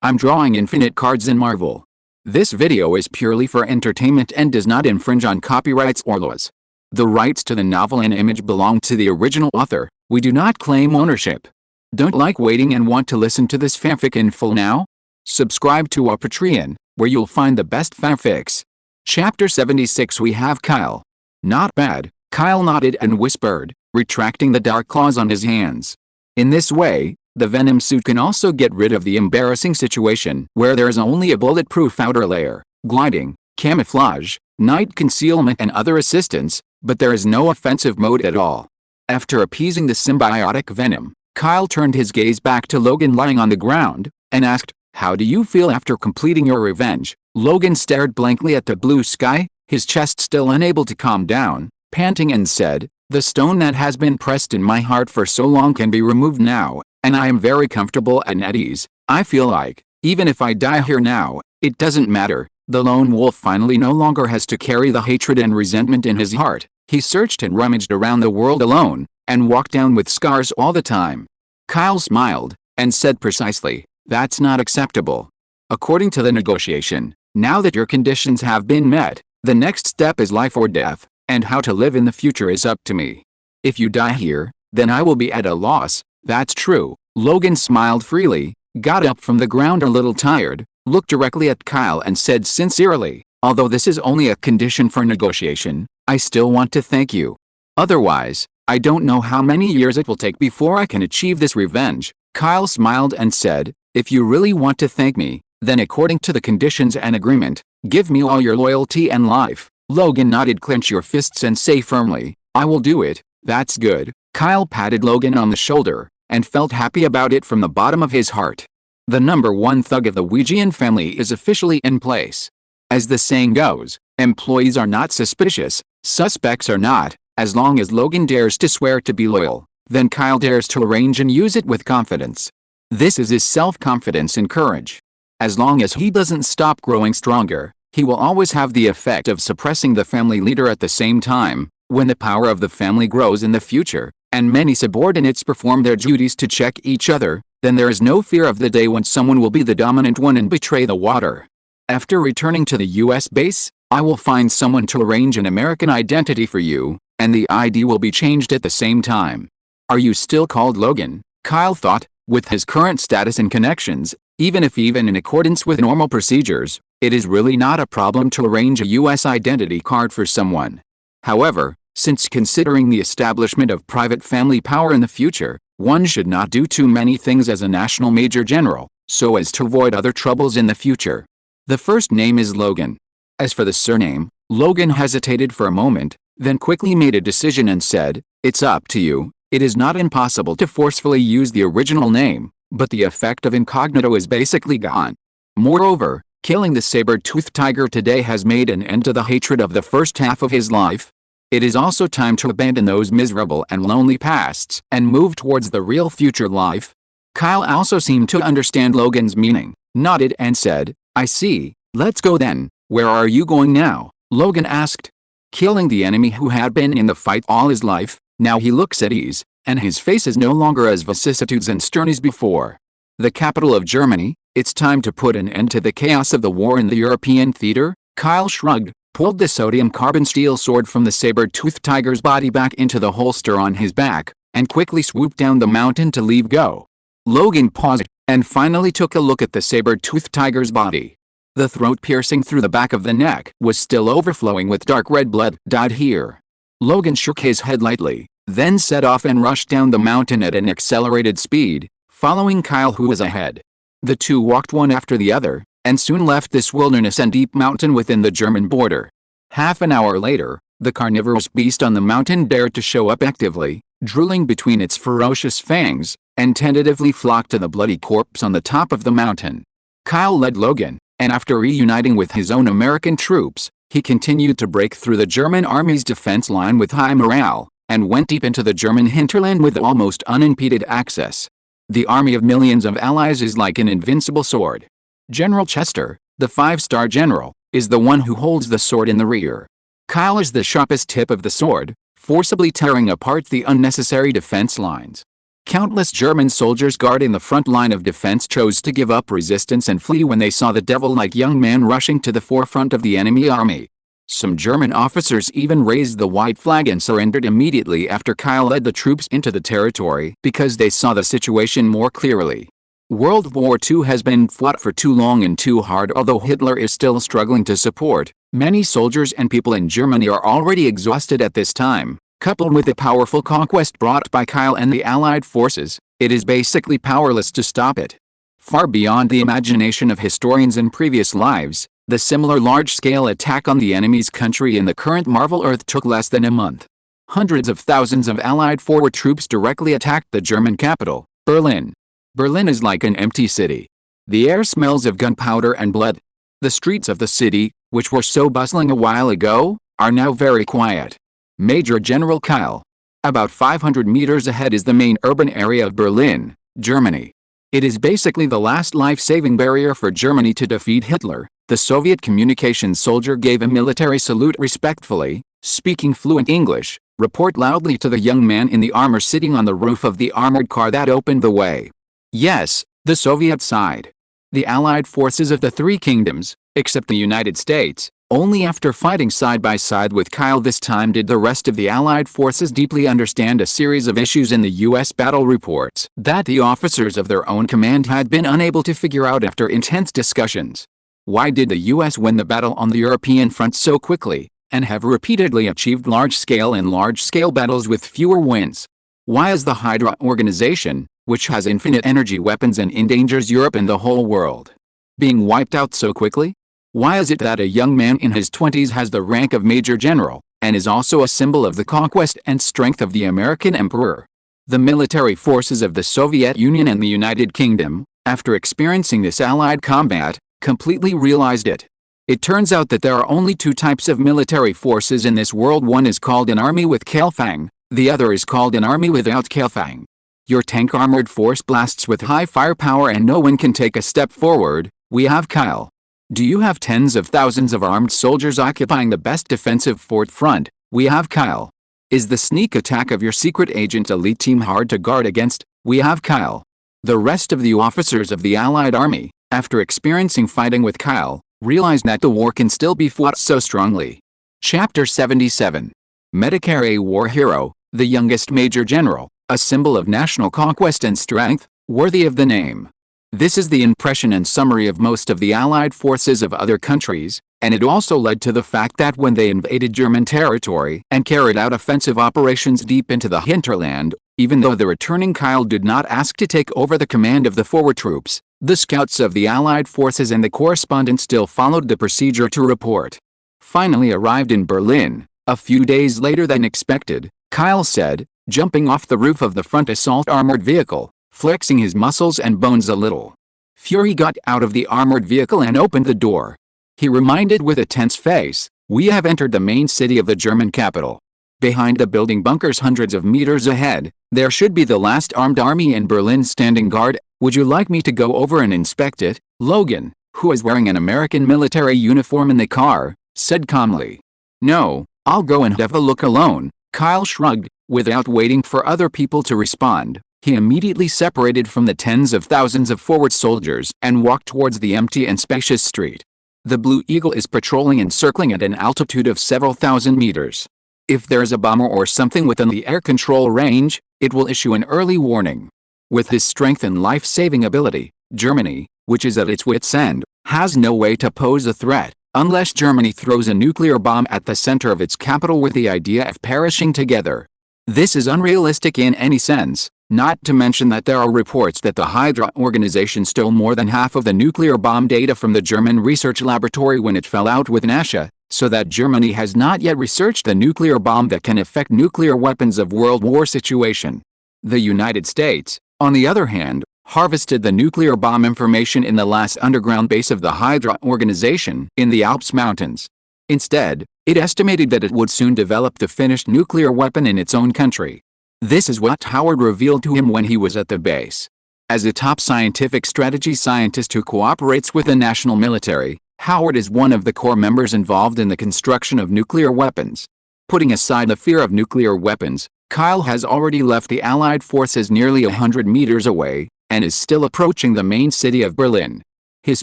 I'm drawing infinite cards in Marvel. This video is purely for entertainment and does not infringe on copyrights or laws. The rights to the novel and image belong to the original author. We do not claim ownership. Don't like waiting and want to listen to this fanfic in full now? Subscribe to our Patreon, where you'll find the best fanfics. Chapter 76. We have Kyle. Not bad, Kyle nodded and whispered, retracting the dark claws on his hands. In this way, the venom suit can also get rid of the embarrassing situation where there is only a bulletproof outer layer, gliding, camouflage, night concealment and other assistance, but there is no offensive mode at all. After appeasing the symbiotic venom, Kyle turned his gaze back to Logan lying on the ground, and asked, "How do you feel after completing your revenge?" Logan stared blankly at the blue sky, his chest still unable to calm down, panting, and said, "The stone that has been pressed in my heart for so long can be removed now, and I am very comfortable and at ease. I feel like, even if I die here now, it doesn't matter." The lone wolf finally no longer has to carry the hatred and resentment in his heart. He searched and rummaged around the world alone, and walked down with scars all the time. Kyle smiled, and said precisely, "That's not acceptable. According to the negotiation, now that your conditions have been met, the next step is life or death, and how to live in the future is up to me. If you die here, then I will be at a loss." "That's true." Logan smiled freely, got up from the ground a little tired, looked directly at Kyle and said sincerely, "Although this is only a condition for negotiation, I still want to thank you. Otherwise, I don't know how many years it will take before I can achieve this revenge." Kyle smiled and said, "If you really want to thank me, then according to the conditions and agreement, give me all your loyalty and life." Logan nodded. "Clench your fists and say firmly, 'I will do it.'" "That's good." Kyle patted Logan on the shoulder, and felt happy about it from the bottom of his heart. The number one thug of the Ouijian family is officially in place. As the saying goes, employees are not suspicious, suspects are not. As long as Logan dares to swear to be loyal, then Kyle dares to arrange and use it with confidence. This is his self-confidence and courage. As long as he doesn't stop growing stronger, he will always have the effect of suppressing the family leader at the same time. When the power of the family grows in the future, and many subordinates perform their duties to check each other, then there is no fear of the day when someone will be the dominant one and betray the water. After returning to the US base, I will find someone to arrange an American identity for you, and the ID will be changed at the same time. Are you still called Logan? Kyle thought, with his current status and connections, even in accordance with normal procedures, it is really not a problem to arrange a US identity card for someone. However, since considering the establishment of private family power in the future, one should not do too many things as a national major general, so as to avoid other troubles in the future. The first name is Logan. As for the surname, Logan hesitated for a moment, then quickly made a decision and said, "It's up to you. It is not impossible to forcefully use the original name, but the effect of incognito is basically gone. Moreover, killing the saber-toothed tiger today has made an end to the hatred of the first half of his life. It is also time to abandon those miserable and lonely pasts and move towards the real future life." Kyle also seemed to understand Logan's meaning, nodded and said, "I see, let's go then." "Where are you going now?" Logan asked. "Killing the enemy who had been in the fight all his life." Now he looks at ease, and his face is no longer as vicissitudes and stern as before. "The capital of Germany, it's time to put an end to the chaos of the war in the European theater." Kyle shrugged, pulled the sodium carbon steel sword from the saber-toothed tiger's body back into the holster on his back, and quickly swooped down the mountain to leave go. Logan paused, and finally took a look at the saber-toothed tiger's body. The throat piercing through the back of the neck was still overflowing with dark red blood. "Died here." Logan shook his head lightly, then set off and rushed down the mountain at an accelerated speed, following Kyle who was ahead. The two walked one after the other, and soon left this wilderness and deep mountain within the German border. Half an hour later, the carnivorous beast on the mountain dared to show up actively, drooling between its ferocious fangs, and tentatively flocked to the bloody corpse on the top of the mountain. Kyle led Logan, and after reuniting with his own American troops, he continued to break through the German army's defense line with high morale, and went deep into the German hinterland with almost unimpeded access. The army of millions of allies is like an invincible sword. General Chester, the 5-star general, is the one who holds the sword in the rear. Kyle is the sharpest tip of the sword, forcibly tearing apart the unnecessary defense lines. Countless German soldiers guarding the front line of defense chose to give up resistance and flee when they saw the devil-like young man rushing to the forefront of the enemy army. Some German officers even raised the white flag and surrendered immediately after Kyle led the troops into the territory because they saw the situation more clearly. World War II has been fought for too long and too hard. Although Hitler is still struggling to support, many soldiers and people in Germany are already exhausted at this time. Coupled with the powerful conquest brought by Kyle and the Allied forces, it is basically powerless to stop it. Far beyond the imagination of historians in previous lives, the similar large-scale attack on the enemy's country in the current Marvel Earth took less than a month. Hundreds of thousands of Allied forward troops directly attacked the German capital, Berlin. Berlin is like an empty city. The air smells of gunpowder and blood. The streets of the city, which were so bustling a while ago, are now very quiet. Major General Kyle. About 500 meters ahead is the main urban area of Berlin, Germany. It is basically the last life-saving barrier for Germany to defeat Hitler. The Soviet communications soldier gave a military salute respectfully, speaking fluent English, report loudly to the young man in the armor sitting on the roof of the armored car that opened the way. Yes, the Soviet side. The Allied forces of the three kingdoms, except the United States, only after fighting side by side with Kyle this time did the rest of the Allied forces deeply understand a series of issues in the U.S. battle reports that the officers of their own command had been unable to figure out after intense discussions. Why did the U.S. win the battle on the European front so quickly, and have repeatedly achieved large-scale battles with fewer wins? Why is the Hydra organization, which has infinite energy weapons and endangers Europe and the whole world, being wiped out so quickly? Why is it that a young man in his 20s has the rank of Major General, and is also a symbol of the conquest and strength of the American Emperor? The military forces of the Soviet Union and the United Kingdom, after experiencing this Allied combat, completely realized it. It turns out that there are only two types of military forces in this world. One is called an army with Kailfang, the other is called an army without Kailfang. Your tank armored force blasts with high firepower and no one can take a step forward. We have Kyle. Do you have tens of thousands of armed soldiers occupying the best defensive fort front? We have Kyle. Is the sneak attack of your secret agent elite team hard to guard against? We have Kyle. The rest of the officers of the Allied army, after experiencing fighting with Kyle, realized that the war can still be fought so strongly. Chapter 77. Medicare, a war hero, the youngest Major General, a symbol of national conquest and strength, worthy of the name. This is the impression and summary of most of the Allied forces of other countries, and it also led to the fact that when they invaded German territory and carried out offensive operations deep into the hinterland, even though the returning Kyle did not ask to take over the command of the forward troops, the scouts of the Allied forces and the correspondent still followed the procedure to report. Finally arrived in Berlin, a few days later than expected, Kyle said, jumping off the roof of the front assault armored vehicle, flexing his muscles and bones a little. Fury got out of the armored vehicle and opened the door. He reminded with a tense face, "We have entered the main city of the German capital. Behind the building bunkers hundreds of meters ahead, there should be the last armed army in Berlin standing guard. Would you like me to go over and inspect it?" Logan, who was wearing an American military uniform in the car, said calmly. "No, I'll go and have a look alone." Kyle shrugged. Without waiting for other people to respond, he immediately separated from the tens of thousands of forward soldiers and walked towards the empty and spacious street. The Blue Eagle is patrolling and circling at an altitude of several thousand meters. If there's a bomber or something within the air control range, it will issue an early warning. With his strength and life-saving ability, Germany, which is at its wit's end, has no way to pose a threat, unless Germany throws a nuclear bomb at the center of its capital with the idea of perishing together. This is unrealistic in any sense, not to mention that there are reports that the Hydra organization stole more than half of the nuclear bomb data from the German research laboratory when it fell out with NASA, so that Germany has not yet researched the nuclear bomb that can affect nuclear weapons of World War situation. The United States, on the other hand, harvested the nuclear bomb information in the last underground base of the Hydra organization in the Alps Mountains. Instead, it estimated that it would soon develop the finished nuclear weapon in its own country. This is what Howard revealed to him when he was at the base. As a top scientific strategy scientist who cooperates with the national military, Howard is one of the core members involved in the construction of nuclear weapons. Putting aside the fear of nuclear weapons, Kyle has already left the Allied forces nearly 100 meters away, and is still approaching the main city of Berlin. His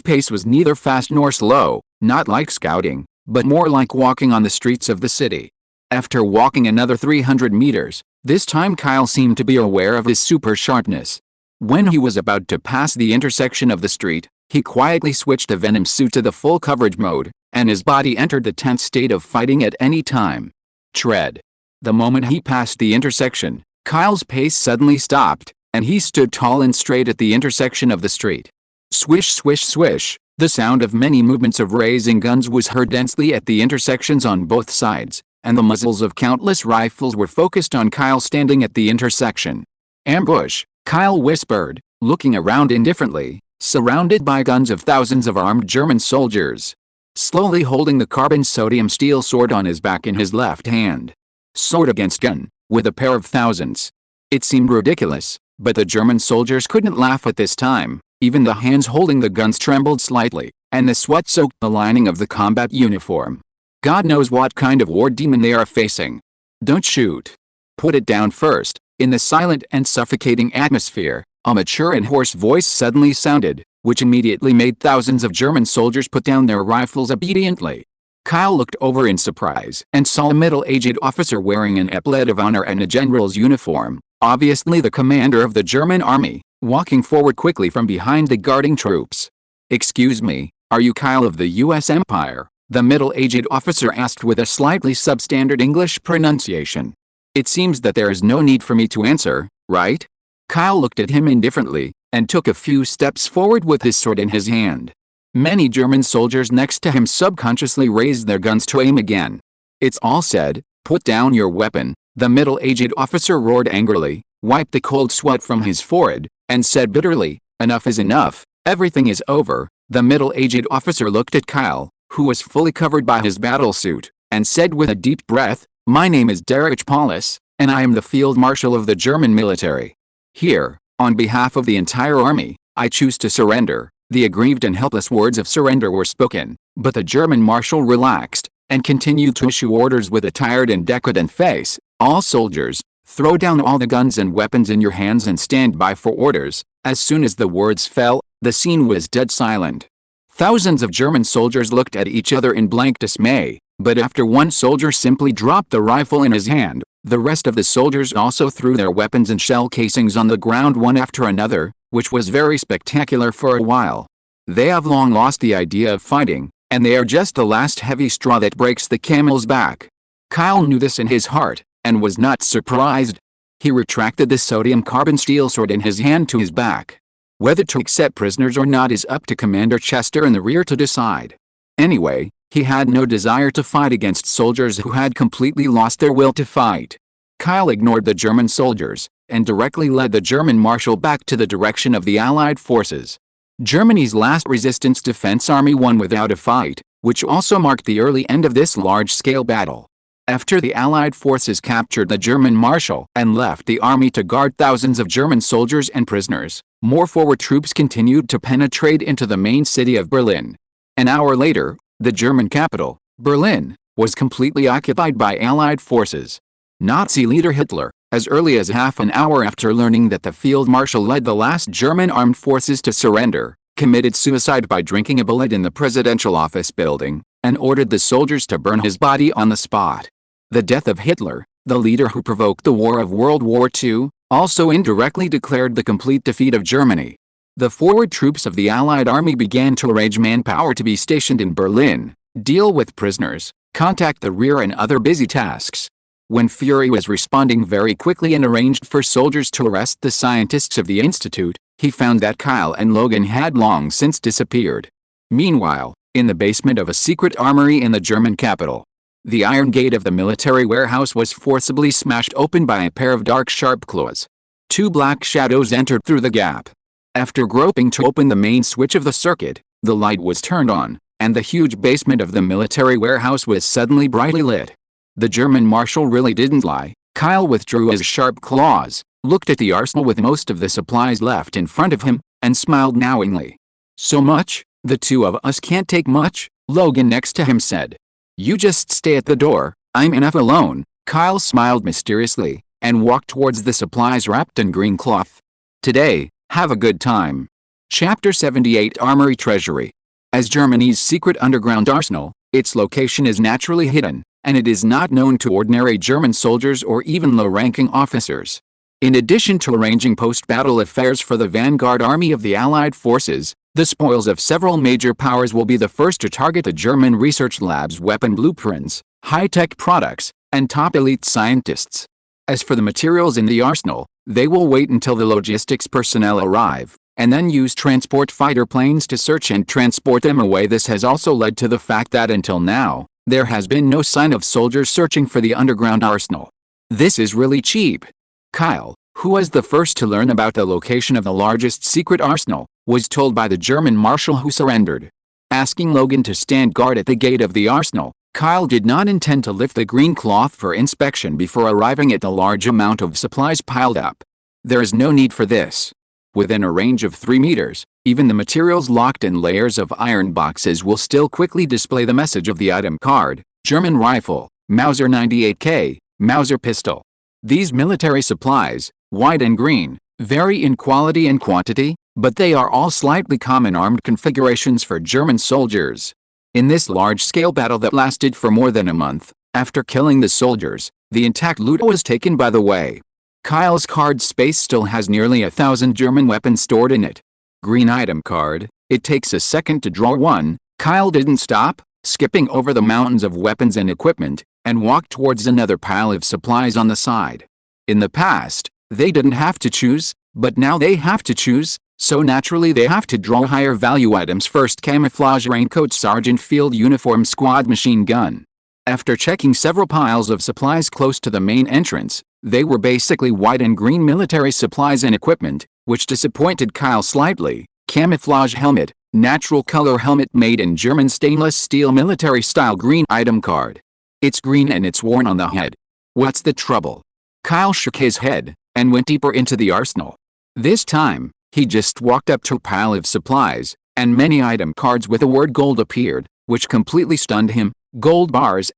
pace was neither fast nor slow, not like scouting, but more like walking on the streets of the city. After walking another 300 meters, this time Kyle seemed to be aware of his super sharpness. When he was about to pass the intersection of the street, he quietly switched the Venom suit to the full coverage mode, and his body entered the tense state of fighting at any time. Tread. The moment he passed the intersection, Kyle's pace suddenly stopped, and he stood tall and straight at the intersection of the street. Swish swish swish, the sound of many movements of raising guns was heard densely at the intersections on both sides, and the muzzles of countless rifles were focused on Kyle standing at the intersection. Ambush, Kyle whispered, looking around indifferently, surrounded by guns of thousands of armed German soldiers. Slowly holding the carbon sodium steel sword on his back in his left hand. Sword against gun, with a pair of thousands. It seemed ridiculous, but the German soldiers couldn't laugh at this time. Even the hands holding the guns trembled slightly, and the sweat soaked the lining of the combat uniform. God knows what kind of war demon they are facing. Don't shoot. Put it down first. In the silent and suffocating atmosphere, a mature and hoarse voice suddenly sounded, which immediately made thousands of German soldiers put down their rifles obediently. Kyle looked over in surprise and saw a middle-aged officer wearing an epaulet of honor and a general's uniform, obviously the commander of the German army, walking forward quickly from behind the guarding troops. "Excuse me, are you Kyle of the U.S. Empire?" the middle-aged officer asked with a slightly substandard English pronunciation. "It seems that there is no need for me to answer, right?" Kyle looked at him indifferently, and took a few steps forward with his sword in his hand. Many German soldiers next to him subconsciously raised their guns to aim again. "It's all said, put down your weapon," the middle-aged officer roared angrily, wiped the cold sweat from his forehead, and said bitterly, "Enough is enough, everything is over." The middle-aged officer looked at Kyle, who was fully covered by his battle suit, and said with a deep breath, "My name is Derek Paulus, and I am the Field Marshal of the German military. Here, on behalf of the entire army, I choose to surrender." The aggrieved and helpless words of surrender were spoken, but the German marshal relaxed, and continued to issue orders with a tired and decadent face. "All soldiers, throw down all the guns and weapons in your hands and stand by for orders." As soon as the words fell, the scene was dead silent. Thousands of German soldiers looked at each other in blank dismay, but after one soldier simply dropped the rifle in his hand, the rest of the soldiers also threw their weapons and shell casings on the ground one after another, which was very spectacular for a while. They have long lost the idea of fighting, and they are just the last heavy straw that breaks the camel's back. Kyle knew this in his heart, and was not surprised. He retracted the sodium carbon steel sword in his hand to his back. Whether to accept prisoners or not is up to Commander Chester in the rear to decide. Anyway, he had no desire to fight against soldiers who had completely lost their will to fight. Kyle ignored the German soldiers, and directly led the German marshal back to the direction of the Allied forces. Germany's last resistance defense army won without a fight, which also marked the early end of this large-scale battle. After the Allied forces captured the German marshal and left the army to guard thousands of German soldiers and prisoners, more forward troops continued to penetrate into the main city of Berlin. An hour later, the German capital, Berlin, was completely occupied by Allied forces. Nazi leader Hitler, as early as half an hour after learning that the field marshal led the last German armed forces to surrender, committed suicide by drinking a bullet in the presidential office building, and ordered the soldiers to burn his body on the spot. The death of Hitler, the leader who provoked the war of World War II, also indirectly declared the complete defeat of Germany. The forward troops of the Allied army began to arrange manpower to be stationed in Berlin, deal with prisoners, contact the rear and other busy tasks. When Fury was responding very quickly and arranged for soldiers to arrest the scientists of the institute, he found that Kyle and Logan had long since disappeared. Meanwhile, in the basement of a secret armory in the German capital, the iron gate of the military warehouse was forcibly smashed open by a pair of dark sharp claws. Two black shadows entered through the gap. After groping to open the main switch of the circuit, the light was turned on, and the huge basement of the military warehouse was suddenly brightly lit. The German marshal really didn't lie. Kyle withdrew his sharp claws, looked at the arsenal with most of the supplies left in front of him, and smiled knowingly. "So much? The two of us can't take much," Logan next to him said. "You just stay at the door, I'm enough alone." Kyle smiled mysteriously, and walk towards the supplies wrapped in green cloth. Today, have a good time. Chapter 78 Armory Treasury. As Germany's secret underground arsenal, its location is naturally hidden, and it is not known to ordinary German soldiers or even low-ranking officers. In addition to arranging post-battle affairs for the vanguard army of the Allied forces, the spoils of several major powers will be the first to target the German research labs' weapon blueprints, high-tech products, and top elite scientists. As for the materials in the arsenal, they will wait until the logistics personnel arrive, and then use transport fighter planes to search and transport them away. This has also led to the fact that until now, there has been no sign of soldiers searching for the underground arsenal. This is really cheap. Kyle, who was the first to learn about the location of the largest secret arsenal, was told by the German marshal who surrendered. Asking Logan to stand guard at the gate of the arsenal, Kyle did not intend to lift the green cloth for inspection before arriving at the large amount of supplies piled up. There is no need for this. Within a range of 3 meters, even the materials locked in layers of iron boxes will still quickly display the message of the item card: German rifle, Mauser 98K, Mauser pistol. These military supplies, white and green, vary in quality and quantity, but they are all slightly common armed configurations for German soldiers. In this large-scale battle that lasted for more than a month, after killing the soldiers, the intact loot was taken by the way. Kyle's card space still has nearly 1,000 German weapons stored in it. Green item card, it takes a second to draw one. Kyle didn't stop, skipping over the mountains of weapons and equipment, and walked towards another pile of supplies on the side. In the past, they didn't have to choose, but now they have to choose, so naturally they have to draw higher value items first. Camouflage raincoat, sergeant field uniform, squad machine gun. After checking several piles of supplies close to the main entrance, they were basically white and green military supplies and equipment, which disappointed Kyle slightly. Camouflage helmet, natural color helmet made in German stainless steel military style. Green item card. It's green and it's worn on the head. What's the trouble? Kyle shook his head, and went deeper into the arsenal. This time, he just walked up to a pile of supplies, and many item cards with the word gold appeared, which completely stunned him. Gold bars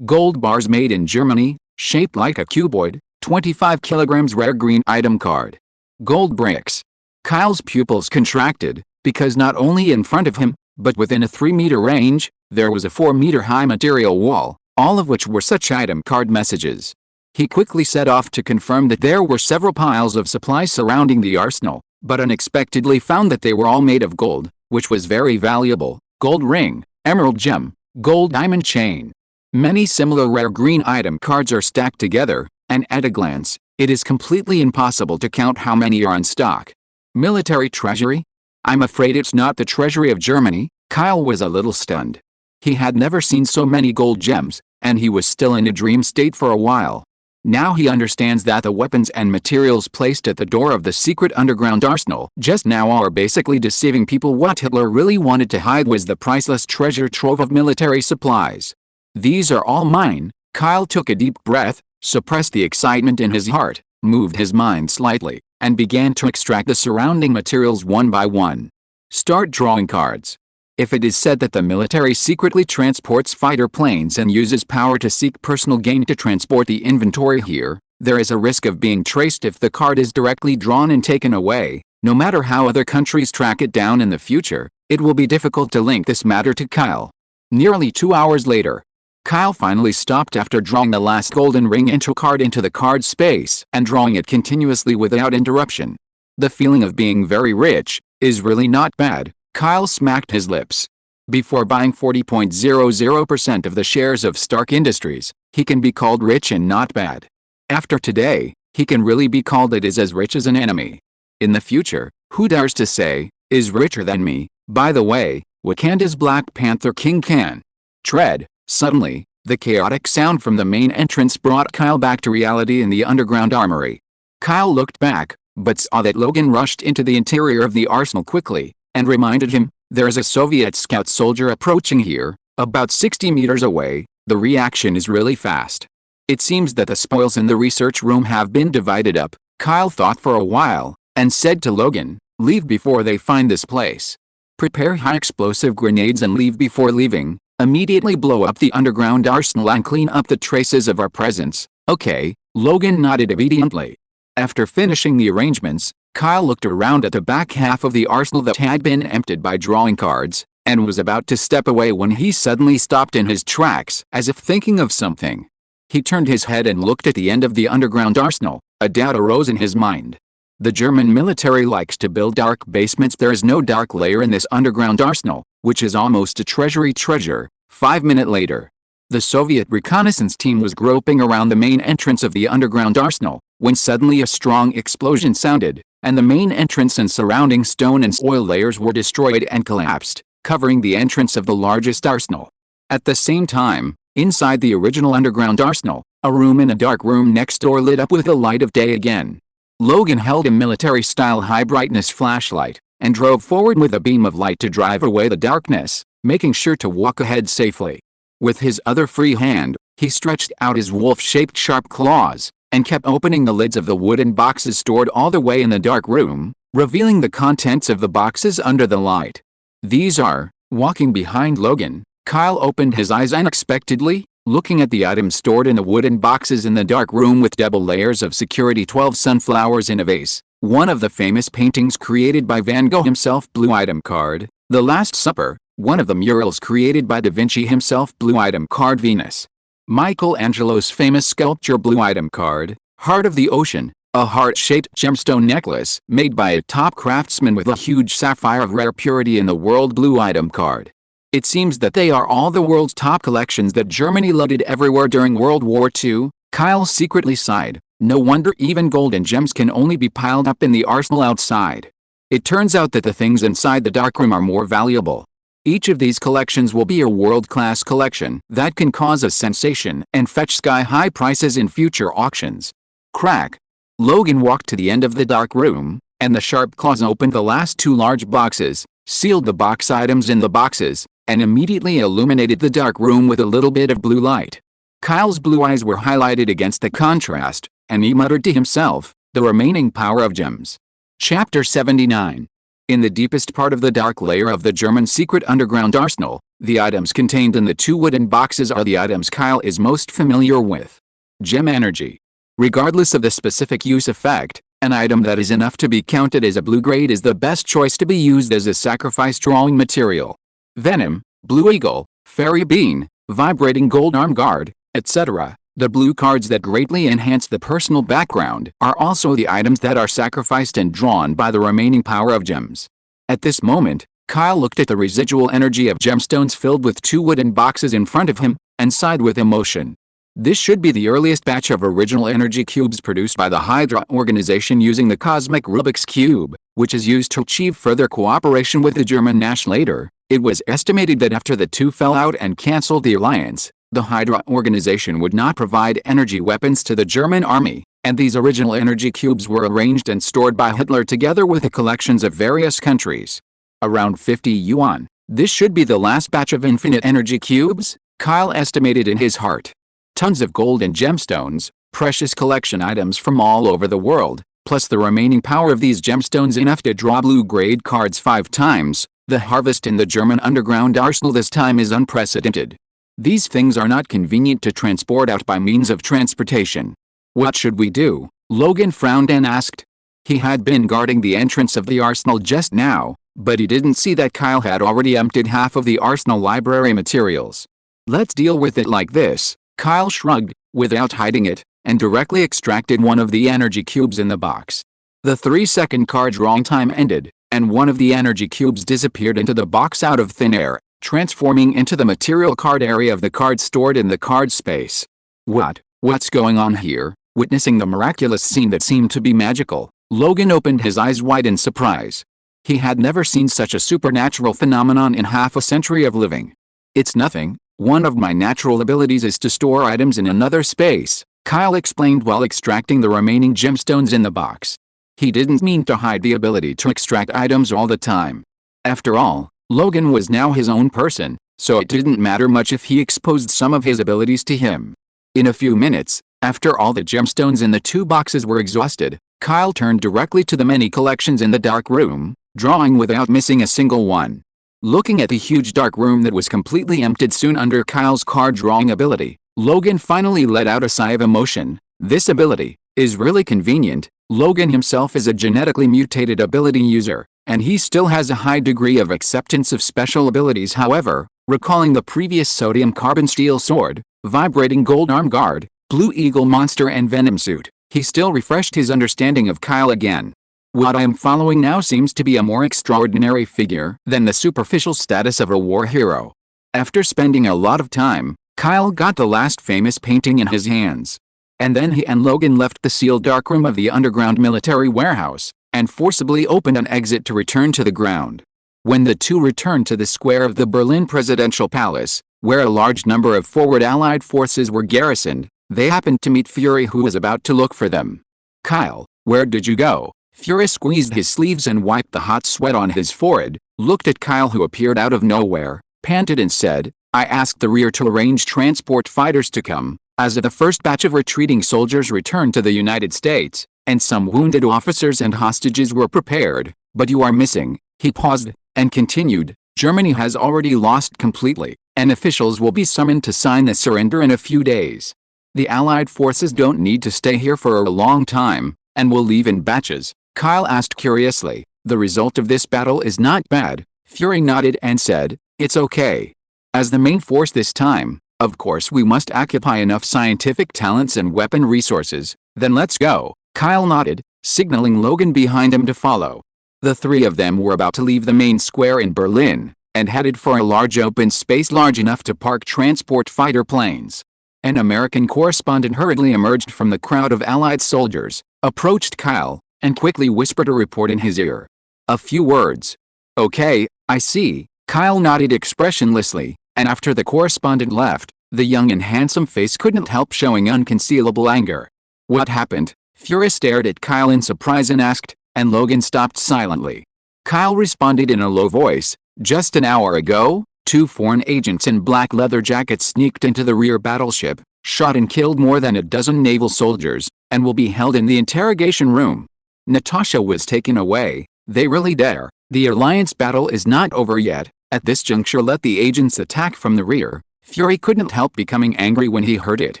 made in Germany, shaped like a cuboid, 25 kilograms. Rare green item card. Gold bricks. Kyle's pupils contracted, because not only in front of him, but within a 3-meter range, there was a 4-meter high material wall, all of which were such item card messages. He quickly set off to confirm that there were several piles of supplies surrounding the arsenal, but unexpectedly found that they were all made of gold, which was very valuable. Gold ring, emerald gem, gold diamond chain. Many similar rare green item cards are stacked together, and at a glance, it is completely impossible to count how many are in stock. Military treasury? I'm afraid it's not the treasury of Germany. Kyle was a little stunned. He had never seen so many gold gems, and he was still in a dream state for a while. Now he understands that the weapons and materials placed at the door of the secret underground arsenal just now are basically deceiving people. What Hitler really wanted to hide was the priceless treasure trove of military supplies. These are all mine. Kyle took a deep breath, suppressed the excitement in his heart, moved his mind slightly, and began to extract the surrounding materials one by one. Start drawing cards. If it is said that the military secretly transports fighter planes and uses power to seek personal gain to transport the inventory here, there is a risk of being traced if the card is directly drawn and taken away. No matter how other countries track it down in the future, it will be difficult to link this matter to Kyle. Nearly 2 hours later, Kyle finally stopped after drawing the last golden ring into card into the card space and drawing it continuously without interruption. The feeling of being very rich is really not bad. Kyle smacked his lips. Before buying 40.00% of the shares of Stark Industries, he can be called rich and not bad. After today, he can really be called it is as rich as an enemy. In the future, who dares to say, is richer than me? By the way, Wakanda's Black Panther King can tread. Suddenly, the chaotic sound from the main entrance brought Kyle back to reality in the underground armory. Kyle looked back, but saw that Logan rushed into the interior of the arsenal quickly, and reminded him, there is a Soviet scout soldier approaching here, about 60 meters away. The reaction is really fast. It seems that the spoils in the research room have been divided up. Kyle thought for a while, and said to Logan, leave before they find this place. Prepare high explosive grenades and leave before leaving. Immediately blow up the underground arsenal and clean up the traces of our presence. Okay, Logan nodded obediently. After finishing the arrangements, Kyle looked around at the back half of the arsenal that had been emptied by drawing cards, and was about to step away when he suddenly stopped in his tracks, as if thinking of something. He turned his head and looked at the end of the underground arsenal. A doubt arose in his mind. The German military likes to build dark basements. There is no dark layer in this underground arsenal, which is almost a treasure. 5 minutes later, the Soviet reconnaissance team was groping around the main entrance of the underground arsenal, when suddenly a strong explosion sounded, and the main entrance and surrounding stone and soil layers were destroyed and collapsed, covering the entrance of the largest arsenal. At the same time, inside the original underground arsenal, a room in a dark room next door lit up with the light of day again. Logan held a military-style high-brightness flashlight, and drove forward with a beam of light to drive away the darkness, making sure to walk ahead safely. With his other free hand, he stretched out his wolf-shaped sharp claws, and kept opening the lids of the wooden boxes stored all the way in the dark room, revealing the contents of the boxes under the light. These are, walking behind Logan, Kyle opened his eyes unexpectedly, looking at the items stored in the wooden boxes in the dark room with double layers of security. 12 sunflowers in a vase, one of the famous paintings created by Van Gogh himself. Blue item card, The Last Supper, one of the murals created by Da Vinci himself. Blue item card, Venus. Michelangelo's famous sculpture. Blue item card, Heart of the Ocean, a heart-shaped gemstone necklace made by a top craftsman with a huge sapphire of rare purity in the world. Blue item card. It seems that they are all the world's top collections that Germany loaded everywhere during World War II. Kyle secretly sighed. No wonder even gold and gems can only be piled up in the arsenal outside. It turns out that the things inside the darkroom are more valuable. Each of these collections will be a world-class collection that can cause a sensation and fetch sky-high prices in future auctions. Crack. Logan walked to the end of the dark room, and the sharp claws opened the last two large boxes, sealed the box items in the boxes, and immediately illuminated the dark room with a little bit of blue light. Kyle's blue eyes were highlighted against the contrast, and he muttered to himself, "The remaining power of gems." Chapter 79. In the deepest part of the dark layer of the German secret underground arsenal, the items contained in the two wooden boxes are the items Kyle is most familiar with. Gem energy. Regardless of the specific use effect, an item that is enough to be counted as a blue grade is the best choice to be used as a sacrifice drawing material. Venom, Blue Eagle, Fairy Bean, Vibrating Gold Arm Guard, etc. The blue cards that greatly enhance the personal background are also the items that are sacrificed and drawn by the remaining power of gems. At this moment, Kyle looked at the residual energy of gemstones filled with two wooden boxes in front of him, and sighed with emotion. This should be the earliest batch of original energy cubes produced by the Hydra organization using the cosmic Rubik's Cube, which is used to achieve further cooperation with the German Nationaliter. It was estimated that after the two fell out and cancelled the alliance, the Hydra organization would not provide energy weapons to the German army, and these original energy cubes were arranged and stored by Hitler together with the collections of various countries. Around 50 yuan. This should be the last batch of infinite energy cubes, Kyle estimated in his heart. Tons of gold and gemstones, precious collection items from all over the world, plus the remaining power of these gemstones enough to draw blue grade cards 5 times. The harvest in the German underground arsenal this time is unprecedented. These things are not convenient to transport out by means of transportation. What should we do? Logan frowned and asked. He had been guarding the entrance of the arsenal just now, but he didn't see that Kyle had already emptied half of the arsenal library materials. Let's deal with it like this. Kyle shrugged, without hiding it, and directly extracted one of the energy cubes in the box. The 3-second card drawing time ended, and one of the energy cubes disappeared into the box out of thin air, transforming into the material card area of the card stored in the card space. What's going on here? Witnessing the miraculous scene that seemed to be magical, Logan opened his eyes wide in surprise. He had never seen such a supernatural phenomenon in half a century of living. It's nothing. One of my natural abilities is to store items in another space, Kyle explained while extracting the remaining gemstones in the box. He didn't mean to hide the ability to extract items all the time. After all, Logan was now his own person, so it didn't matter much if he exposed some of his abilities to him. In a few minutes, after all the gemstones in the two boxes were exhausted, Kyle turned directly to the many collections in the dark room, drawing without missing a single one. Looking at the huge dark room that was completely emptied soon under Kyle's card drawing ability, Logan finally let out a sigh of emotion. This ability is really convenient. Logan himself is a genetically mutated ability user, and he still has a high degree of acceptance of special abilities. However, recalling the previous sodium carbon steel sword, vibrating gold arm guard, blue eagle monster and venom suit, he still refreshed his understanding of Kyle again. What I am following now seems to be a more extraordinary figure than the superficial status of a war hero. After spending a lot of time, Kyle got the last famous painting in his hands. And then he and Logan left the sealed darkroom of the underground military warehouse, and forcibly opened an exit to return to the ground. When the two returned to the square of the Berlin Presidential Palace, where a large number of forward Allied forces were garrisoned, they happened to meet Fury, who was about to look for them. "Kyle, where did you go?" Fury squeezed his sleeves and wiped the hot sweat on his forehead, looked at Kyle, who appeared out of nowhere, panted and said, "I asked the rear to arrange transport fighters to come, as the first batch of retreating soldiers returned to the United States, and some wounded officers and hostages were prepared, but you are missing." He paused, and continued, "Germany has already lost completely, and officials will be summoned to sign the surrender in a few days. The Allied forces don't need to stay here for a long time, and will leave in batches." Kyle asked curiously, "The result of this battle is not bad." Fury nodded and said, "It's okay. As the main force this time, of course we must occupy enough scientific talents and weapon resources, then let's go." Kyle nodded, signaling Logan behind him to follow. The three of them were about to leave the main square in Berlin, and headed for a large open space large enough to park transport fighter planes. An American correspondent hurriedly emerged from the crowd of Allied soldiers, approached Kyle, and quickly whispered a report in his ear. A few words. "Okay, I see." Kyle nodded expressionlessly, and after the correspondent left, the young and handsome face couldn't help showing unconcealable anger. "What happened?" Fury stared at Kyle in surprise and asked, and Logan stopped silently. Kyle responded in a low voice, "Just an hour ago, 2 foreign agents in black leather jackets sneaked into the rear battleship, shot and killed more than a dozen naval soldiers, and will be held in the interrogation room. Natasha was taken away. They really dare. The alliance battle is not over yet. At this juncture let the agents attack from the rear." Fury couldn't help becoming angry when he heard it.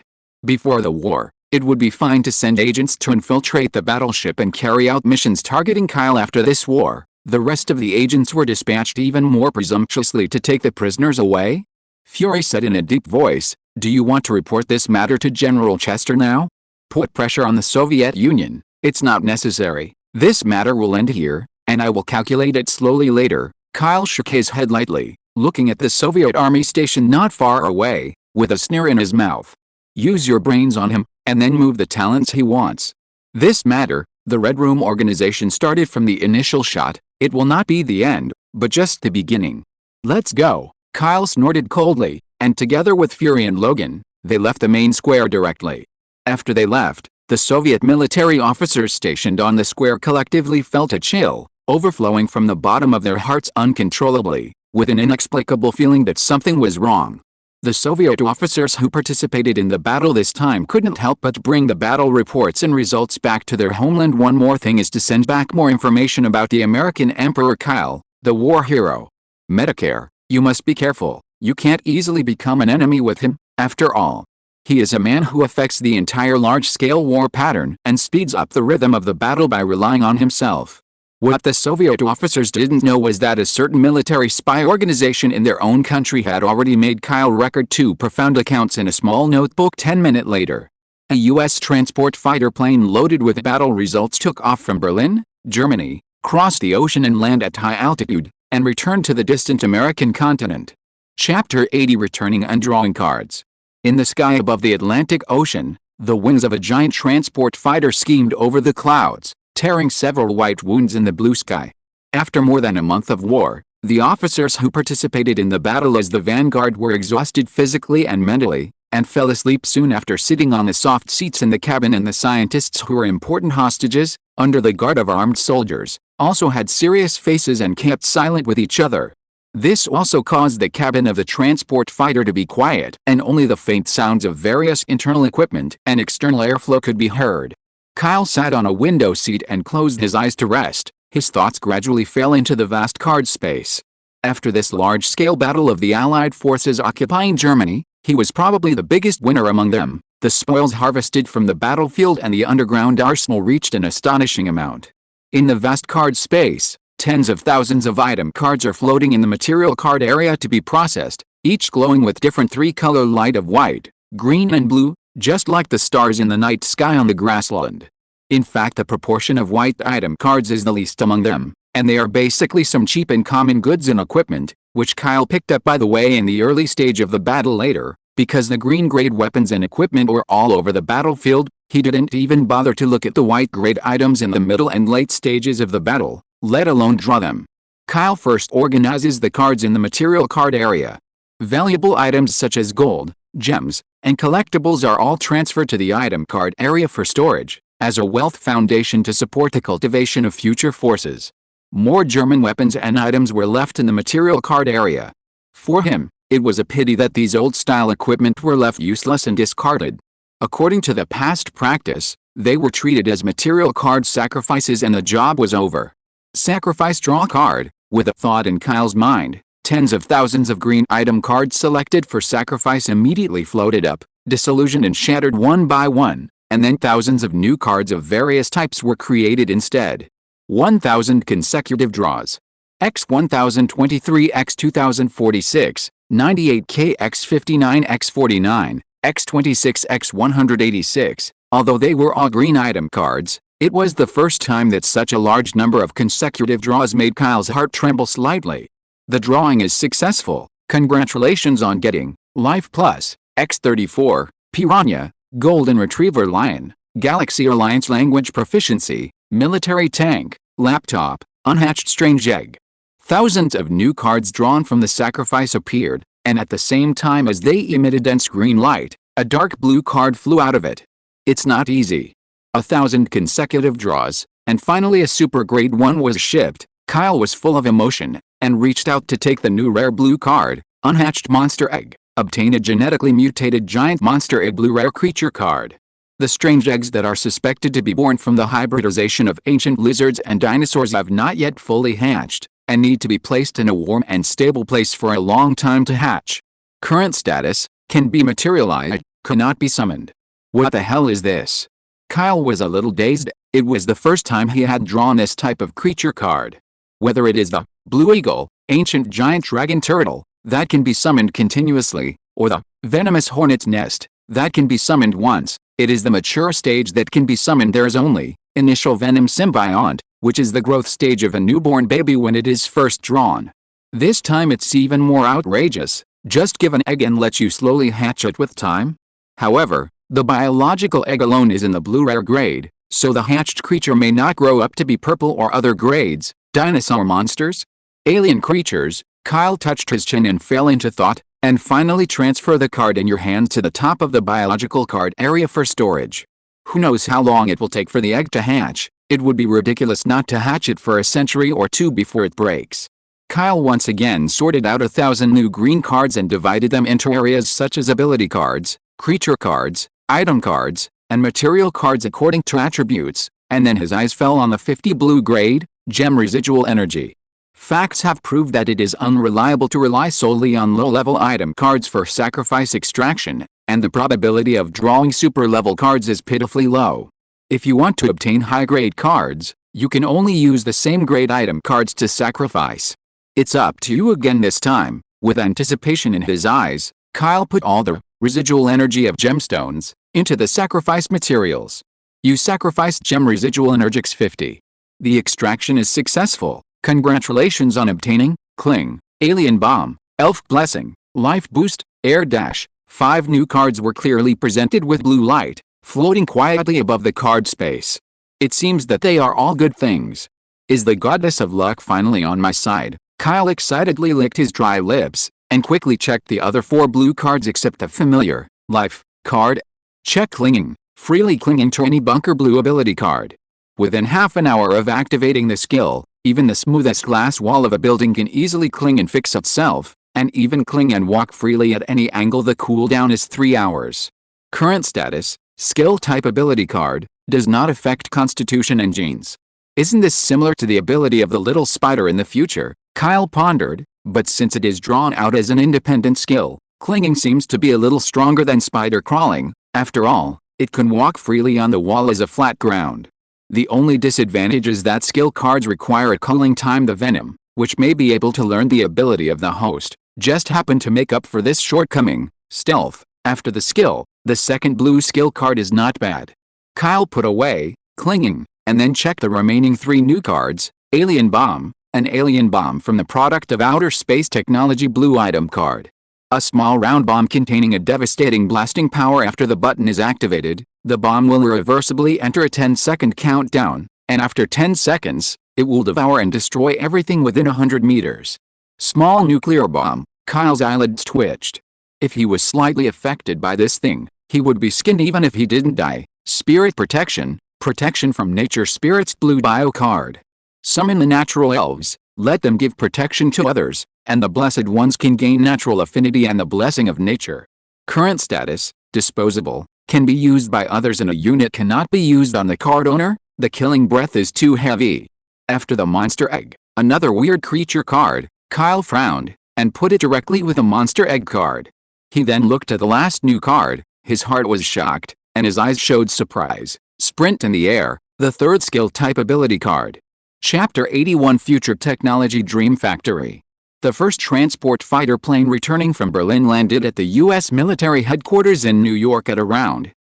Before the war, it would be fine to send agents to infiltrate the battleship and carry out missions targeting Kyle. After this war, the rest of the agents were dispatched even more presumptuously to take the prisoners away? Fury said in a deep voice, "Do you want to report this matter to General Chester now? Put pressure on the Soviet Union." "It's not necessary. This matter will end here, and I will calculate it slowly later." Kyle shook his head lightly, looking at the Soviet army station not far away, with a sneer in his mouth. "Use your brains on him, and then move the talents he wants. This matter, the Red Room organization started from the initial shot. It will not be the end, but just the beginning. Let's go." Kyle snorted coldly, and together with Fury and Logan, they left the main square directly. After they left, the Soviet military officers stationed on the square collectively felt a chill, overflowing from the bottom of their hearts uncontrollably, with an inexplicable feeling that something was wrong. The Soviet officers who participated in the battle this time couldn't help but bring the battle reports and results back to their homeland. One more thing is to send back more information about the American Emperor Kyle, the war hero. Medicare, you must be careful. You can't easily become an enemy with him, after all. He is a man who affects the entire large-scale war pattern and speeds up the rhythm of the battle by relying on himself. What the Soviet officers didn't know was that a certain military spy organization in their own country had already made Kyle record 2 profound accounts in a small notebook. 10 minutes later, a U.S. transport fighter plane loaded with battle results took off from Berlin, Germany, crossed the ocean and landed at high altitude, and returned to the distant American continent. Chapter 80 Returning and Drawing Cards. In the sky above the Atlantic Ocean, the wings of a giant transport fighter schemed over the clouds, tearing several white wounds in the blue sky. After more than a month of war, the officers who participated in the battle as the vanguard were exhausted physically and mentally, and fell asleep soon after sitting on the soft seats in the cabin. And the scientists who were important hostages, under the guard of armed soldiers, also had serious faces and kept silent with each other. This also caused the cabin of the transport fighter to be quiet, and only the faint sounds of various internal equipment and external airflow could be heard. Kyle sat on a window seat and closed his eyes to rest. His thoughts gradually fell into the vast card space. After this large-scale battle of the Allied forces occupying Germany, He was probably the biggest winner among them. The spoils harvested from the battlefield and the underground arsenal reached an astonishing amount. In the vast card space, tens of thousands of item cards are floating in the material card area to be processed, each glowing with different three-color light of white, green and blue, just like the stars in the night sky on the grassland. In fact, the proportion of white item cards is the least among them, and they are basically some cheap and common goods and equipment, which Kyle picked up by the way in the early stage of the battle later. Because the green-grade weapons and equipment were all over the battlefield, he didn't even bother to look at the white-grade items in the middle and late stages of the battle, let alone draw them. Kyle first organizes the cards in the material card area. Valuable items such as gold, gems, and collectibles are all transferred to the item card area for storage, as a wealth foundation to support the cultivation of future forces. More German weapons and items were left in the material card area. For him, it was a pity that these old-style equipment were left useless and discarded. According to the past practice, they were treated as material card sacrifices and the job was over. Sacrifice draw card. With a thought in Kyle's mind, tens of thousands of green item cards selected for sacrifice immediately floated up, disillusioned and shattered one by one, and then thousands of new cards of various types were created instead. 1,000 consecutive draws. X 1023 X 2046, 98K X 59 X 49, X 26 X 186. Although they were all green item cards, it was the first time that such a large number of consecutive draws made Kyle's heart tremble slightly. The drawing is successful. Congratulations on getting Life Plus, X34, Piranha, Golden Retriever Lion, Galaxy Alliance Language Proficiency, Military Tank, Laptop, Unhatched Strange Egg. Thousands of new cards drawn from the sacrifice appeared, and at the same time as they emitted dense green light, a dark blue card flew out of it. It's not easy. 1,000 consecutive draws, and finally a super grade one was shipped. Kyle was full of emotion, and reached out to take the new rare blue card, Unhatched Monster Egg. Obtain a genetically mutated giant monster egg blue rare creature card. The strange eggs that are suspected to be born from the hybridization of ancient lizards and dinosaurs have not yet fully hatched, and need to be placed in a warm and stable place for a long time to hatch. Current status, can be materialized, cannot be summoned. What the hell is this? Kyle was a little dazed. It was the first time he had drawn this type of creature card. Whether it is the blue eagle, ancient giant dragon turtle, that can be summoned continuously, or the venomous hornet's nest, that can be summoned once, it is the mature stage that can be summoned. There is only initial venom symbiont, which is the growth stage of a newborn baby when it is first drawn. This time it's even more outrageous. Just give an egg and let you slowly hatch it with time. However, the biological egg alone is in the blue rare grade, so the hatched creature may not grow up to be purple or other grades. Dinosaur monsters? Alien creatures? Kyle touched his chin and fell into thought, and finally transfer the card in your hand to the top of the biological card area for storage. Who knows how long it will take for the egg to hatch? It would be ridiculous not to hatch it for a century or two before it breaks. Kyle once again sorted out 1,000 new green cards and divided them into areas such as ability cards, creature cards, item cards, and material cards according to attributes, and then his eyes fell on the 50 blue grade, gem residual energy. Facts have proved that it is unreliable to rely solely on low-level item cards for sacrifice extraction, and the probability of drawing super-level cards is pitifully low. If you want to obtain high-grade cards, you can only use the same grade item cards to sacrifice. It's up to you again this time. With anticipation in his eyes, Kyle put all the residual energy of gemstones into the sacrifice materials. You sacrificed gem residual energy X50. The extraction is successful. Congratulations on obtaining Cling, Alien Bomb, Elf Blessing, Life Boost, Air Dash. 5 new cards were clearly presented with blue light, floating quietly above the card space. It seems that they are all good things. Is the goddess of luck finally on my side? Kyle excitedly licked his dry lips, and quickly checked the other 4 blue cards except the familiar Life card. Check Clinging, freely clinging to any bunker blue ability card. Within half an hour of activating the skill, even the smoothest glass wall of a building can easily cling and fix itself, and even cling and walk freely at any angle. The cooldown is 3 hours. Current status, skill type ability card, does not affect constitution and genes. Isn't this similar to the ability of the little spider in the future? Kyle pondered, but since it is drawn out as an independent skill, Clinging seems to be a little stronger than spider crawling. After all, it can walk freely on the wall as a flat ground. The only disadvantage is that skill cards require a culling time. The venom, which may be able to learn the ability of the host, just happened to make up for this shortcoming. Stealth. After the skill, the second blue skill card is not bad. Kyle put away Clinging, and then checked the remaining 3 new cards. Alien Bomb, an alien bomb from the product of outer space technology. Blue item card. A small round bomb containing a devastating blasting power. After the button is activated, the bomb will irreversibly enter a 10-second countdown, and after 10 seconds, it will devour and destroy everything within 100 meters. Small nuclear bomb. Kyle's eyelids twitched. If he was slightly affected by this thing, he would be skinned even if he didn't die. Spirit Protection. Protection from nature spirits. Blue bio card. Summon the natural elves, let them give protection to others, and the blessed ones can gain natural affinity and the blessing of nature. Current status, disposable, can be used by others and a unit cannot be used on the card owner. The killing breath is too heavy. After the monster egg, another weird creature card, Kyle frowned, and put it directly with a monster egg card. He then looked at the last new card, his heart was shocked, and his eyes showed surprise. Sprint in the air, the third skill type ability card. Chapter 81 Future Technology Dream Factory. The first transport fighter plane returning from Berlin landed at the U.S. military headquarters in New York at around,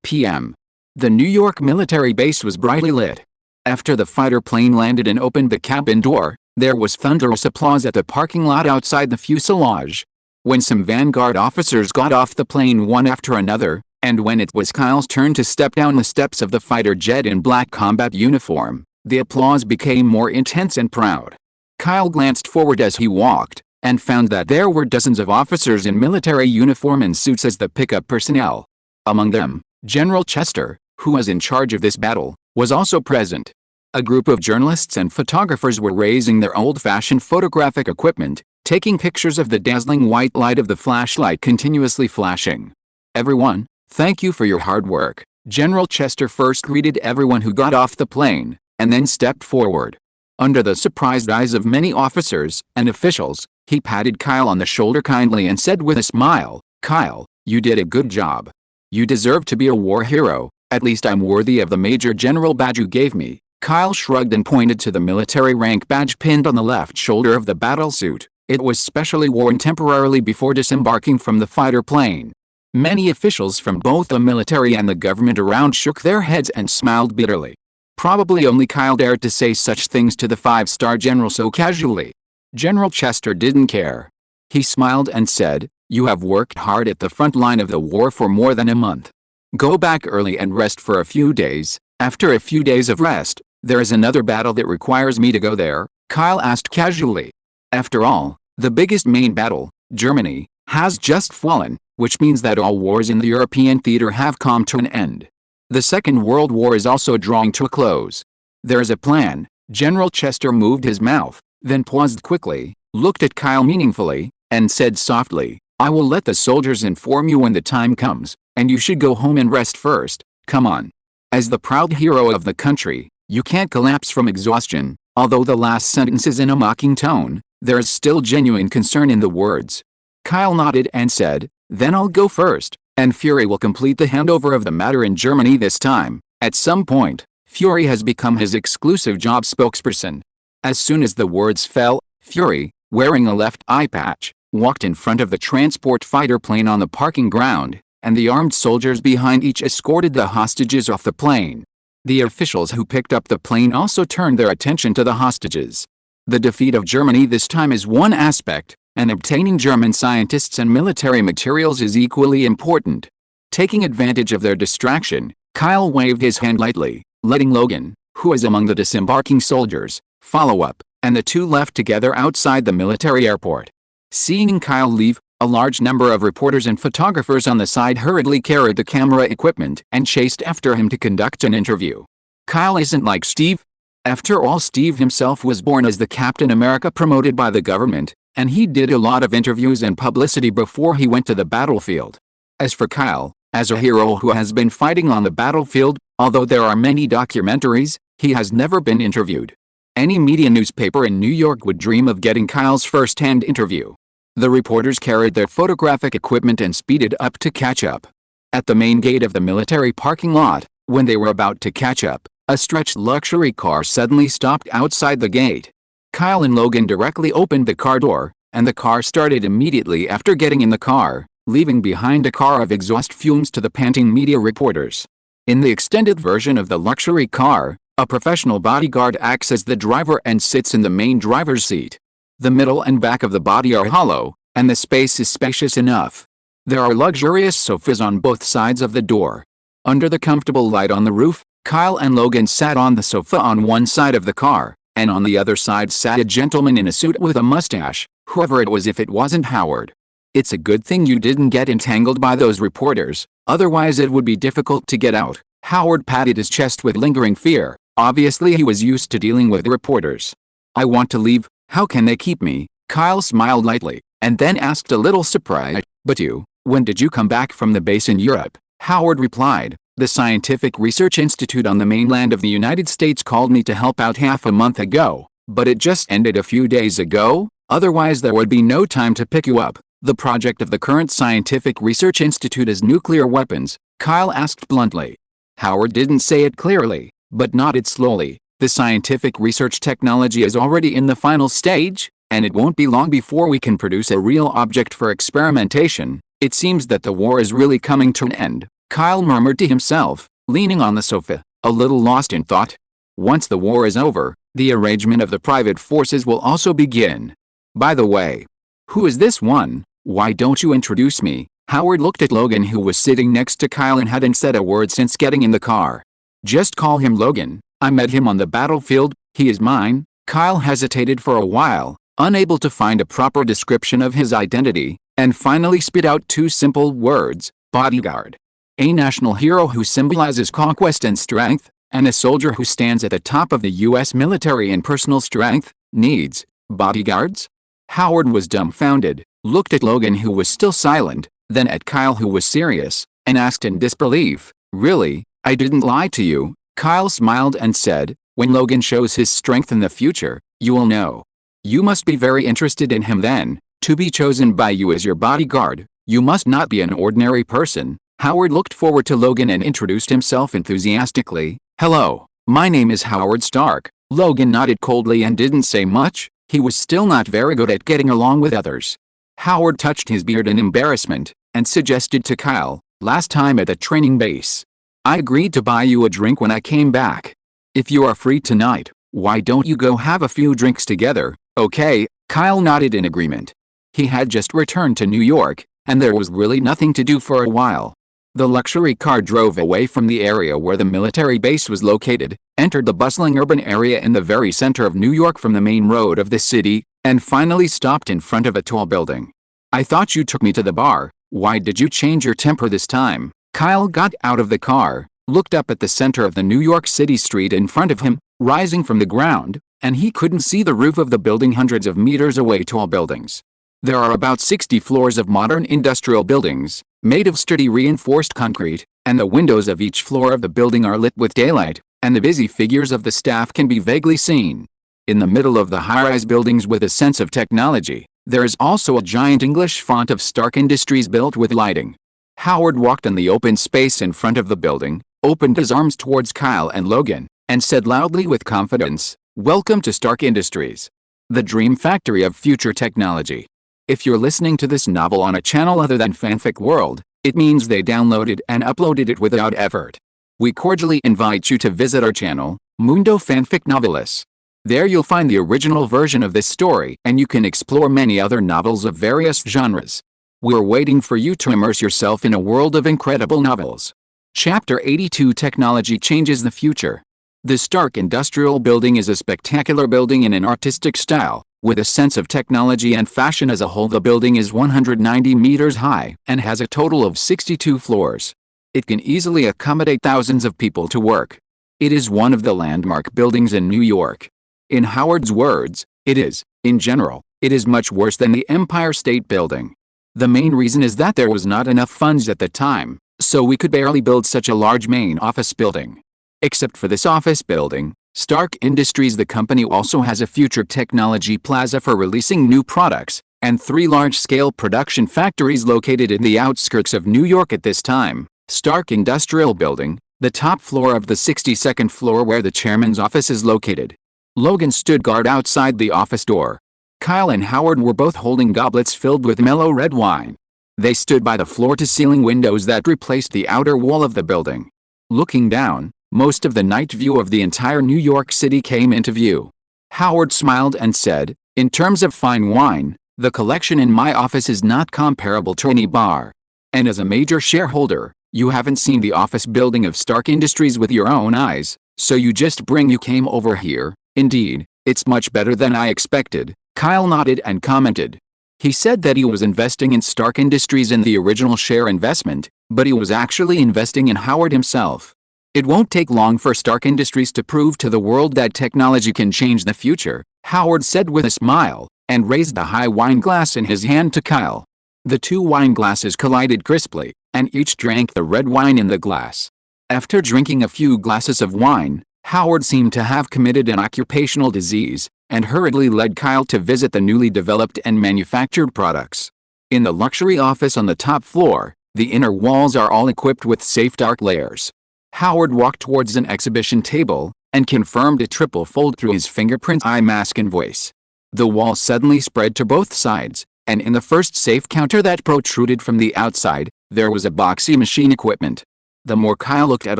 p.m. The New York military base was brightly lit. After the fighter plane landed and opened the cabin door, there was thunderous applause at the parking lot outside the fuselage. When some Vanguard officers got off the plane one after another, and when it was Kyle's turn to step down the steps of the fighter jet in black combat uniform, the applause became more intense and proud. Kyle glanced forward as he walked, and found that there were dozens of officers in military uniform and suits as the pickup personnel. Among them, General Chester, who was in charge of this battle, was also present. A group of journalists and photographers were raising their old-fashioned photographic equipment, taking pictures of the dazzling white light of the flashlight continuously flashing. Everyone, thank you for your hard work. General Chester first greeted everyone who got off the plane, and then stepped forward. Under the surprised eyes of many officers and officials, he patted Kyle on the shoulder kindly and said with a smile, "Kyle, you did a good job. You deserve to be a war hero, at least I'm worthy of the Major General badge you gave me." Kyle shrugged and pointed to the military rank badge pinned on the left shoulder of the battlesuit. It was specially worn temporarily before disembarking from the fighter plane. Many officials from both the military and the government around shook their heads and smiled bitterly. Probably only Kyle dared to say such things to the 5-star general so casually. General Chester didn't care. He smiled and said, "You have worked hard at the front line of the war for more than a month. Go back early and rest for a few days. After a few days of rest, there is another battle that requires me to go there," Kyle asked casually. After all, the biggest main battle, Germany, has just fallen, which means that all wars in the European theater have come to an end. The Second World War is also drawing to a close. There is a plan. General Chester moved his mouth, then paused quickly, looked at Kyle meaningfully, and said softly, "I will let the soldiers inform you when the time comes, and you should go home and rest first. Come on. As the proud hero of the country, you can't collapse from exhaustion." Although the last sentence is in a mocking tone, there is still genuine concern in the words. Kyle nodded and said, "Then I'll go first, and Fury will complete the handover of the matter in Germany this time." At some point, Fury has become his exclusive job spokesperson. As soon as the words fell, Fury, wearing a left eye patch, walked in front of the transport fighter plane on the parking ground, and the armed soldiers behind each escorted the hostages off the plane. The officials who picked up the plane also turned their attention to the hostages. The defeat of Germany this time is one aspect, and obtaining German scientists and military materials is equally important. Taking advantage of their distraction, Kyle waved his hand lightly, letting Logan, who was among the disembarking soldiers, follow up, and the two left together outside the military airport. Seeing Kyle leave, a large number of reporters and photographers on the side hurriedly carried the camera equipment and chased after him to conduct an interview. Kyle isn't like Steve. After all, Steve himself was born as the Captain America promoted by the government, and he did a lot of interviews and publicity before he went to the battlefield. As for Kyle, as a hero who has been fighting on the battlefield, although there are many documentaries, he has never been interviewed. Any media newspaper in New York would dream of getting Kyle's first-hand interview. The reporters carried their photographic equipment and speeded up to catch up. At the main gate of the military parking lot, when they were about to catch up, a stretched luxury car suddenly stopped outside the gate. Kyle and Logan directly opened the car door, and the car started immediately after getting in the car, leaving behind a car of exhaust fumes to the panting media reporters. In the extended version of the luxury car, a professional bodyguard acts as the driver and sits in the main driver's seat. The middle and back of the body are hollow, and the space is spacious enough. There are luxurious sofas on both sides of the door. Under the comfortable light on the roof, Kyle and Logan sat on the sofa on one side of the car, and on the other side sat a gentleman in a suit with a mustache, whoever it was if it wasn't Howard. It's a good thing you didn't get entangled by those reporters, otherwise it would be difficult to get out. Howard patted his chest with lingering fear. Obviously he was used to dealing with reporters. I want to leave, how can they keep me? Kyle smiled lightly, and then asked a little surprised, but when did you come back from the base in Europe? Howard replied, the Scientific Research Institute on the mainland of the United States called me to help out half a month ago, but it just ended a few days ago, otherwise there would be no time to pick you up. The project of the current Scientific Research Institute is nuclear weapons, Kyle asked bluntly. Howard didn't say it clearly, but nodded slowly. The scientific research technology is already in the final stage, and it won't be long before we can produce a real object for experimentation. It seems that the war is really coming to an end, Kyle murmured to himself, leaning on the sofa, a little lost in thought. Once the war is over, the arrangement of the private forces will also begin. By the way, who is this one? Why don't you introduce me? Howard looked at Logan, who was sitting next to Kyle and hadn't said a word since getting in the car. Just call him Logan. I met him on the battlefield, he is mine. Kyle hesitated for a while, unable to find a proper description of his identity, and finally spit out two simple words, bodyguard. A national hero who symbolizes conquest and strength, and a soldier who stands at the top of the U.S. military in personal strength, needs bodyguards? Howard was dumbfounded, looked at Logan, who was still silent, then at Kyle, who was serious, and asked in disbelief, really? I didn't lie to you. Kyle smiled and said, when Logan shows his strength in the future, you will know. You must be very interested in him then, to be chosen by you as your bodyguard. You must not be an ordinary person. Howard looked forward to Logan and introduced himself enthusiastically. Hello, my name is Howard Stark. Logan nodded coldly and didn't say much. He was still not very good at getting along with others. Howard touched his beard in embarrassment, and suggested to Kyle, last time at the training base, I agreed to buy you a drink when I came back. If you are free tonight, why don't you go have a few drinks together? Okay, Kyle nodded in agreement. He had just returned to New York, and there was really nothing to do for a while. The luxury car drove away from the area where the military base was located, entered the bustling urban area in the very center of New York from the main road of the city, and finally stopped in front of a tall building. I thought you took me to the bar. Why did you change your temper this time? Kyle got out of the car, looked up at the center of the New York City street in front of him, rising from the ground, and he couldn't see the roof of the building hundreds of meters away. Tall buildings. There are about 60 floors of modern industrial buildings, made of sturdy reinforced concrete, and the windows of each floor of the building are lit with daylight, and the busy figures of the staff can be vaguely seen. In the middle of the high-rise buildings with a sense of technology, there is also a giant English font of Stark Industries built with lighting. Howard walked in the open space in front of the building, opened his arms towards Kyle and Logan, and said loudly with confidence, "Welcome to Stark Industries, the dream factory of future technology." If you're listening to this novel on a channel other than Fanfic World, it means they downloaded and uploaded it without effort. We cordially invite you to visit our channel, Mundo Fanfic Novelis. There you'll find the original version of this story, and you can explore many other novels of various genres. We're waiting for you to immerse yourself in a world of incredible novels. Chapter 82: Technology Changes the Future. The Stark Industrial Building is a spectacular building in an artistic style. With a sense of technology and fashion as a whole, the building is 190 meters high and has a total of 62 floors. It can easily accommodate thousands of people to work. It is one of the landmark buildings in New York. In Howard's words, in general, it is much worse than the Empire State Building. The main reason is that there was not enough funds at the time, so we could barely build such a large main office building. Except for this office building, Stark Industries, the company, also has a future technology plaza for releasing new products, and 3 large-scale production factories located in the outskirts of New York at this time. Stark Industrial Building, the top floor of the 62nd floor where the chairman's office is located. Logan stood guard outside the office door. Kyle and Howard were both holding goblets filled with mellow red wine. They stood by the floor-to-ceiling windows that replaced the outer wall of the building. Looking down, most of the night view of the entire New York City came into view. Howard smiled and said, "In terms of fine wine, the collection in my office is not comparable to any bar. And as a major shareholder, you haven't seen the office building of Stark Industries with your own eyes, so you came over here. Indeed, it's much better than I expected." Kyle nodded and commented. He said that he was investing in Stark Industries in the original share investment, but he was actually investing in Howard himself. "It won't take long for Stark Industries to prove to the world that technology can change the future," Howard said with a smile, and raised a high wine glass in his hand to Kyle. The 2 wine glasses collided crisply, and each drank the red wine in the glass. After drinking a few glasses of wine, Howard seemed to have committed an occupational disease, and hurriedly led Kyle to visit the newly developed and manufactured products. In the luxury office on the top floor, the inner walls are all equipped with safe dark layers. Howard walked towards an exhibition table, and confirmed a triple fold through his fingerprint, eye mask and voice. The wall suddenly spread to both sides, and in the first safe counter that protruded from the outside, there was a boxy machine equipment. The more Kyle looked at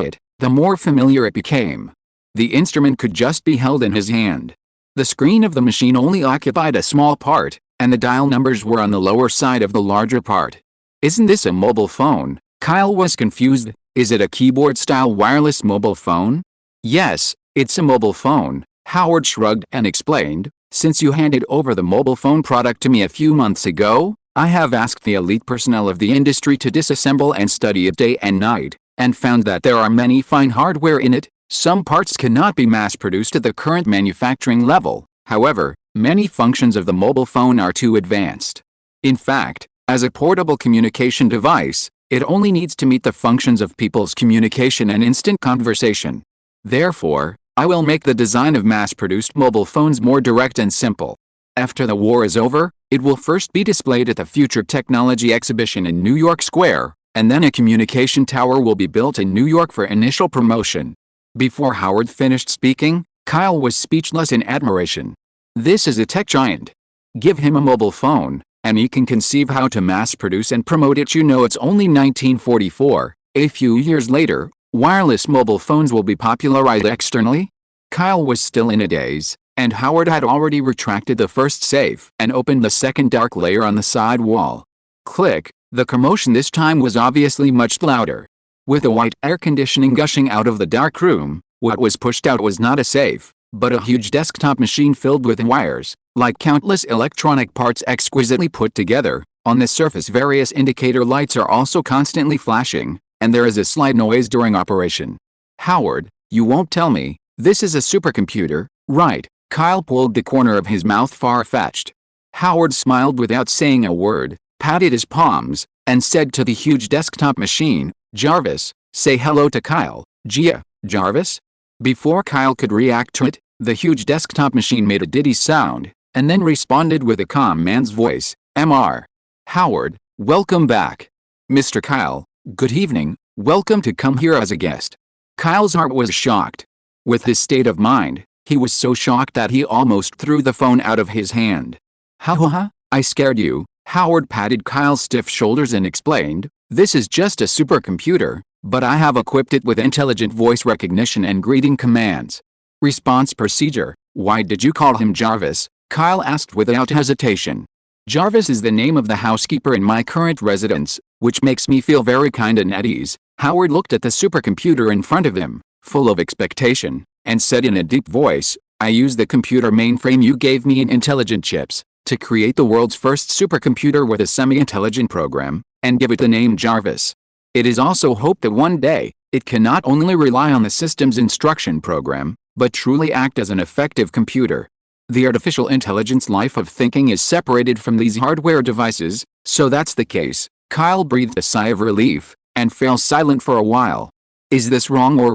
it, the more familiar it became. The instrument could just be held in his hand. The screen of the machine only occupied a small part, and the dial numbers were on the lower side of the larger part. "Isn't this a mobile phone?" Kyle was confused. "Is it a keyboard-style wireless mobile phone?" "Yes, it's a mobile phone," Howard shrugged and explained. "Since you handed over the mobile phone product to me a few months ago, I have asked the elite personnel of the industry to disassemble and study it day and night, and found that there are many fine hardware in it. Some parts cannot be mass-produced at the current manufacturing level. However, many functions of the mobile phone are too advanced. In fact, as a portable communication device, it only needs to meet the functions of people's communication and instant conversation. Therefore, I will make the design of mass-produced mobile phones more direct and simple. After the war is over, it will first be displayed at the Future Technology Exhibition in New York Square, and then a communication tower will be built in New York for initial promotion." Before Howard finished speaking, Kyle was speechless in admiration. This is a tech giant. Give him a mobile phone, and he can conceive how to mass-produce and promote it. It's only 1944. A few years later, wireless mobile phones will be popularized externally? Kyle was still in a daze, and Howard had already retracted the first safe and opened the second dark layer on the side wall. Click. The commotion this time was obviously much louder. With the white air conditioning gushing out of the dark room, what was pushed out was not a safe, but a huge desktop machine filled with wires, like countless electronic parts exquisitely put together. On the surface, various indicator lights are also constantly flashing, and there is a slight noise during operation. "Howard, you won't tell me, this is a supercomputer, right?" Kyle pulled the corner of his mouth far-fetched. Howard smiled without saying a word, patted his palms, and said to the huge desktop machine, "Jarvis, say hello to Kyle." "Gia, Jarvis?" Before Kyle could react to it, the huge desktop machine made a diddy sound, and then responded with a calm man's voice, "Mr. Howard, welcome back. Mr. Kyle, good evening, welcome to come here as a guest." Kyle's heart was shocked. With his state of mind, he was so shocked that he almost threw the phone out of his hand. "Ha, I scared you." Howard patted Kyle's stiff shoulders and explained, "This is just a supercomputer, but I have equipped it with intelligent voice recognition and greeting commands." "Response procedure. Why did you call him Jarvis?" Kyle asked without hesitation. "Jarvis is the name of the housekeeper in my current residence, which makes me feel very kind and at ease." Howard looked at the supercomputer in front of him, full of expectation, and said in a deep voice, "I use the computer mainframe you gave me in intelligent chips to create the world's first supercomputer with a semi-intelligent program, and give it the name Jarvis. It is also hoped that one day, it can not only rely on the system's instruction program, but truly act as an effective computer. The artificial intelligence life of thinking is separated from these hardware devices, so that's the case." Kyle breathed a sigh of relief, and fell silent for a while. Is this wrong, or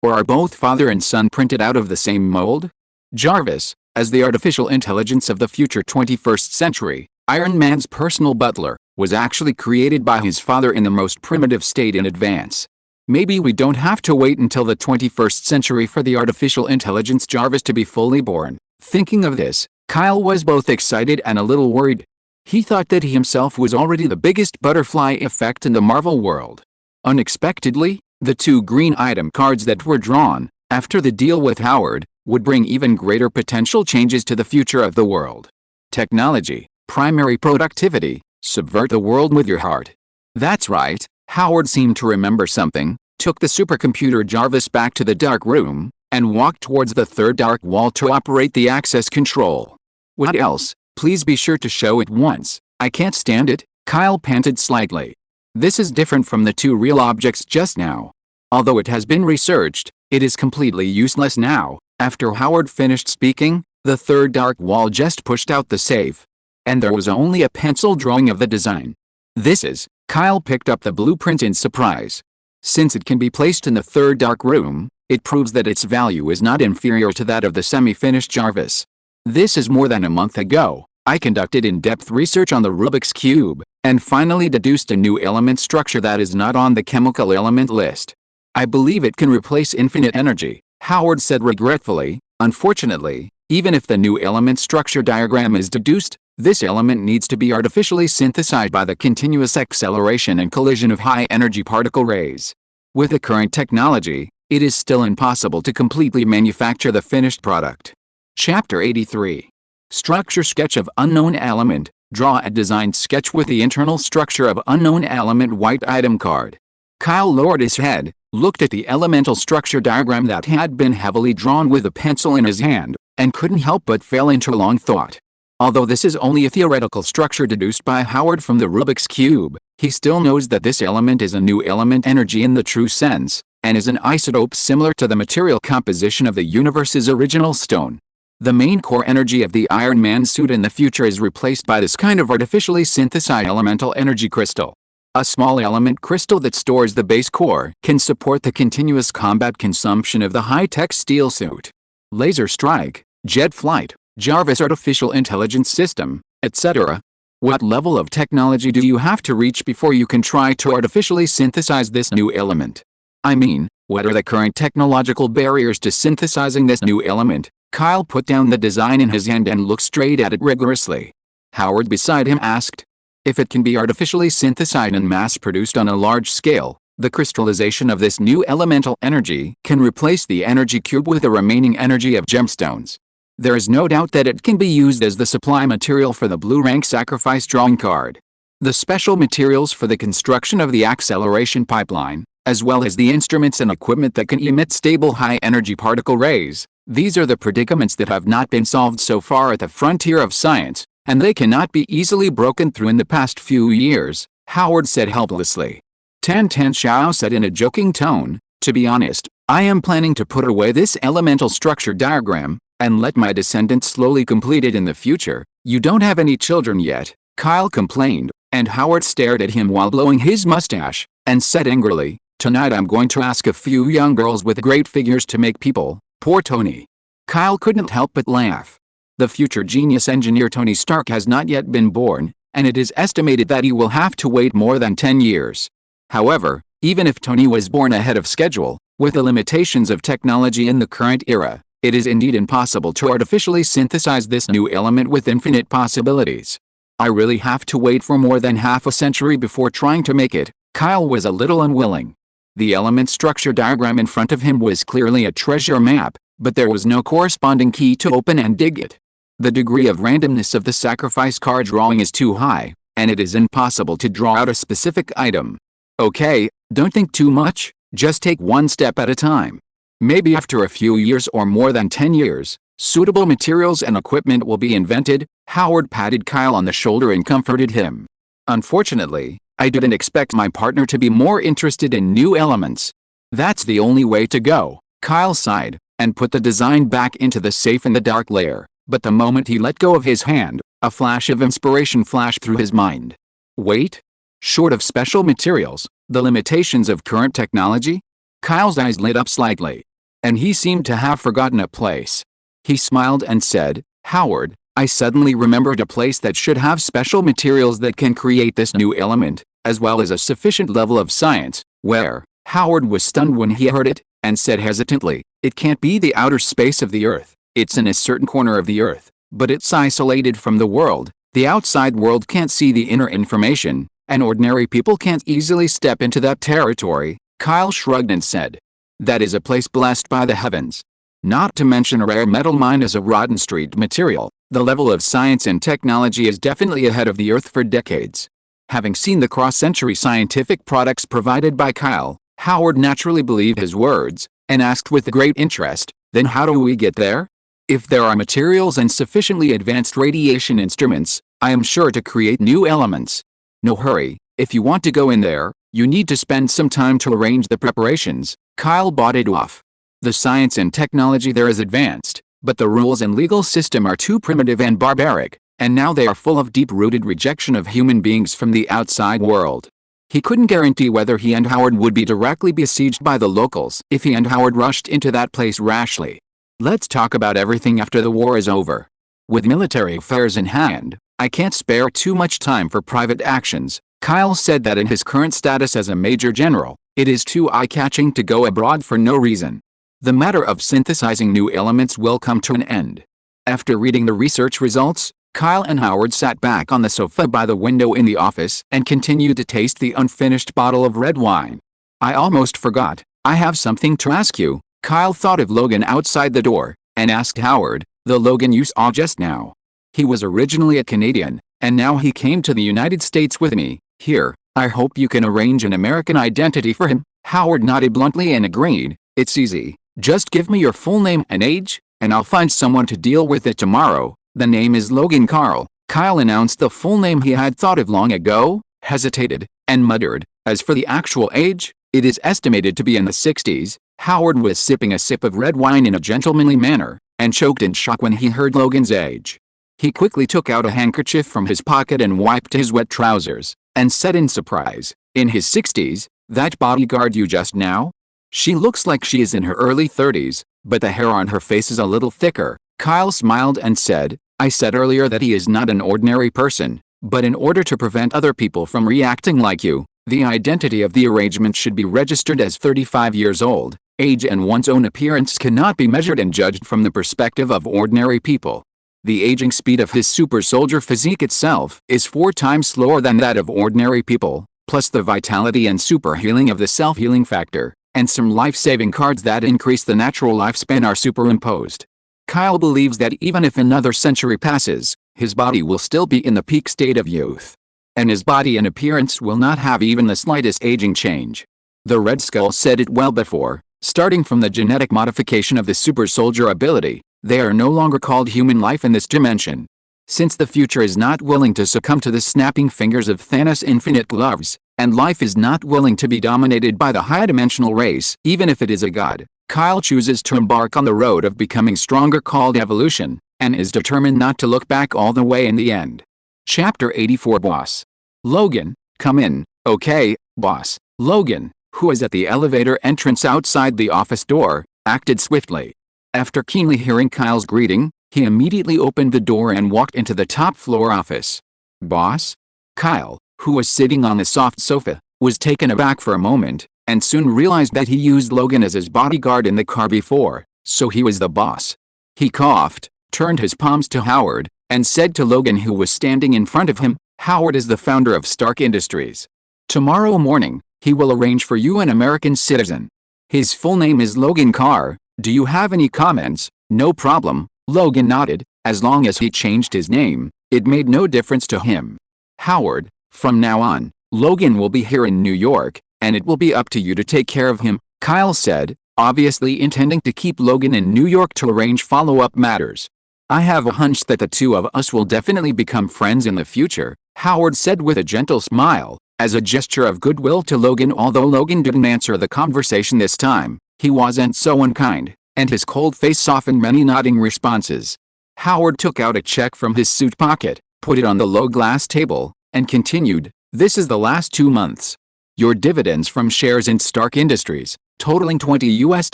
are both father and son printed out of the same mold? Jarvis, as the artificial intelligence of the future 21st century, Iron Man's personal butler, was actually created by his father in the most primitive state in advance. Maybe we don't have to wait until the 21st century for the artificial intelligence Jarvis to be fully born. Thinking of this, Kyle was both excited and a little worried. He thought that he himself was already the biggest butterfly effect in the Marvel world. Unexpectedly, the 2 green item cards that were drawn, after the deal with Howard, would bring even greater potential changes to the future of the world. Technology, primary productivity, subvert the world with your heart. That's right, Howard seemed to remember something, took the supercomputer Jarvis back to the dark room, and walked towards the 3rd dark wall to operate the access control. What else? Please be sure to show it once. I can't stand it, Kyle panted slightly. This is different from the 2 real objects just now. Although it has been researched, it is completely useless now. After Howard finished speaking, the 3rd dark wall just pushed out the safe. And there was only a pencil drawing of the design. This is, Kyle picked up the blueprint in surprise. Since it can be placed in the 3rd dark room, it proves that its value is not inferior to that of the semi-finished Jarvis. This is more than a month ago. I conducted in-depth research on the Rubik's Cube, and finally deduced a new element structure that is not on the chemical element list. I believe it can replace infinite energy, Howard said regretfully. Unfortunately, even if the new element structure diagram is deduced, this element needs to be artificially synthesized by the continuous acceleration and collision of high-energy particle rays. With the current technology, it is still impossible to completely manufacture the finished product. Chapter 83. Structure sketch of unknown element. Draw a designed sketch with the internal structure of unknown element white item card. Kyle lowered his head, looked at the elemental structure diagram that had been heavily drawn with a pencil in his hand, and couldn't help but fell into long thought. Although this is only a theoretical structure deduced by Howard from the Rubik's Cube, he still knows that this element is a new element energy in the true sense, and is an isotope similar to the material composition of the universe's original stone. The main core energy of the Iron Man suit in the future is replaced by this kind of artificially synthesized elemental energy crystal. A small element crystal that stores the base core can support the continuous combat consumption of the high-tech steel suit. Laser strike, jet flight, Jarvis artificial intelligence system, etc. What level of technology do you have to reach before you can try to artificially synthesize this new element? I mean, what are the current technological barriers to synthesizing this new element? Kyle put down the design in his hand and looked straight at it rigorously. Howard beside him asked. If it can be artificially synthesized and mass-produced on a large scale, the crystallization of this new elemental energy can replace the energy cube with the remaining energy of gemstones. There is no doubt that it can be used as the supply material for the blue rank sacrifice drawing card. The special materials for the construction of the acceleration pipeline, as well as the instruments and equipment that can emit stable high-energy particle rays. These are the predicaments that have not been solved so far at the frontier of science, and they cannot be easily broken through in the past few years, Howard said helplessly. Tan Xiao said in a joking tone, to be honest, I am planning to put away this elemental structure diagram, and let my descendants slowly complete it in the future. You don't have any children yet, Kyle complained, and Howard stared at him while blowing his mustache, and said angrily, tonight I'm going to ask a few young girls with great figures to make people. Poor Tony. Kyle couldn't help but laugh. The future genius engineer Tony Stark has not yet been born, and it is estimated that he will have to wait more than 10 years. However, even if Tony was born ahead of schedule, with the limitations of technology in the current era, it is indeed impossible to artificially synthesize this new element with infinite possibilities. I really have to wait for more than half a century before trying to make it. Kyle was a little unwilling. The element structure diagram in front of him was clearly a treasure map, but there was no corresponding key to open and dig it. The degree of randomness of the sacrifice card drawing is too high, and it is impossible to draw out a specific item. Okay, don't think too much, just take one step at a time. Maybe after a few years or more than 10 years, suitable materials and equipment will be invented. Howard patted Kyle on the shoulder and comforted him. Unfortunately, I didn't expect my partner to be more interested in new elements. That's the only way to go. Kyle sighed, and put the design back into the safe in the dark lair, but the moment he let go of his hand, a flash of inspiration flashed through his mind. Wait? Short of special materials, the limitations of current technology? Kyle's eyes lit up slightly, and he seemed to have forgotten a place. He smiled and said, Howard, I suddenly remembered a place that should have special materials that can create this new element, as well as a sufficient level of science. Where? Howard was stunned when he heard it, and said hesitantly, "It can't be the outer space of the Earth. It's in a certain corner of the Earth, but it's isolated from the world. The outside world can't see the inner information, and ordinary people can't easily step into that territory." Kyle shrugged and said, "That is a place blessed by the heavens. Not to mention a rare metal mine as a rotten street material. The level of science and technology is definitely ahead of the Earth for decades." Having seen the cross-century scientific products provided by Kyle, Howard naturally believed his words, and asked with great interest, "Then how do we get there? If there are materials and sufficiently advanced radiation instruments, I am sure to create new elements. No hurry, if you want to go in there, you need to spend some time to arrange the preparations." Kyle bought it off. The science and technology there is advanced, but the rules and legal system are too primitive and barbaric, and now they are full of deep-rooted rejection of human beings from the outside world. He couldn't guarantee whether he and Howard would be directly besieged by the locals if he and Howard rushed into that place rashly. "Let's talk about everything after the war is over. With military affairs in hand, I can't spare too much time for private actions." Kyle said that in his current status as a major general, it is too eye-catching to go abroad for no reason. The matter of synthesizing new elements will come to an end. After reading the research results, Kyle and Howard sat back on the sofa by the window in the office and continued to taste the unfinished bottle of red wine. "I almost forgot, I have something to ask you." Kyle thought of Logan outside the door, and asked Howard, "The Logan you saw just now? He was originally a Canadian, and now he came to the United States with me. Here, I hope you can arrange an American identity for him." Howard nodded bluntly and agreed, "It's easy. Just give me your full name and age, and I'll find someone to deal with it tomorrow." "The name is Logan Carl." Kyle announced the full name he had thought of long ago, hesitated, and muttered, "As for the actual age, it is estimated to be in the 60s. Howard was sipping a sip of red wine in a gentlemanly manner, and choked in shock when he heard Logan's age. He quickly took out a handkerchief from his pocket and wiped his wet trousers, and said in surprise, "In his 60s, that bodyguard you just now? She looks like she is in her early 30s, but the hair on her face is a little thicker." Kyle smiled and said, "I said earlier that he is not an ordinary person, but in order to prevent other people from reacting like you, the identity of the arrangement should be registered as 35 years old. Age and one's own appearance cannot be measured and judged from the perspective of ordinary people. The aging speed of his super soldier physique itself is 4 times slower than that of ordinary people, plus the vitality and super healing of the self-healing factor, and some life-saving cards that increase the natural lifespan are superimposed. Kyle believes that even if another century passes, his body will still be in the peak state of youth. And his body and appearance will not have even the slightest aging change. The Red Skull said it well before, starting from the genetic modification of the super soldier ability, they are no longer called human life in this dimension. Since the future is not willing to succumb to the snapping fingers of Thanos' infinite gloves, and life is not willing to be dominated by the high-dimensional race, even if it is a god, Kyle chooses to embark on the road of becoming stronger called evolution, and is determined not to look back all the way in the end. Chapter 84 Boss. "Logan, come in." "Okay, boss." Logan, who was at the elevator entrance outside the office door, acted swiftly. After keenly hearing Kyle's greeting, he immediately opened the door and walked into the top-floor office. "Boss?" Kyle, who was sitting on the soft sofa, was taken aback for a moment, and soon realized that he used Logan as his bodyguard in the car before, so he was the boss. He coughed, turned his palms to Howard, and said to Logan, who was standing in front of him, "Howard is the founder of Stark Industries. Tomorrow morning, he will arrange for you an American citizen. His full name is Logan Carr. Do you have any comments?" "No problem," Logan nodded. As long as he changed his name, it made no difference to him. "Howard, from now on, Logan will be here in New York, and it will be up to you to take care of him," Kyle said, obviously intending to keep Logan in New York to arrange follow-up matters. "I have a hunch that the two of us will definitely become friends in the future," Howard said with a gentle smile, as a gesture of goodwill to Logan. Although Logan didn't answer the conversation this time, he wasn't so unkind, and his cold face softened many nodding responses. Howard took out a check from his suit pocket, put it on the low glass table, and continued, "This is the last 2 months. Your dividends from shares in Stark Industries, totaling $20 US,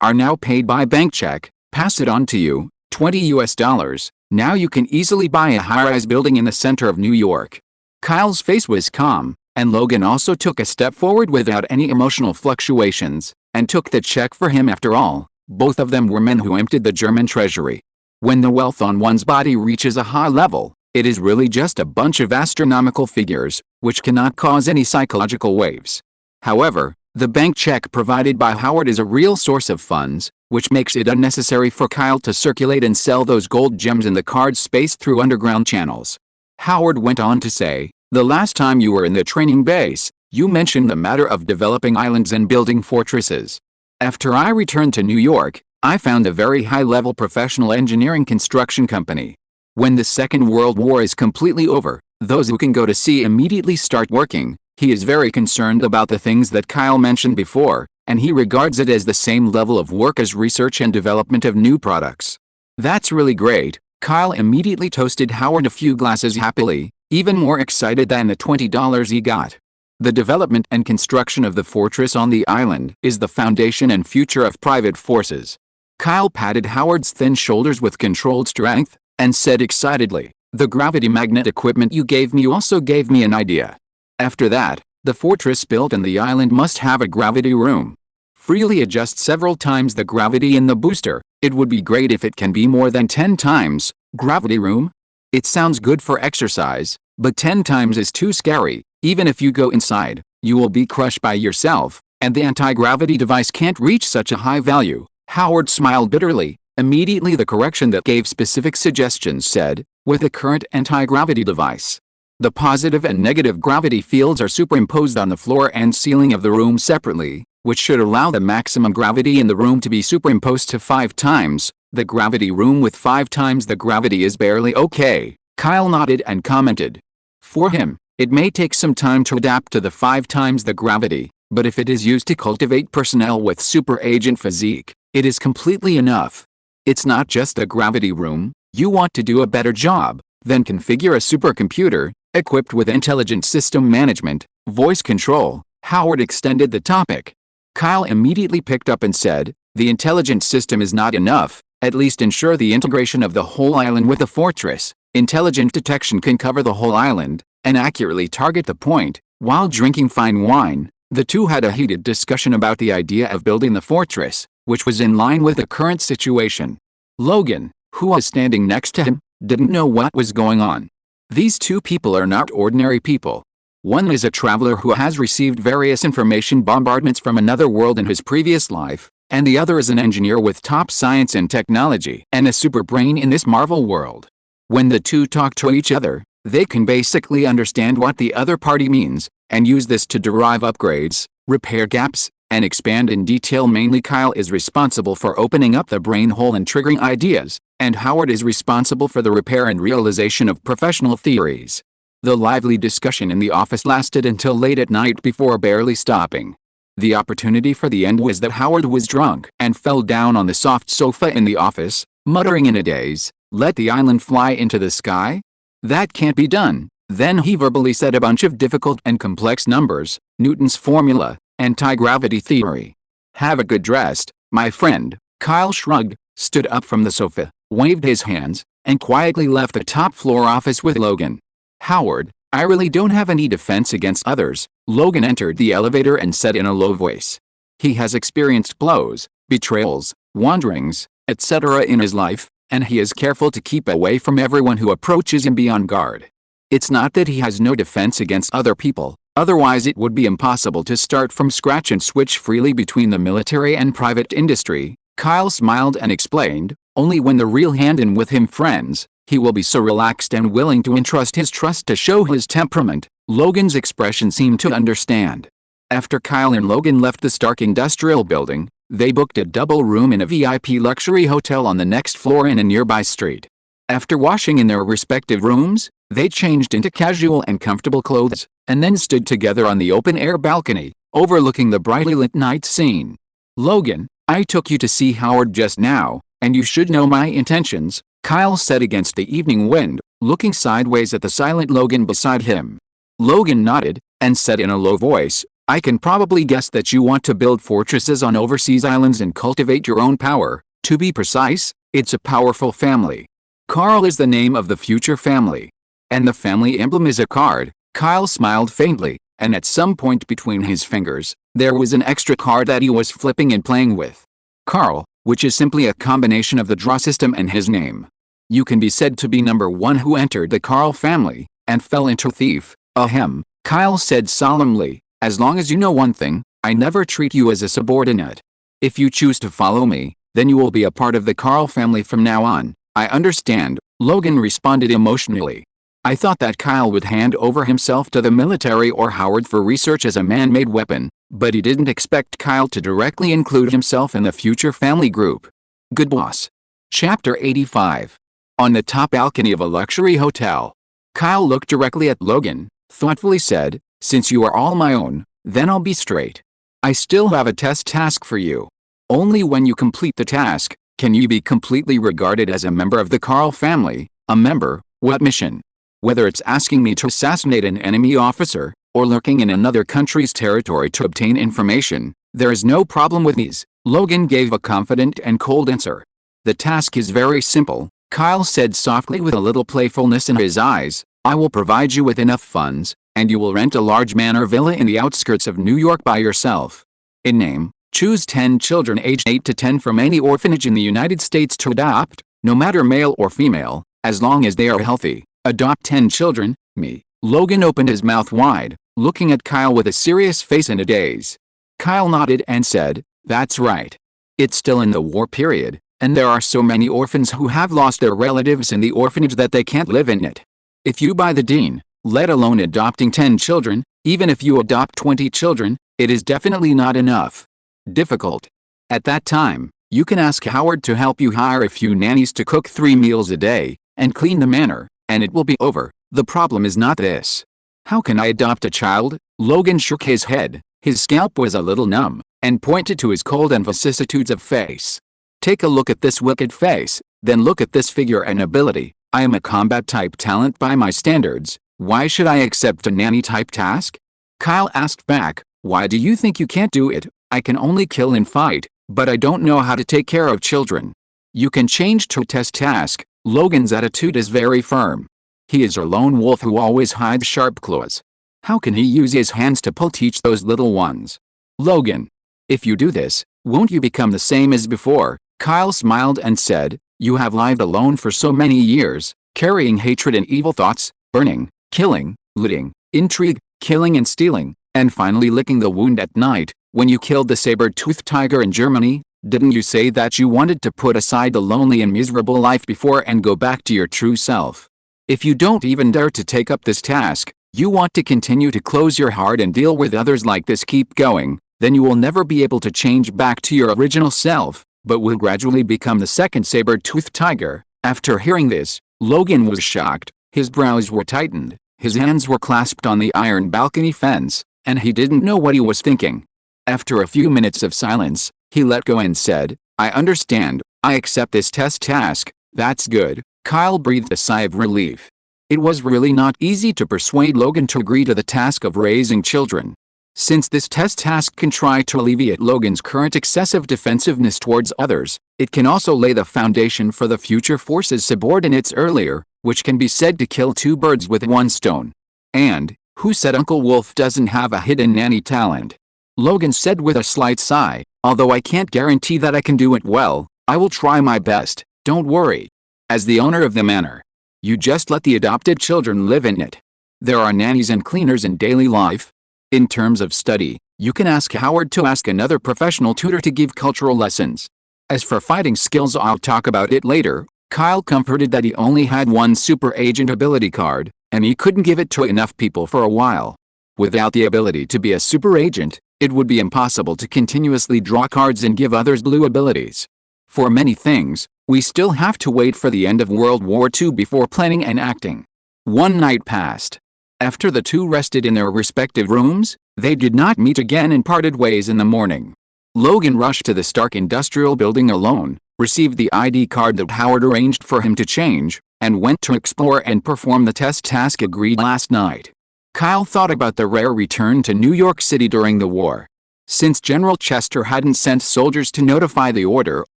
are now paid by bank check. Pass it on to you, $20 US. Now you can easily buy a high-rise building in the center of New York." Kyle's face was calm, and Logan also took a step forward without any emotional fluctuations, and took the check for him. After all, both of them were men who emptied the German treasury. When the wealth on one's body reaches a high level, it is really just a bunch of astronomical figures, which cannot cause any psychological waves. However, the bank check provided by Howard is a real source of funds, which makes it unnecessary for Kyle to circulate and sell those gold gems in the card space through underground channels. Howard went on to say, "The last time you were in the training base, you mentioned the matter of developing islands and building fortresses. After I returned to New York, I found a very high-level professional engineering construction company. When the Second World War is completely over, those who can go to sea immediately start working." He is very concerned about the things that Kyle mentioned before, and he regards it as the same level of work as research and development of new products. "That's really great." Kyle immediately toasted Howard a few glasses happily, even more excited than the $20 he got. The development and construction of the fortress on the island is the foundation and future of private forces. Kyle patted Howard's thin shoulders with controlled strength, and said excitedly, "The gravity magnet equipment you gave me also gave me an idea. After that, the fortress built on the island must have a gravity room. Freely adjust several times the gravity in the booster. It would be great if it can be more than 10 times. Gravity room? It sounds good for exercise, but 10 times is too scary. Even if you go inside, you will be crushed by yourself, and the anti-gravity device can't reach such a high value." Howard smiled bitterly. Immediately the correction that gave specific suggestions said, "With the current anti-gravity device, the positive and negative gravity fields are superimposed on the floor and ceiling of the room separately, which should allow the maximum gravity in the room to be superimposed to 5 times. The gravity room with 5 times the gravity is barely okay." Kyle nodded and commented, "For him, it may take some time to adapt to the 5 times the gravity, but if it is used to cultivate personnel with super agent physique, it is completely enough. It's not just a gravity room. You want to do a better job, then configure a supercomputer, equipped with intelligent system management, voice control." Howard extended the topic. Kyle immediately picked up and said, "The intelligent system is not enough. At least ensure the integration of the whole island with the fortress. Intelligent detection can cover the whole island, and accurately target the point." While drinking fine wine, the two had a heated discussion about the idea of building the fortress, which was in line with the current situation. Logan, who was standing next to him, didn't know what was going on. These two people are not ordinary people. One is a traveler who has received various information bombardments from another world in his previous life, and the other is an engineer with top science and technology and a super brain in this Marvel world. When the two talk to each other, they can basically understand what the other party means, and use this to derive upgrades, repair gaps, and expand in detail. Mainly Kyle is responsible for opening up the brain hole and triggering ideas, and Howard is responsible for the repair and realization of professional theories. The lively discussion in the office lasted until late at night before barely stopping. The opportunity for the end was that Howard was drunk and fell down on the soft sofa in the office, muttering in a daze, "Let the island fly into the sky? That can't be done." Then he verbally said a bunch of difficult and complex numbers, Newton's formula, anti-gravity theory. "Have a good rest, my friend." Kyle shrugged, stood up from the sofa, waved his hands, and quietly left the top-floor office with Logan. "Howard, I really don't have any defense against others." Logan entered the elevator and said in a low voice. He has experienced blows, betrayals, wanderings, etc. in his life, and he is careful to keep away from everyone who approaches him. Be on guard. It's not that he has no defense against other people, otherwise it would be impossible to start from scratch and switch freely between the military and private industry. Kyle smiled and explained, "Only when the real hand-in with him friends, he will be so relaxed and willing to entrust his trust to show his temperament." Logan's expression seemed to understand. After Kyle and Logan left the Stark Industrial Building, they booked a double room in a VIP luxury hotel on the next floor in a nearby street. After washing in their respective rooms, they changed into casual and comfortable clothes, and then stood together on the open-air balcony, overlooking the brightly lit night scene. "Logan, I took you to see Howard just now, and you should know my intentions," Kyle said against the evening wind, looking sideways at the silent Logan beside him. Logan nodded, and said in a low voice, "I can probably guess that you want to build fortresses on overseas islands and cultivate your own power. To be precise, it's a powerful family." Carl is the name of the future family. And the family emblem is a card. Kyle smiled faintly, and at some point between his fingers, there was an extra card that he was flipping and playing with. Carl, which is simply a combination of the draw system and his name. You can be said to be number one who entered the Carl family, and fell into thief. Ahem, Kyle said solemnly, as long as you know one thing, I never treat you as a subordinate. If you choose to follow me, then you will be a part of the Carl family from now on. I understand, Logan responded emotionally. I thought that Kyle would hand over himself to the military or Howard for research as a man-made weapon, but he didn't expect Kyle to directly include himself in the future family group. Good boss. Chapter 85. On the top balcony of a luxury hotel. Kyle looked directly at Logan, thoughtfully said, since you are all my own, then I'll be straight. I still have a test task for you. Only when you complete the task, can you be completely regarded as a member of the Carl family. A member, what mission? Whether it's asking me to assassinate an enemy officer, or lurking in another country's territory to obtain information, there is no problem with these. Logan gave a confident and cold answer. The task is very simple, Kyle said softly with a little playfulness in his eyes. I will provide you with enough funds, and you will rent a large manor villa in the outskirts of New York by yourself. In name, choose 10 children aged 8 to 10 from any orphanage in the United States to adopt, no matter male or female, as long as they are healthy. Adopt 10 children, me. Logan opened his mouth wide, looking at Kyle with a serious face in a daze. Kyle nodded and said, that's right. It's still in the war period, and there are so many orphans who have lost their relatives in the orphanage that they can't live in it. If you buy the dean, let alone adopting 10 children, even if you adopt 20 children, it is definitely not enough. Difficult. At that time, you can ask Howard to help you hire a few nannies to cook 3 meals a day, and clean the manor, and it will be over. The problem is not this. How can I adopt a child? Logan shook his head, his scalp was a little numb, and pointed to his cold and vicissitudes of face. Take a look at this wicked face, then look at this figure and ability. I am a combat-type talent by my standards. Why should I accept a nanny-type task? Kyle asked back, why do you think you can't do it? I can only kill and fight, but I don't know how to take care of children. You can change to a test task. Logan's attitude is very firm. He is a lone wolf who always hides sharp claws. How can he use his hands to teach those little ones? Logan, if you do this, won't you become the same as before? Kyle smiled and said, you have lived alone for so many years, carrying hatred and evil thoughts, burning, killing, looting, intrigue, killing and stealing, and finally licking the wound at night. When you killed the saber-toothed tiger in Germany, didn't you say that you wanted to put aside the lonely and miserable life before and go back to your true self? If you don't even dare to take up this task, you want to continue to close your heart and deal with others like this, keep going, then you will never be able to change back to your original self, but will gradually become the second saber-toothed tiger. After hearing this, Logan was shocked, his brows were tightened, his hands were clasped on the iron balcony fence, and he didn't know what he was thinking. After a few minutes of silence, he let go and said, I understand, I accept this test task. That's good. Kyle breathed a sigh of relief. It was really not easy to persuade Logan to agree to the task of raising children. Since this test task can try to alleviate Logan's current excessive defensiveness towards others, it can also lay the foundation for the future force's subordinates earlier, which can be said to kill 2 birds with 1 stone. And, who said Uncle Wolf doesn't have a hidden nanny talent? Logan said with a slight sigh, although I can't guarantee that I can do it well, I will try my best, don't worry. As the owner of the manor, you just let the adopted children live in it. There are nannies and cleaners in daily life. In terms of study, you can ask Howard to ask another professional tutor to give cultural lessons. As for fighting skills, I'll talk about it later. Kyle comforted that he only had 1 super agent ability card, and he couldn't give it to enough people for a while. Without the ability to be a super agent, it would be impossible to continuously draw cards and give others blue abilities. For many things, we still have to wait for the end of World War II before planning and acting. 1 night passed. After the 2 rested in their respective rooms, they did not meet again and parted ways in the morning. Logan rushed to the Stark Industrial Building alone, received the ID card that Howard arranged for him to change, and went to explore and perform the test task agreed last night. Kyle thought about the rare return to New York City during the war. Since General Chester hadn't sent soldiers to notify the order,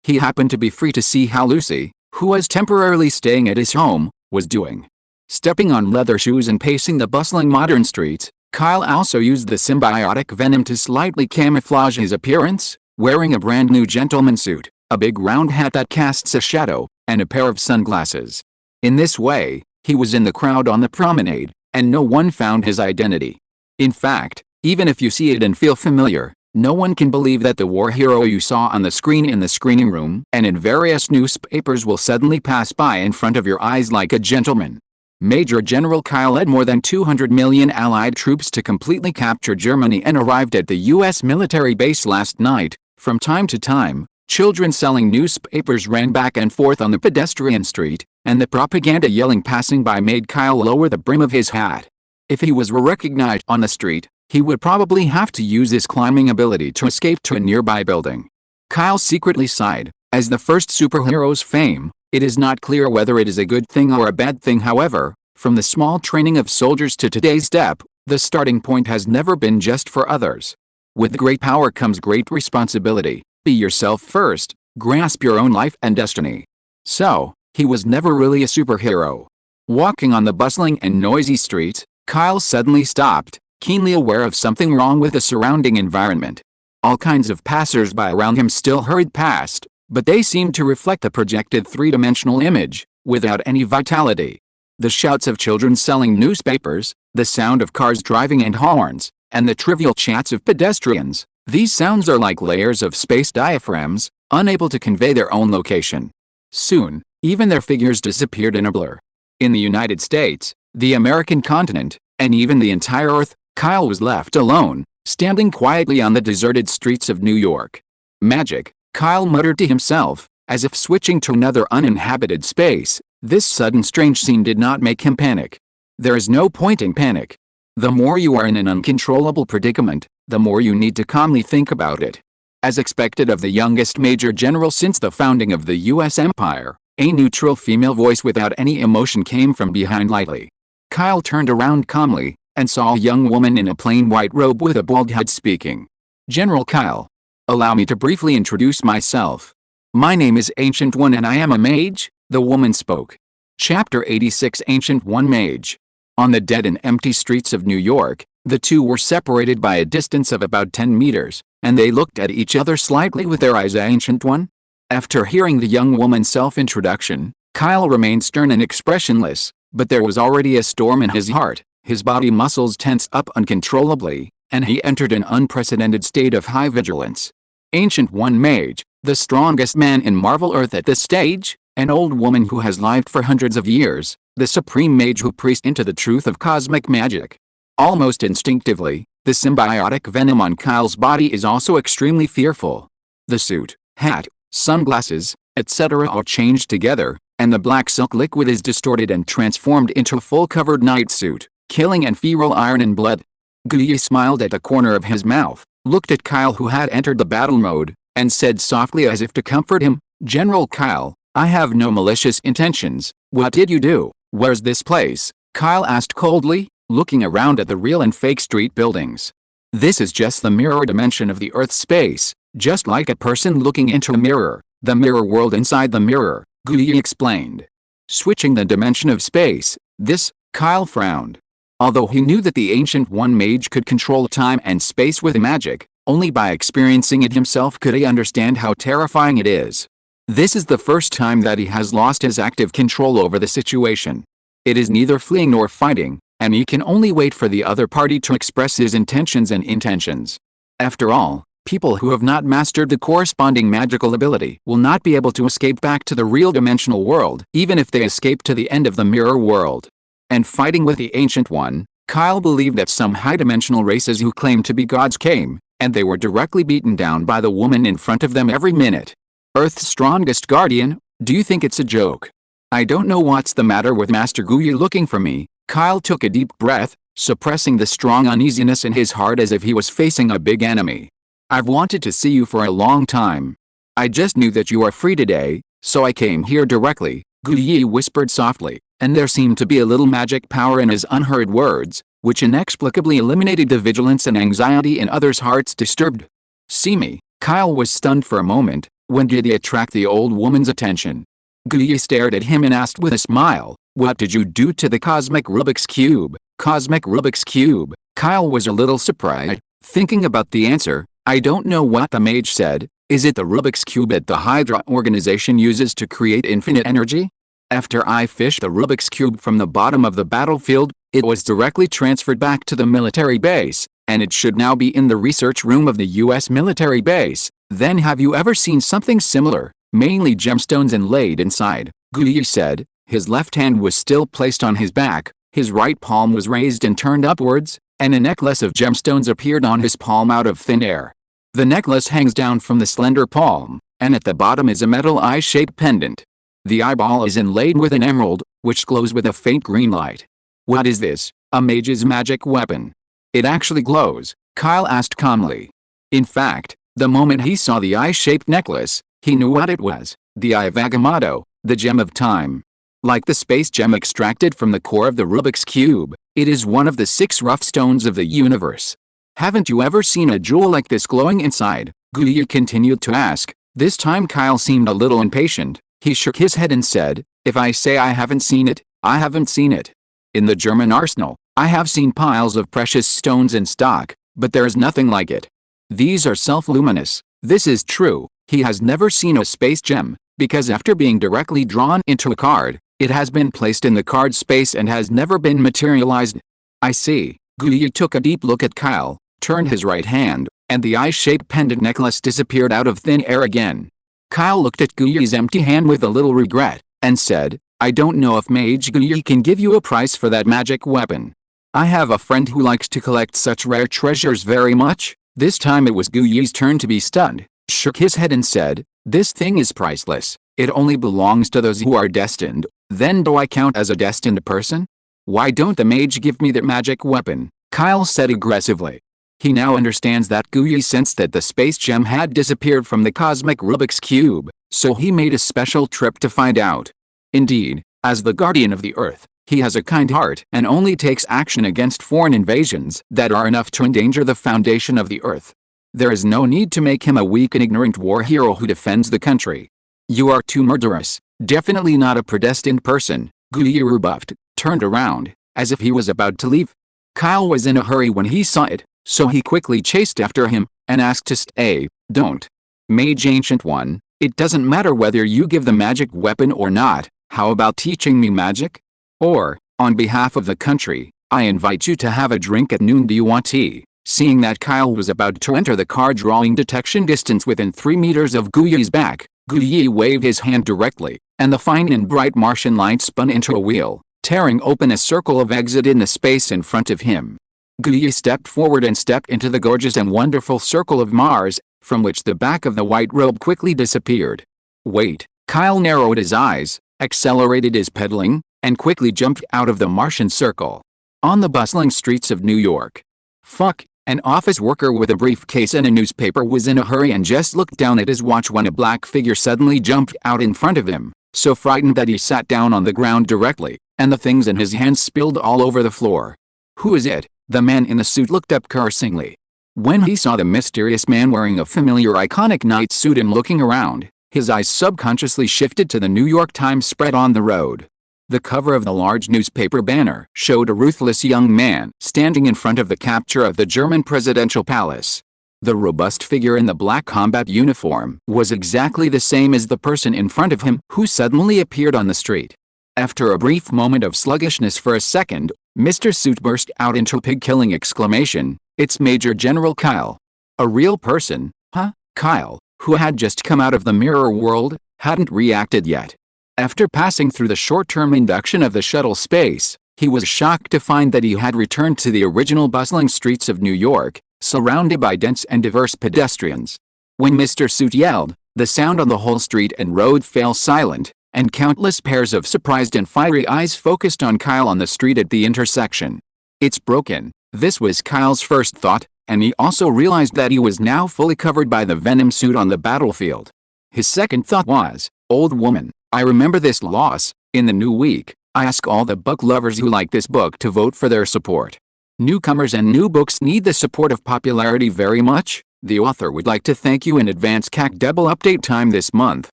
he happened to be free to see how Lucy, who was temporarily staying at his home, was doing. Stepping on leather shoes and pacing the bustling modern streets, Kyle also used the symbiotic venom to slightly camouflage his appearance, wearing a brand new gentleman suit, a big round hat that casts a shadow, and a pair of sunglasses. In this way, he was in the crowd on the promenade, and no one found his identity. In fact, even if you see it and feel familiar, no one can believe that the war hero you saw on the screen in the screening room and in various newspapers will suddenly pass by in front of your eyes like a gentleman. Major General Kyle led more than 200 million Allied troops to completely capture Germany and arrived at the U.S. military base last night. From time to time, children selling newspapers ran back and forth on the pedestrian street, and the propaganda yelling passing by made Kyle lower the brim of his hat. If he was recognized on the street, he would probably have to use his climbing ability to escape to a nearby building. Kyle secretly sighed. As the first superhero's fame, it is not clear whether it is a good thing or a bad thing. However, from the small training of soldiers to today's step, the starting point has never been just for others. With great power comes great responsibility. Be yourself first, grasp your own life and destiny. So, he was never really a superhero. Walking on the bustling and noisy streets, Kyle suddenly stopped, keenly aware of something wrong with the surrounding environment. All kinds of passers-by around him still hurried past, but they seemed to reflect a projected three-dimensional image, without any vitality. The shouts of children selling newspapers, the sound of cars driving and horns, and the trivial chats of pedestrians, these sounds are like layers of space diaphragms, unable to convey their own location. Soon, even their figures disappeared in a blur. In the United States, the American continent, and even the entire Earth, Kyle was left alone, standing quietly on the deserted streets of New York. Magic, Kyle muttered to himself, as if switching to another uninhabited space. This sudden strange scene did not make him panic. There is no point in panic. The more you are in an uncontrollable predicament, the more you need to calmly think about it. As expected of the youngest major general since the founding of the U.S. Empire, a neutral female voice without any emotion came from behind lightly. Kyle turned around calmly, and saw a young woman in a plain white robe with a bald head speaking. General Kyle. Allow me to briefly introduce myself. My name is Ancient One and I am a mage, the woman spoke. Chapter 86 Ancient One Mage. On the dead and empty streets of New York, the two were separated by a distance of about 10 meters, and they looked at each other slightly with their eyes. Ancient One? After hearing the young woman's self-introduction, Kyle remained stern and expressionless, but there was already a storm in his heart. His body muscles tensed up uncontrollably, and he entered an unprecedented state of high vigilance. Ancient One Mage, the strongest man in Marvel Earth at this stage, an old woman who has lived for hundreds of years, the supreme mage who preached into the truth of cosmic magic. Almost instinctively, the symbiotic venom on Kyle's body is also extremely fearful. The suit, hat, sunglasses, etc. are changed together, and the black silk liquid is distorted and transformed into a full-covered night suit, killing and feral iron and blood. Guy smiled at the corner of his mouth, looked at Kyle who had entered the battle mode, and said softly as if to comfort him, General Kyle, I have no malicious intentions. What did you do? Where's this place? Kyle asked coldly, looking around at the real and fake street buildings. This is just the mirror dimension of the Earth's space, just like a person looking into a mirror, the mirror world inside the mirror, Guy explained. Switching the dimension of space, this, Kyle frowned. Although he knew that the Ancient One Mage could control time and space with magic, only by experiencing it himself could he understand how terrifying it is. This is the first time that he has lost his active control over the situation. It is neither fleeing nor fighting, and he can only wait for the other party to express his intentions and intentions. After all, people who have not mastered the corresponding magical ability will not be able to escape back to the real dimensional world, even if they escape to the end of the mirror world. And fighting with the Ancient One, Kyle believed that some high-dimensional races who claimed to be gods came, and they were directly beaten down by the woman in front of them every minute. Earth's strongest guardian, do you think it's a joke? I don't know what's the matter with Master Gu. You're looking for me. Kyle took a deep breath, suppressing the strong uneasiness in his heart as if he was facing a big enemy. I've wanted to see you for a long time. I just knew that you are free today, so I came here directly, Gu whispered softly, and there seemed to be a little magic power in his unheard words, which inexplicably eliminated the vigilance and anxiety in others' hearts disturbed. See me? Kyle was stunned for a moment. When did he attract the old woman's attention? Guyi stared at him and asked with a smile, "What did you do to the cosmic Rubik's Cube?" Cosmic Rubik's Cube. Kyle was a little surprised, thinking about the answer. "I don't know what the mage said. Is it the Rubik's Cube that the Hydra organization uses to create infinite energy? After I fished the Rubik's Cube from the bottom of the battlefield, it was directly transferred back to the military base, and it should now be in the research room of the US military base. Then have you ever seen something similar? Mainly gemstones inlaid inside," Guyi said. His left hand was still placed on his back, his right palm was raised and turned upwards, and a necklace of gemstones appeared on his palm out of thin air. The necklace hangs down from the slender palm, and at the bottom is a metal eye-shaped pendant. The eyeball is inlaid with an emerald, which glows with a faint green light. "What is this?" "A mage's magic weapon." "It actually glows?" Kyle asked calmly. In fact, the moment he saw the eye-shaped necklace, he knew what it was: the Eye of Agamotto, the gem of time. Like the space gem extracted from the core of the Rubik's Cube, it is one of the 6 rough stones of the universe. "Haven't you ever seen a jewel like this glowing inside?" Guyi continued to ask. This time Kyle seemed a little impatient. He shook his head and said, "If I say I haven't seen it, I haven't seen it. In the German arsenal, I have seen piles of precious stones in stock, but there is nothing like it. These are self-luminous." This is true. He has never seen a space gem, because after being directly drawn into a card, it has been placed in the card space and has never been materialized. "I see." Guyi took a deep look at Kyle, turned his right hand, and the eye-shaped pendant necklace disappeared out of thin air again. Kyle looked at Guyi's empty hand with a little regret, and said, "I don't know if Mage Guyi can give you a price for that magic weapon. I have a friend who likes to collect such rare treasures very much." This time it was Guyi's turn to be stunned, shook his head and said, "This thing is priceless. It only belongs to those who are destined." "Then do I count as a destined person? Why don't the mage give me that magic weapon?" Kyle said aggressively. He now understands that Guyi sensed that the space gem had disappeared from the cosmic Rubik's Cube, so he made a special trip to find out. Indeed, as the guardian of the Earth, he has a kind heart and only takes action against foreign invasions that are enough to endanger the foundation of the Earth. There is no need to make him a weak and ignorant war hero who defends the country. "You are too murderous. Definitely not a predestined person," Guyi rebuffed, turned around, as if he was about to leave. Kyle was in a hurry when he saw it, so he quickly chased after him, and asked to stay. "Don't. Mage Ancient One, it doesn't matter whether you give the magic weapon or not. How about teaching me magic? Or, on behalf of the country, I invite you to have a drink at noon. Do you want tea?" Seeing that Kyle was about to enter the card drawing detection distance within 3 meters of Guyi's back, Guyi waved his hand directly, and the fine and bright Martian light spun into a wheel, tearing open a circle of exit in the space in front of him. Guyi stepped forward and stepped into the gorgeous and wonderful circle of Mars, from which the back of the white robe quickly disappeared. "Wait." Kyle narrowed his eyes, accelerated his pedaling, and quickly jumped out of the Martian circle. On the bustling streets of New York. Fuck. An office worker with a briefcase and a newspaper was in a hurry and just looked down at his watch when a black figure suddenly jumped out in front of him, so frightened that he sat down on the ground directly, and the things in his hands spilled all over the floor. "Who is it?" The man in the suit looked up cursingly. When he saw the mysterious man wearing a familiar iconic night suit and looking around, his eyes subconsciously shifted to the New York Times spread on the road. The cover of the large newspaper banner showed a ruthless young man standing in front of the capture of the German presidential palace. The robust figure in the black combat uniform was exactly the same as the person in front of him who suddenly appeared on the street. After a brief moment of sluggishness for a second, Mr. Suit burst out into a pig-killing exclamation, "It's Major General Kyle." A real person, huh? Kyle, who had just come out of the mirror world, hadn't reacted yet. After passing through the short-term induction of the shuttle space, he was shocked to find that he had returned to the original bustling streets of New York, surrounded by dense and diverse pedestrians. When Mr. Suit yelled, the sound on the whole street and road fell silent, and countless pairs of surprised and fiery eyes focused on Kyle on the street at the intersection. "It's broken." This was Kyle's first thought, and he also realized that he was now fully covered by the Venom suit on the battlefield. His second thought was, "Old woman, I remember this loss. In the new week, I ask all the book lovers who like this book to vote for their support. Newcomers and new books need the support of popularity very much. The author would like to thank you in advance. CAC double update time this month,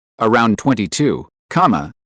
around 22,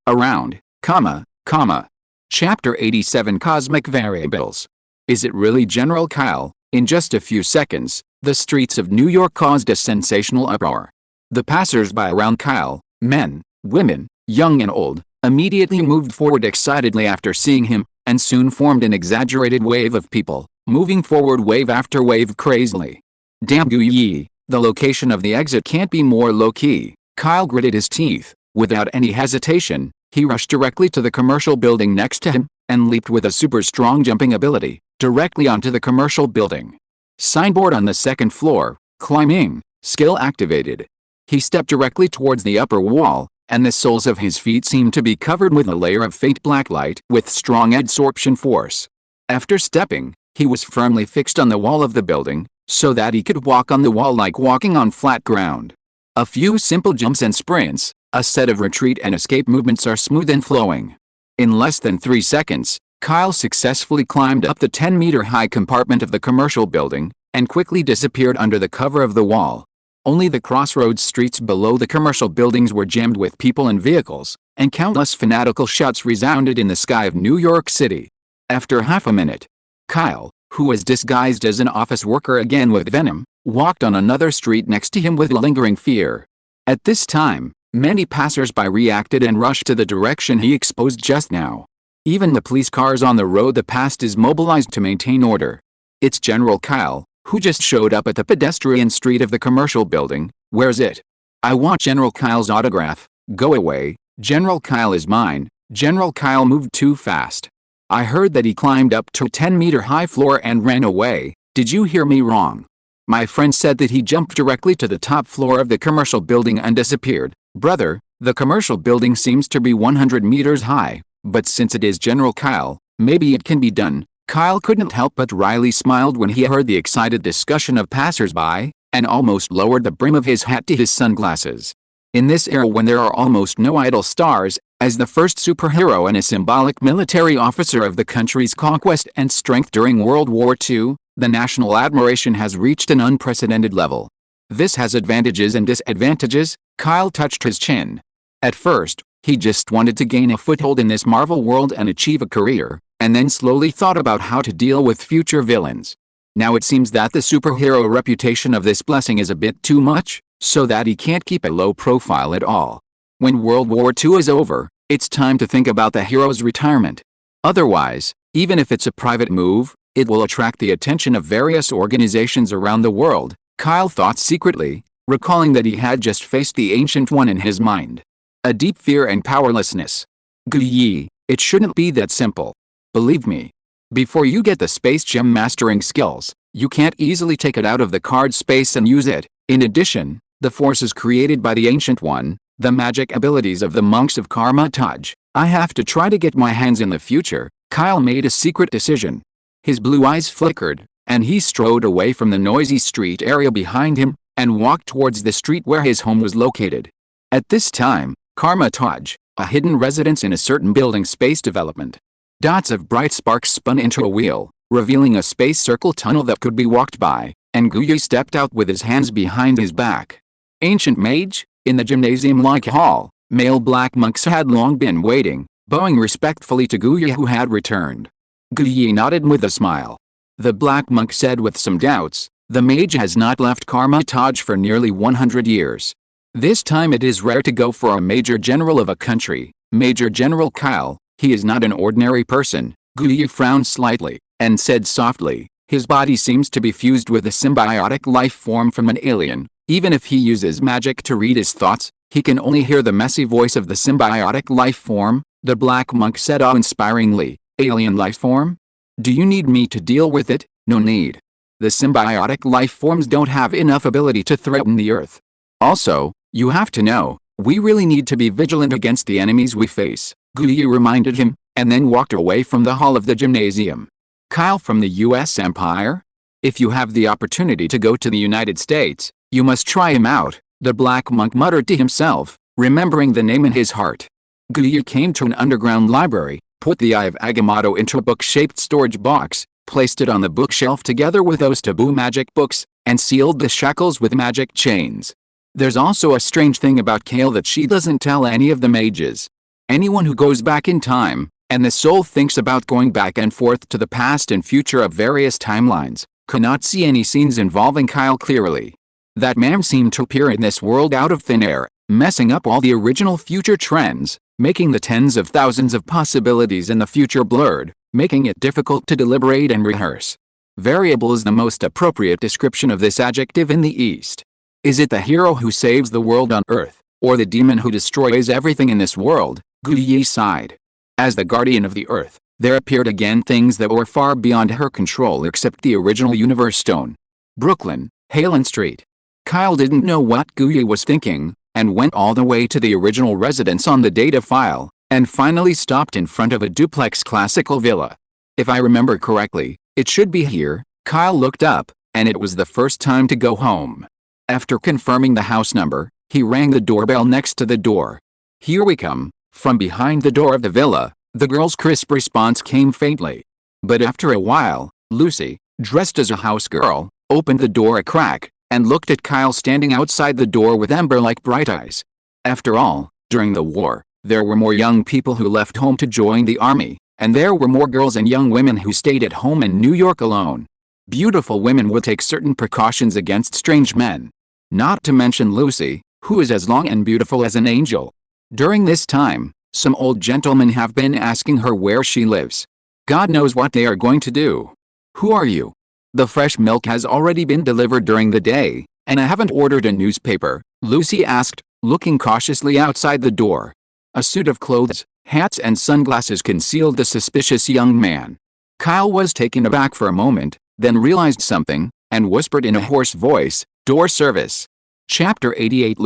Around, comma. Chapter 87 Cosmic Variables. Is it really General Kyle? In just a few seconds, the streets of New York caused a sensational uproar. The passers-by around Kyle, men, women, young and old, immediately moved forward excitedly after seeing him, and soon formed an exaggerated wave of people, moving forward wave after wave crazily. Damn Guyi, the location of the exit can't be more low-key. Kyle gritted his teeth. Without any hesitation, he rushed directly to the commercial building next to him, and leaped with a super strong jumping ability, directly onto the commercial building. Signboard on the second floor, climbing, skill activated. He stepped directly towards the upper wall, and the soles of his feet seemed to be covered with a layer of faint black light with strong adsorption force. After stepping, he was firmly fixed on the wall of the building, so that he could walk on the wall like walking on flat ground. A few simple jumps and sprints, a set of retreat and escape movements are smooth and flowing. In less than 3 seconds, Kyle successfully climbed up the 10-meter-high compartment of the commercial building, and quickly disappeared under the cover of the wall. Only the crossroads streets below the commercial buildings were jammed with people and vehicles, and countless fanatical shouts resounded in the sky of New York City. After half a minute, Kyle, who was disguised as an office worker again with venom, walked on another street next to him with lingering fear. At this time, many passers-by reacted and rushed to the direction he exposed just now. Even the police cars on the road that passed is mobilized to maintain order. It's General Kyle, who just showed up at the pedestrian street of the commercial building. Where's it? I want General Kyle's autograph. Go away. General Kyle is mine. General Kyle moved too fast. I heard that he climbed up to a 10-meter-high floor and ran away. Did you hear me wrong? My friend said that he jumped directly to the top floor of the commercial building and disappeared. Brother, the commercial building seems to be 100 meters high, but since it is General Kyle, maybe it can be done. Kyle couldn't help but wryly smiled when he heard the excited discussion of passers-by, and almost lowered the brim of his hat to his sunglasses. In this era when there are almost no idol stars, as the first superhero and a symbolic military officer of the country's conquest and strength during World War II, the national admiration has reached an unprecedented level. This has advantages and disadvantages. Kyle touched his chin. At first, he just wanted to gain a foothold in this Marvel world and achieve a career, and then slowly thought about how to deal with future villains. Now it seems that the superhero reputation of this blessing is a bit too much, so that he can't keep a low profile at all. When World War II is over, it's time to think about the hero's retirement. Otherwise, even if it's a private move, it will attract the attention of various organizations around the world, Kyle thought secretly, recalling that he had just faced the Ancient One in his mind. A deep fear and powerlessness. Guyi, it shouldn't be that simple. Believe me. Before you get the Space Gem mastering skills, you can't easily take it out of the card space and use it. In addition, the forces created by the Ancient One, the magic abilities of the monks of Karma Taj, I have to try to get my hands in the future. Kyle made a secret decision. His blue eyes flickered, and he strode away from the noisy street area behind him, and walked towards the street where his home was located. At this time, Karma Taj, a hidden residence in a certain building space development. Dots of bright sparks spun into a wheel, revealing a space circle tunnel that could be walked by, and Guyi stepped out with his hands behind his back. Ancient Mage, in the gymnasium-like hall, male black monks had long been waiting, bowing respectfully to Guyi who had returned. Guyi nodded with a smile. The black monk said with some doubts, the mage has not left Karma Taj for nearly 100 years. This time it is rare to go for a major general of a country. Major General Kyle, he is not an ordinary person. Guyi frowned slightly, and said softly, his body seems to be fused with a symbiotic life form from an alien. Even if he uses magic to read his thoughts, he can only hear the messy voice of the symbiotic life form. The black monk said awe-inspiringly, alien life form? Do you need me to deal with it? No need. The symbiotic life forms don't have enough ability to threaten the Earth. Also, you have to know, we really need to be vigilant against the enemies we face, Guyi reminded him, and then walked away from the hall of the gymnasium. Kyle from the US Empire? If you have the opportunity to go to the United States, you must try him out, the black monk muttered to himself, remembering the name in his heart. Guyi came to an underground library, put the Eye of Agamotto into a book-shaped storage box, placed it on the bookshelf together with those taboo magic books, and sealed the shackles with magic chains. There's also a strange thing about Kale that she doesn't tell any of the mages. Anyone who goes back in time, and the soul thinks about going back and forth to the past and future of various timelines, cannot see any scenes involving Kyle clearly. That man seemed to appear in this world out of thin air, messing up all the original future trends, making the tens of thousands of possibilities in the future blurred, making it difficult to deliberate and rehearse. Variable is the most appropriate description of this adjective in the East. Is it the hero who saves the world on Earth, or the demon who destroys everything in this world? Guyi sighed. As the guardian of the Earth, there appeared again things that were far beyond her control except the original Universe Stone. Brooklyn, Halen Street. Kyle didn't know what Guyi was thinking, and went all the way to the original residence on the data file, and finally stopped in front of a duplex classical villa. If I remember correctly, it should be here. Kyle looked up, and it was the first time to go home. After confirming the house number, he rang the doorbell next to the door. Here we come. From behind the door of the villa, the girl's crisp response came faintly. But after a while, Lucy, dressed as a house girl, opened the door a crack, and looked at Kyle standing outside the door with ember-like bright eyes. After all, during the war, there were more young people who left home to join the army, and there were more girls and young women who stayed at home in New York alone. Beautiful women would take certain precautions against strange men. Not to mention Lucy, who is as long and beautiful as an angel. During this time, some old gentlemen have been asking her where she lives. God knows what they are going to do. Who are you? The fresh milk has already been delivered during the day, and I haven't ordered a newspaper, Lucy asked, looking cautiously outside the door. A suit of clothes, hats and sunglasses concealed the suspicious young man. Kyle was taken aback for a moment, then realized something, and whispered in a hoarse voice, "Door service." Chapter 88.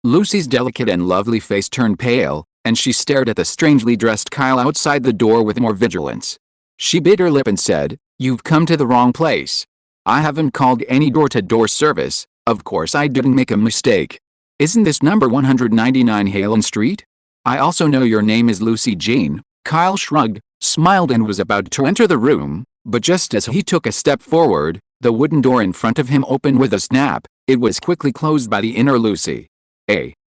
Lucy's delicate and lovely face turned pale, and she stared at the strangely dressed Kyle outside the door with more vigilance. She bit her lip and said, "You've come to the wrong place. I haven't called any door-to-door service. Of course I didn't make a mistake. Isn't this number 199 Halen Street? I also know your name is Lucy Jean." Kyle shrugged, smiled and was about to enter the room, but just as he took a step forward, the wooden door in front of him opened with a snap. It was quickly closed by the inner Lucy.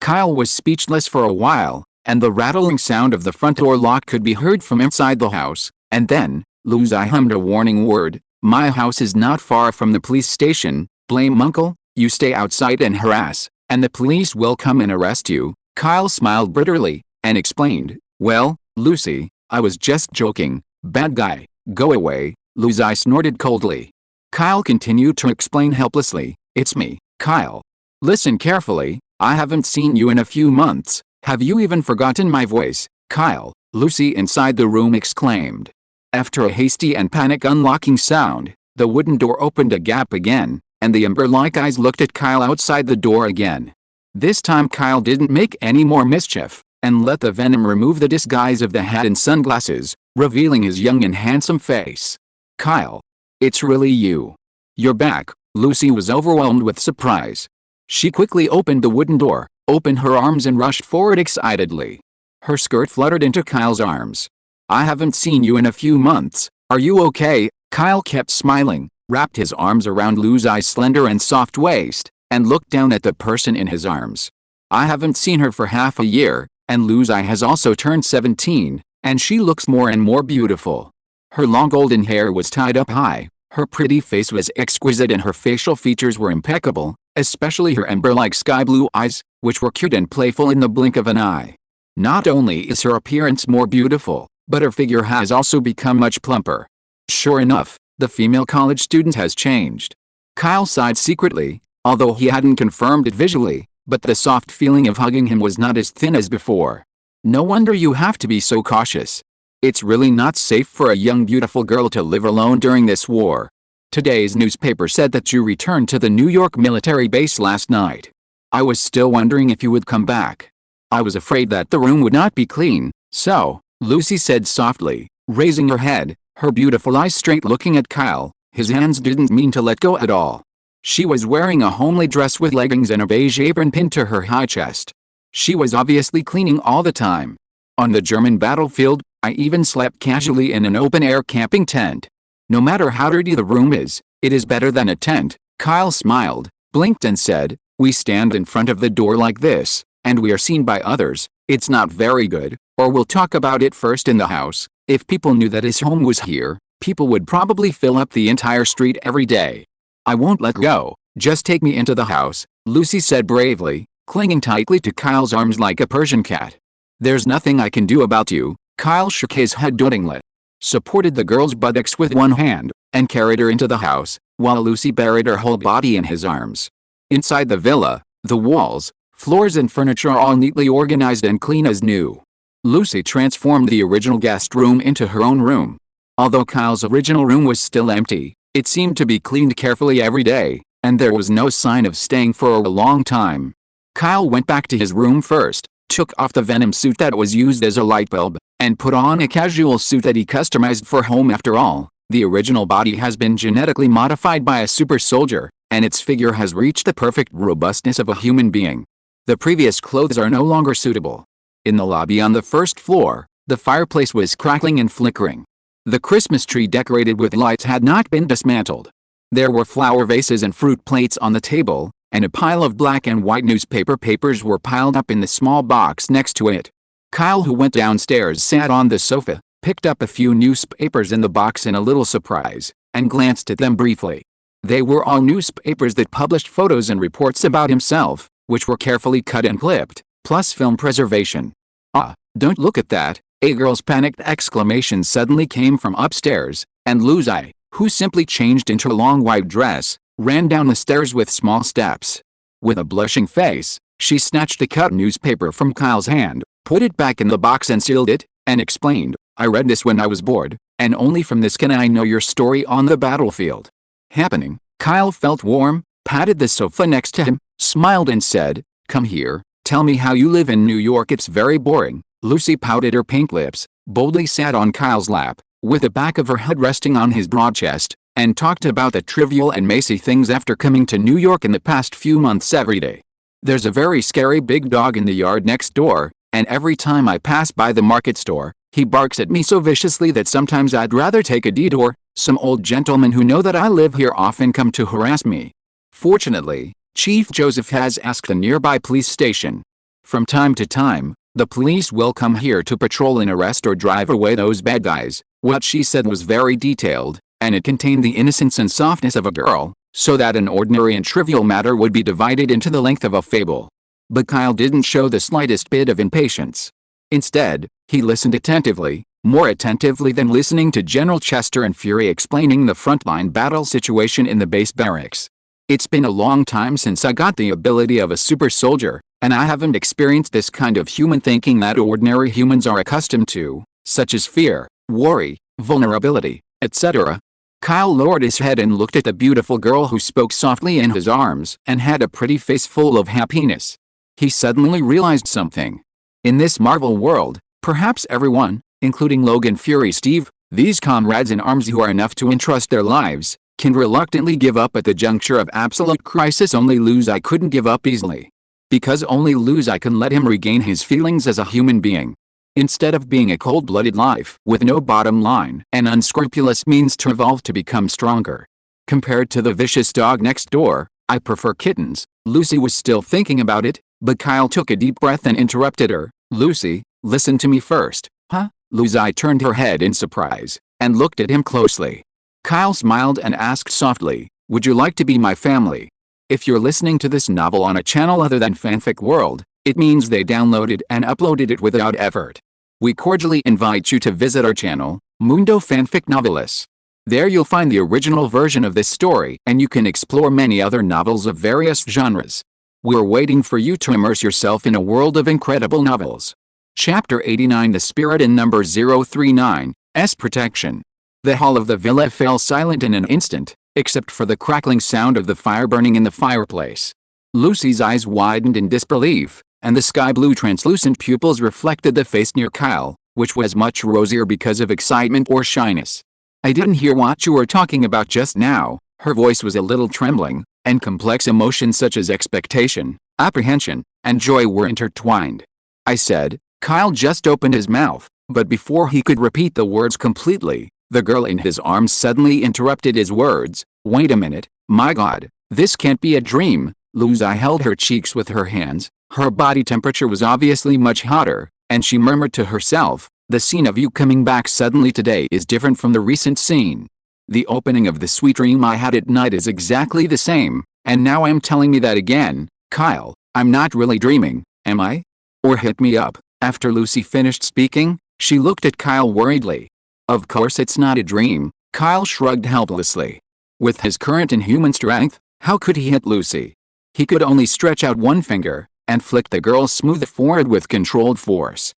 Kyle was speechless for a while, and the rattling sound of the front door lock could be heard from inside the house, and then, Lucy hummed a warning word. "My house is not far from the police station. Blame uncle, you stay outside and harass, and the police will come and arrest you." Kyle smiled bitterly, and explained, "Well, Lucy, I was just joking. Bad guy, go away." Lucy snorted coldly. Kyle continued to explain helplessly, "It's me, Kyle. Listen carefully, I haven't seen you in a few months. Have you even forgotten my voice, Kyle?" Lucy inside the room exclaimed. After a hasty and panic unlocking sound, the wooden door opened a gap again, and the ember-like eyes looked at Kyle outside the door again. This time Kyle didn't make any more mischief, and let the venom remove the disguise of the hat and sunglasses, revealing his young and handsome face. "Kyle. It's really you. You're back." Lucy was overwhelmed with surprise. She quickly opened the wooden door, opened her arms and rushed forward excitedly. Her skirt fluttered into Kyle's arms. "I haven't seen you in a few months. Are you okay?" Kyle kept smiling, wrapped his arms around Lucy's slender and soft waist, and looked down at the person in his arms. "I haven't seen her for half a year, and Lucy has also turned 17, and she looks more and more beautiful." Her long golden hair was tied up high, her pretty face was exquisite and her facial features were impeccable, especially her ember-like sky-blue eyes, which were cute and playful in the blink of an eye. Not only is her appearance more beautiful, but her figure has also become much plumper. Sure enough, the female college student has changed. Kyle sighed secretly, although he hadn't confirmed it visually, but the soft feeling of hugging him was not as thin as before. "No wonder you have to be so cautious. It's really not safe for a young beautiful girl to live alone during this war. Today's newspaper said that you returned to the New York military base last night. I was still wondering if you would come back. I was afraid that the room would not be clean, so," Lucy said softly, raising her head, her beautiful eyes straight looking at Kyle. His hands didn't mean to let go at all. She was wearing a homely dress with leggings and a beige apron pinned to her high chest. She was obviously cleaning all the time. "On the German battlefield, I even slept casually in an open-air camping tent. No matter how dirty the room is, it is better than a tent." Kyle smiled, blinked and said, "We stand in front of the door like this, and we are seen by others. It's not very good, or we'll talk about it first in the house. If people knew that his home was here, people would probably fill up the entire street every day. I won't let go, just take me into the house, Lucy said bravely, clinging tightly to Kyle's arms like a Persian cat. There's nothing I can do about you, Kyle shook his head dotingly, supported the girl's buttocks with one hand, and carried her into the house, while Lucy buried her whole body in his arms. Inside the villa, the walls, floors and furniture are all neatly organized and clean as new. Lucy transformed the original guest room into her own room. Although Kyle's original room was still empty, it seemed to be cleaned carefully every day, and there was no sign of staying for a long time. Kyle went back to his room first, took off the Venom suit that was used as a light bulb, and put on a casual suit that he customized for home. After all, the original body has been genetically modified by a super soldier, and its figure has reached the perfect robustness of a human being. The previous clothes are no longer suitable. In the lobby on the first floor, the fireplace was crackling and flickering. The Christmas tree decorated with lights had not been dismantled. There were flower vases and fruit plates on the table, and a pile of black and white newspaper papers were piled up in the small box next to it. Kyle, who went downstairs, sat on the sofa, picked up a few newspapers in the box in a little surprise, and glanced at them briefly. They were all newspapers that published photos and reports about himself, which were carefully cut and clipped, plus film preservation. "Ah, don't look at that," a girl's panicked exclamation suddenly came from upstairs, and Lucy, who simply changed into a long white dress, ran down the stairs with small steps. With a blushing face, she snatched a cut newspaper from Kyle's hand, put it back in the box and sealed it, and explained, "I read this when I was bored, and only from this can I know your story on the battlefield." Happening, Kyle felt warm, patted the sofa next to him, smiled and said, "Come here, tell me how you live in New York. It's very boring." Lucy pouted her pink lips, boldly sat on Kyle's lap, with the back of her head resting on his broad chest, and talked about the trivial and messy things after coming to New York in the past few months every day. "There's a very scary big dog in the yard next door, and every time I pass by the market store, he barks at me so viciously that sometimes I'd rather take a detour. Some old gentlemen who know that I live here often come to harass me. Fortunately, Chief Joseph has asked the nearby police station. From time to time, the police will come here to patrol and arrest or drive away those bad guys." What she said was very detailed, and it contained the innocence and softness of a girl, so that an ordinary and trivial matter would be divided into the length of a fable. But Kyle didn't show the slightest bit of impatience. Instead, he listened attentively, more attentively than listening to General Chester and Fury explaining the frontline battle situation in the base barracks. "It's been a long time since I got the ability of a super soldier, and I haven't experienced this kind of human thinking that ordinary humans are accustomed to, such as fear, worry, vulnerability, etc." Kyle lowered his head and looked at the beautiful girl who spoke softly in his arms and had a pretty face full of happiness. He suddenly realized something. In this Marvel world, perhaps everyone, including Logan, Fury, Steve, these comrades in arms who are enough to entrust their lives, can reluctantly give up at the juncture of absolute crisis. Only Lucy couldn't give up easily. Because only Lucy can let him regain his feelings as a human being. Instead of being a cold-blooded life with no bottom line and unscrupulous means to evolve to become stronger. Compared to the vicious dog next door, I prefer kittens. Lucy was still thinking about it, but Kyle took a deep breath and interrupted her. "Lucy, listen to me first." "Huh?" Lucy turned her head in surprise, and looked at him closely. Kyle smiled and asked softly, "Would you like to be my family?" If you're listening to this novel on a channel other than Fanfic World, it means they downloaded and uploaded it without effort. We cordially invite you to visit our channel, Mundo Fanfic Novelis. There you'll find the original version of this story, and you can explore many other novels of various genres. We're waiting for you to immerse yourself in a world of incredible novels. Chapter 89, The Spirit in Number 039, S Protection. The hall of the villa fell silent in an instant, except for the crackling sound of the fire burning in the fireplace. Lucy's eyes widened in disbelief, and the sky-blue translucent pupils reflected the face near Kyle, which was much rosier because of excitement or shyness. "I didn't hear what you were talking about just now." Her voice was a little trembling, and complex emotions such as expectation, apprehension, and joy were intertwined. "I said," Kyle just opened his mouth, but before he could repeat the words completely, the girl in his arms suddenly interrupted his words. "Wait a minute, my God, this can't be a dream." Lucy held her cheeks with her hands, Her body temperature was obviously much hotter, and she murmured to herself, "The scene of you coming back suddenly today is different from the recent scene. The opening of the sweet dream I had at night is exactly the same, and now I'm telling me that again. Kyle, I'm not really dreaming, am I? Or hit me up." After Lucy finished speaking, she looked at Kyle worriedly. "Of course it's not a dream," Kyle shrugged helplessly. With his current inhuman strength, how could he hit Lucy? He could only stretch out one finger and flick the girl's smooth forehead with controlled force.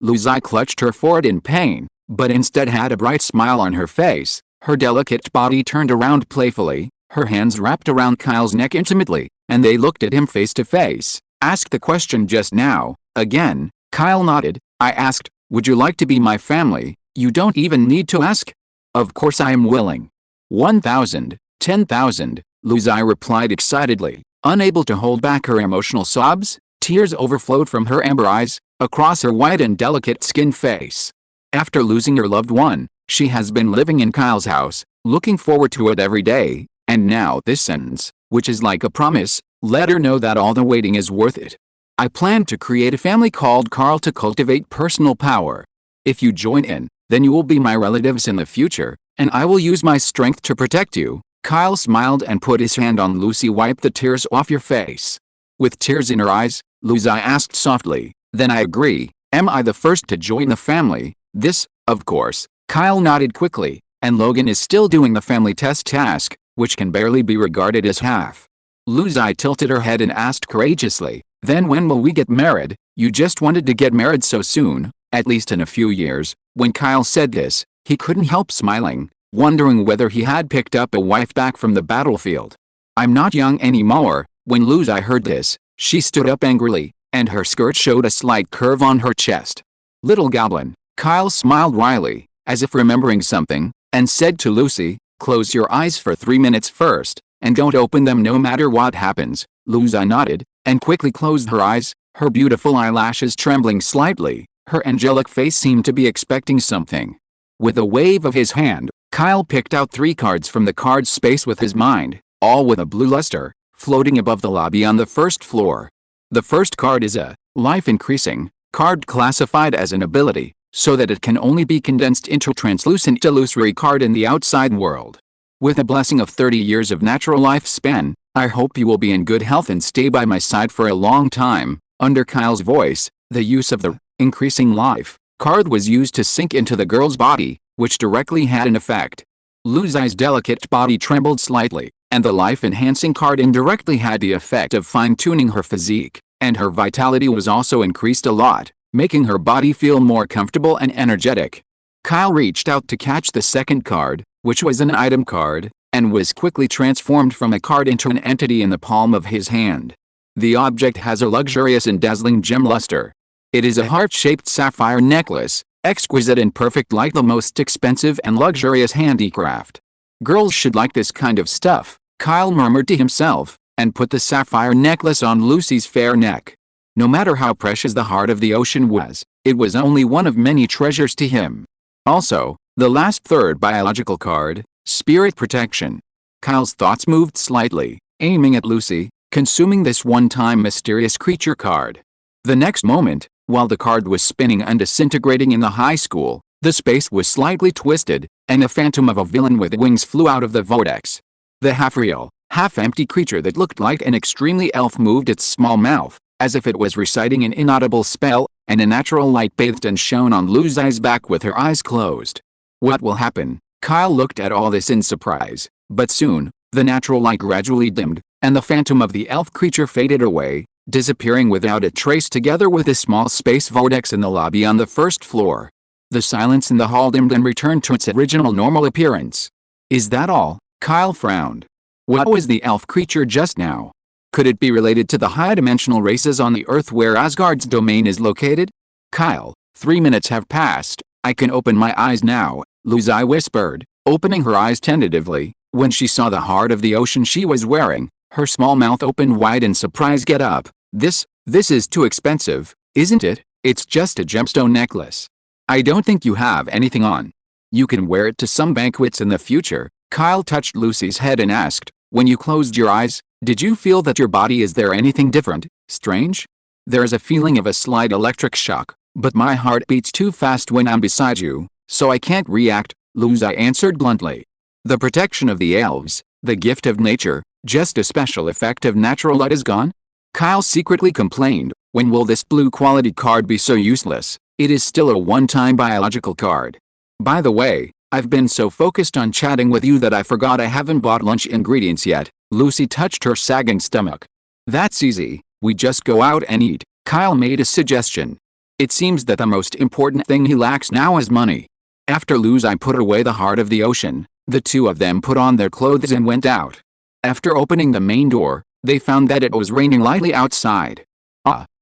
Lucy clutched her forehead in pain, but instead had a bright smile on her face. Her delicate body turned around playfully, her hands wrapped around Kyle's neck intimately, and they looked at him face to face. "Asked the question just now." Again, Kyle nodded. "I asked, would you like to be my family? You don't even need to ask." "Of course I am willing." 1,000, 10,000, Lucy replied excitedly, unable to hold back her emotional sobs. Tears overflowed from her amber eyes, across her white and delicate skin face. After losing her loved one, she has been living in Kyle's house, looking forward to it every day, and now this sentence, which is like a promise, let her know that all the waiting is worth it. "I plan to create a family called Carl to cultivate personal power. If you join in, then you will be my relatives in the future, and I will use my strength to protect you." Kyle smiled and put his hand on Lucy. "Wipe the tears off your face." With tears in her eyes, Lucy asked softly, "Then I agree. Am I the first to join the family?" "This, of course." Kyle nodded quickly, "And Logan is still doing the family test task, which can barely be regarded as half." Lucy tilted her head and asked courageously, "Then when will we get married?" "You just wanted to get married so soon, at least in a few years." When Kyle said this, he couldn't help smiling, wondering whether he had picked up a wife back from the battlefield. "I'm not young anymore." When Lucy heard this, she stood up angrily, and her skirt showed a slight curve on her chest. "Little goblin." Kyle smiled wryly, as if remembering something, and said to Lucy, "Close your eyes for 3 minutes first, and don't open them no matter what happens." Lucy nodded, and quickly closed her eyes, her beautiful eyelashes trembling slightly. Her angelic face seemed to be expecting something. With a wave of his hand, Kyle picked out 3 cards from the card space with his mind, all with a blue luster, floating above the lobby on the first floor. The first card is a life-increasing card classified as an ability, so that it can only be condensed into a translucent illusory card in the outside world. With a blessing of 30 years of natural lifespan, I hope you will be in good health and stay by my side for a long time. Under Kyle's voice, the use of the increasing life card was used to sink into the girl's body, which directly had an effect. Lucy's delicate body trembled slightly, and the life-enhancing card indirectly had the effect of fine-tuning her physique, and her vitality was also increased a lot, making her body feel more comfortable and energetic. Kyle reached out to catch the second card, which was an item card, and was quickly transformed from a card into an entity in the palm of his hand. The object has a luxurious and dazzling gem luster. It is a heart-shaped sapphire necklace, exquisite and perfect like the most expensive and luxurious handicraft. "Girls should like this kind of stuff," Kyle murmured to himself, and put the sapphire necklace on Lucy's fair neck. No matter how precious the heart of the ocean was, it was only one of many treasures to him. Also, the last third biological card, Spirit Protection. Kyle's thoughts moved slightly, aiming at Lucy, consuming this one-time mysterious creature card. The next moment, while the card was spinning and disintegrating in the high school, the space was slightly twisted, and a phantom of a villain with wings flew out of the vortex. The half-real, half-empty creature that looked like an extremely elf moved its small mouth, as if it was reciting an inaudible spell, and a natural light bathed and shone on Lucy's back with her eyes closed. What will happen? Kyle looked at all this in surprise, but soon, the natural light gradually dimmed, and the phantom of the elf creature faded away, disappearing without a trace together with a small space vortex in the lobby on the first floor. The silence in the hall dimmed and returned to its original normal appearance. "Is that all?" Kyle frowned. "What was the elf creature just now? Could it be related to the high-dimensional races on the Earth where Asgard's domain is located?" "Kyle, 3 minutes have passed. I can open my eyes now," Lucy whispered, opening her eyes tentatively. When she saw the heart of the ocean she was wearing, her small mouth opened wide in surprise. "Get up. This is too expensive, isn't it? It's just a gemstone necklace. I don't think you have anything on. You can wear it to some banquets in the future." Kyle touched Lucy's head and asked, "When you closed your eyes, did you feel that your body is there anything different?" Strange? There's a feeling of a slight electric shock, but my heart beats too fast when I'm beside you, so I can't react, Luzai answered bluntly. The protection of the elves, the gift of nature, just a special effect of natural light is gone? Kyle secretly complained, when will this blue quality card be so useless? It is still a one-time biological card. By the way, I've been so focused on chatting with you that I forgot I haven't bought lunch ingredients yet. Lucy touched her sagging stomach. That's easy, we just go out and eat, Kyle made a suggestion. It seems that the most important thing he lacks now is money. After Luzai put away the heart of the ocean, the two of them put on their clothes and went out. After opening the main door, they found that it was raining lightly outside.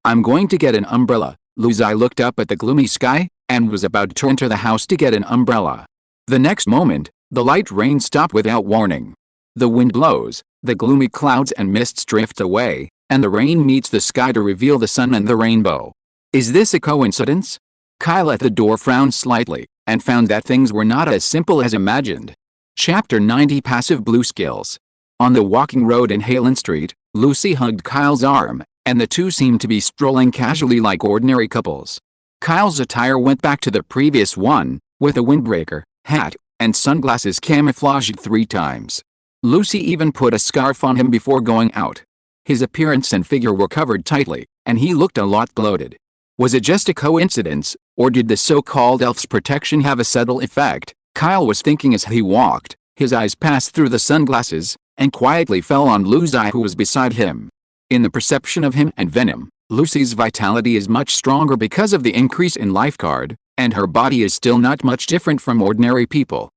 I'm going to get an umbrella. Luzai looked up at the gloomy sky, and was about to enter the house to get an umbrella. The next moment, the light rain stopped without warning. The wind blows, the gloomy clouds and mists drift away, and the rain meets the sky to reveal the sun and the rainbow. Is this a coincidence? Kyle at the door frowned slightly, and found that things were not as simple as imagined. Chapter 90 Passive Blue Skills. On the walking road in Halen Street, Lucy hugged Kyle's arm, and the two seemed to be strolling casually like ordinary couples. Kyle's attire went back to the previous one, with a windbreaker, hat, and sunglasses camouflaged 3 times. Lucy even put a scarf on him before going out. His appearance and figure were covered tightly, and he looked a lot bloated. Was it just a coincidence, or did the so-called elf's protection have a subtle effect? Kyle was thinking as he walked. His eyes passed through the sunglasses, and quietly fell on Luzai, who was beside him. In the perception of him and Venom, Lucy's vitality is much stronger because of the increase in life card, and her body is still not much different from ordinary people.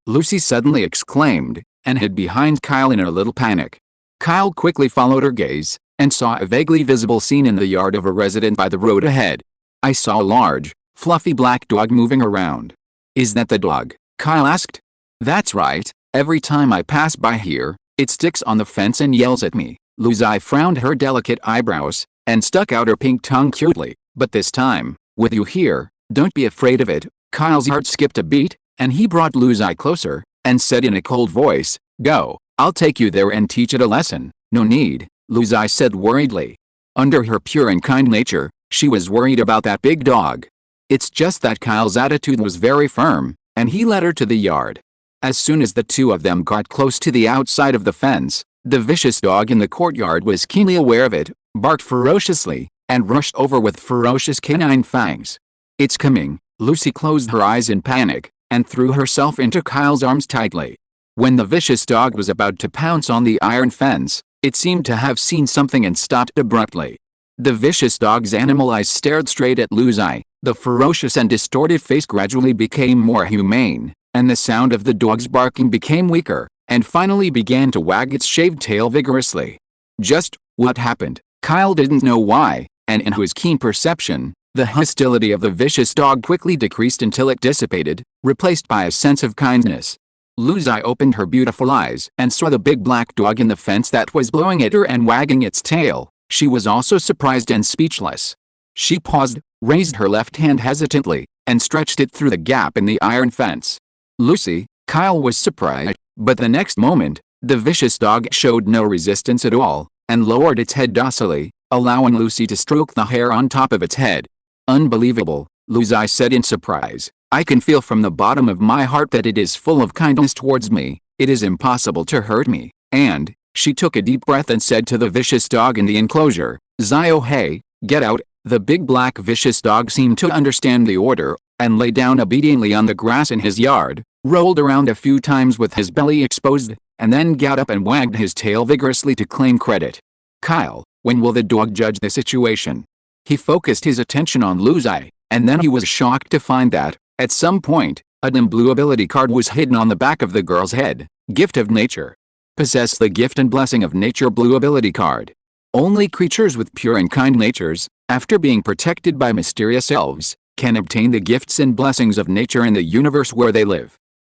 Lucy suddenly exclaimed, and hid behind Kyle in a little panic. Kyle quickly followed her gaze, and saw a vaguely visible scene in the yard of a resident by the road ahead. I saw a large, fluffy black dog moving around. Is that the dog? Kyle asked. That's right, every time I pass by here, it sticks on the fence and yells at me. Luzai frowned her delicate eyebrows, and stuck out her pink tongue cutely. But this time, with you here, don't be afraid of it. Kyle's heart skipped a beat, and he brought Luzai closer, and said in a cold voice, Go, I'll take you there and teach it a lesson. No need, Luzai said worriedly. Under her pure and kind nature, she was worried about that big dog. It's just that Kyle's attitude was very firm, and he led her to the yard. As soon as the two of them got close to the outside of the fence, the vicious dog in the courtyard was keenly aware of it, barked ferociously, and rushed over with ferocious canine fangs. It's coming. Lucy closed her eyes in panic, and threw herself into Kyle's arms tightly. When the vicious dog was about to pounce on the iron fence, it seemed to have seen something and stopped abruptly. The vicious dog's animal eyes stared straight at Luzai. The ferocious and distorted face gradually became more humane, and the sound of the dog's barking became weaker, and finally began to wag its shaved tail vigorously. Just what happened? Kyle didn't know why, and in his keen perception, the hostility of the vicious dog quickly decreased until it dissipated, replaced by a sense of kindness. Luzai opened her beautiful eyes and saw the big black dog in the fence that was blowing at her and wagging its tail. She was also surprised and speechless. She paused, raised her left hand hesitantly, and stretched it through the gap in the iron fence. Lucy, Kyle was surprised, but the next moment, the vicious dog showed no resistance at all, and lowered its head docilely, allowing Lucy to stroke the hair on top of its head. Unbelievable, Luzai said in surprise. I can feel from the bottom of my heart that it is full of kindness towards me. It is impossible to hurt me. And, she took a deep breath and said to the vicious dog in the enclosure, Zio, hey, get out. The big black vicious dog seemed to understand the order, and lay down obediently on the grass in his yard, rolled around a few times with his belly exposed, and then got up and wagged his tail vigorously to claim credit. Kyle, when will the dog judge the situation? He focused his attention on Luzai, and then he was shocked to find that, at some point, a dim blue ability card was hidden on the back of the girl's head. Gift of Nature. Possess the gift and blessing of nature blue ability card. Only creatures with pure and kind natures, after being protected by mysterious elves, can obtain the gifts and blessings of nature in the universe where they live.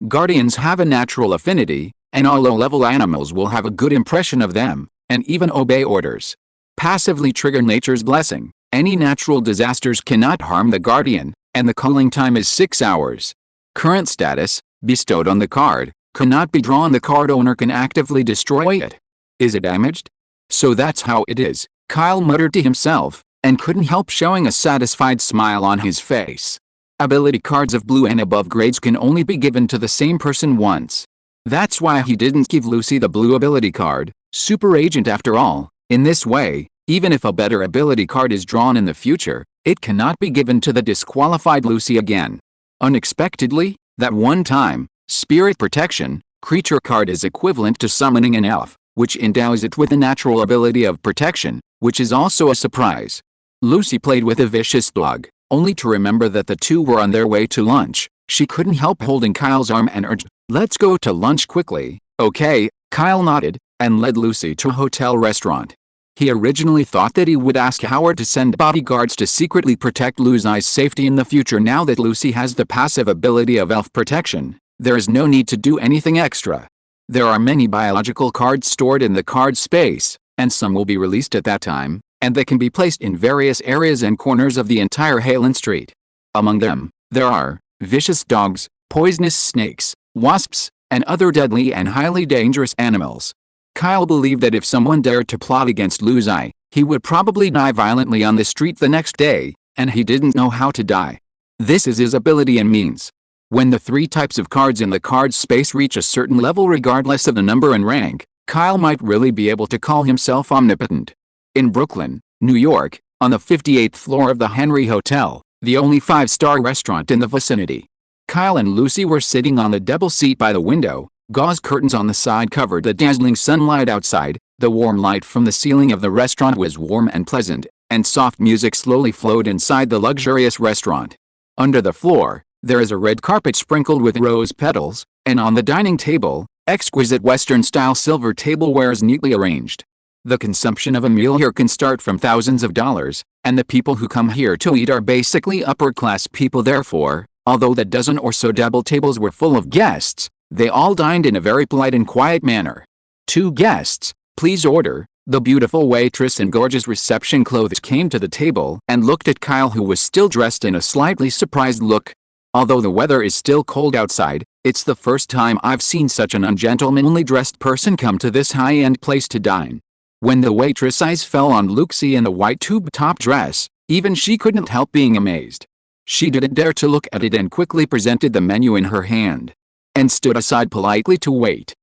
Guardians have a natural affinity, and all low-level animals will have a good impression of them, and even obey orders. Passively trigger nature's blessing. Any natural disasters cannot harm the guardian, and the calling time is 6 hours. Current status, bestowed on the card, cannot be drawn. The card owner can actively destroy it. Is it damaged? So that's how it is. Kyle muttered to himself, and couldn't help showing a satisfied smile on his face. Ability cards of blue and above grades can only be given to the same person once. That's why he didn't give Lucy the blue ability card, Super Agent after all. In this way, even if a better ability card is drawn in the future, it cannot be given to the disqualified Lucy again. Unexpectedly, that one time, Spirit Protection, creature card is equivalent to summoning an elf, which endows it with the natural ability of protection, which is also a surprise. Lucy played with a vicious dog, only to remember that the two were on their way to lunch. She couldn't help holding Kyle's arm and urged, "Let's go to lunch quickly." "Okay," Kyle nodded, and led Lucy to a hotel restaurant. He originally thought that he would ask Howard to send bodyguards to secretly protect Lucy's safety in the future. Now that Lucy has the passive ability of elf protection, there is no need to do anything extra. There are many biological cards stored in the card space, and some will be released at that time, and they can be placed in various areas and corners of the entire Halen Street. Among them, there are vicious dogs, poisonous snakes, wasps, and other deadly and highly dangerous animals. Kyle believed that if someone dared to plot against Lucy, he would probably die violently on the street the next day, and he didn't know how to die. This is his ability and means. When the three types of cards in the card space reach a certain level regardless of the number and rank, Kyle might really be able to call himself omnipotent. In Brooklyn, New York, on the 58th floor of the Henry Hotel, the only 5-star restaurant in the vicinity, Kyle and Lucy were sitting on the double seat by the window. Gauze curtains on the side covered the dazzling sunlight outside. The warm light from the ceiling of the restaurant was warm and pleasant, and soft music slowly flowed inside the luxurious restaurant. Under the floor, there is a red carpet sprinkled with rose petals, and on the dining table, exquisite Western-style silver tableware is neatly arranged. The consumption of a meal here can start from thousands of dollars, and the people who come here to eat are basically upper-class people. Therefore, although the dozen or so double tables were full of guests, they all dined in a very polite and quiet manner. "Two guests, please order." The beautiful waitress in gorgeous reception clothes came to the table and looked at Kyle, who was still dressed in a slightly surprised look. Although the weather is still cold outside, it's the first time I've seen such an ungentlemanly dressed person come to this high-end place to dine. When the waitress' eyes fell on Lucy in the white tube-top dress, even she couldn't help being amazed. She didn't dare to look at it and quickly presented the menu in her hand, and stood aside politely to wait.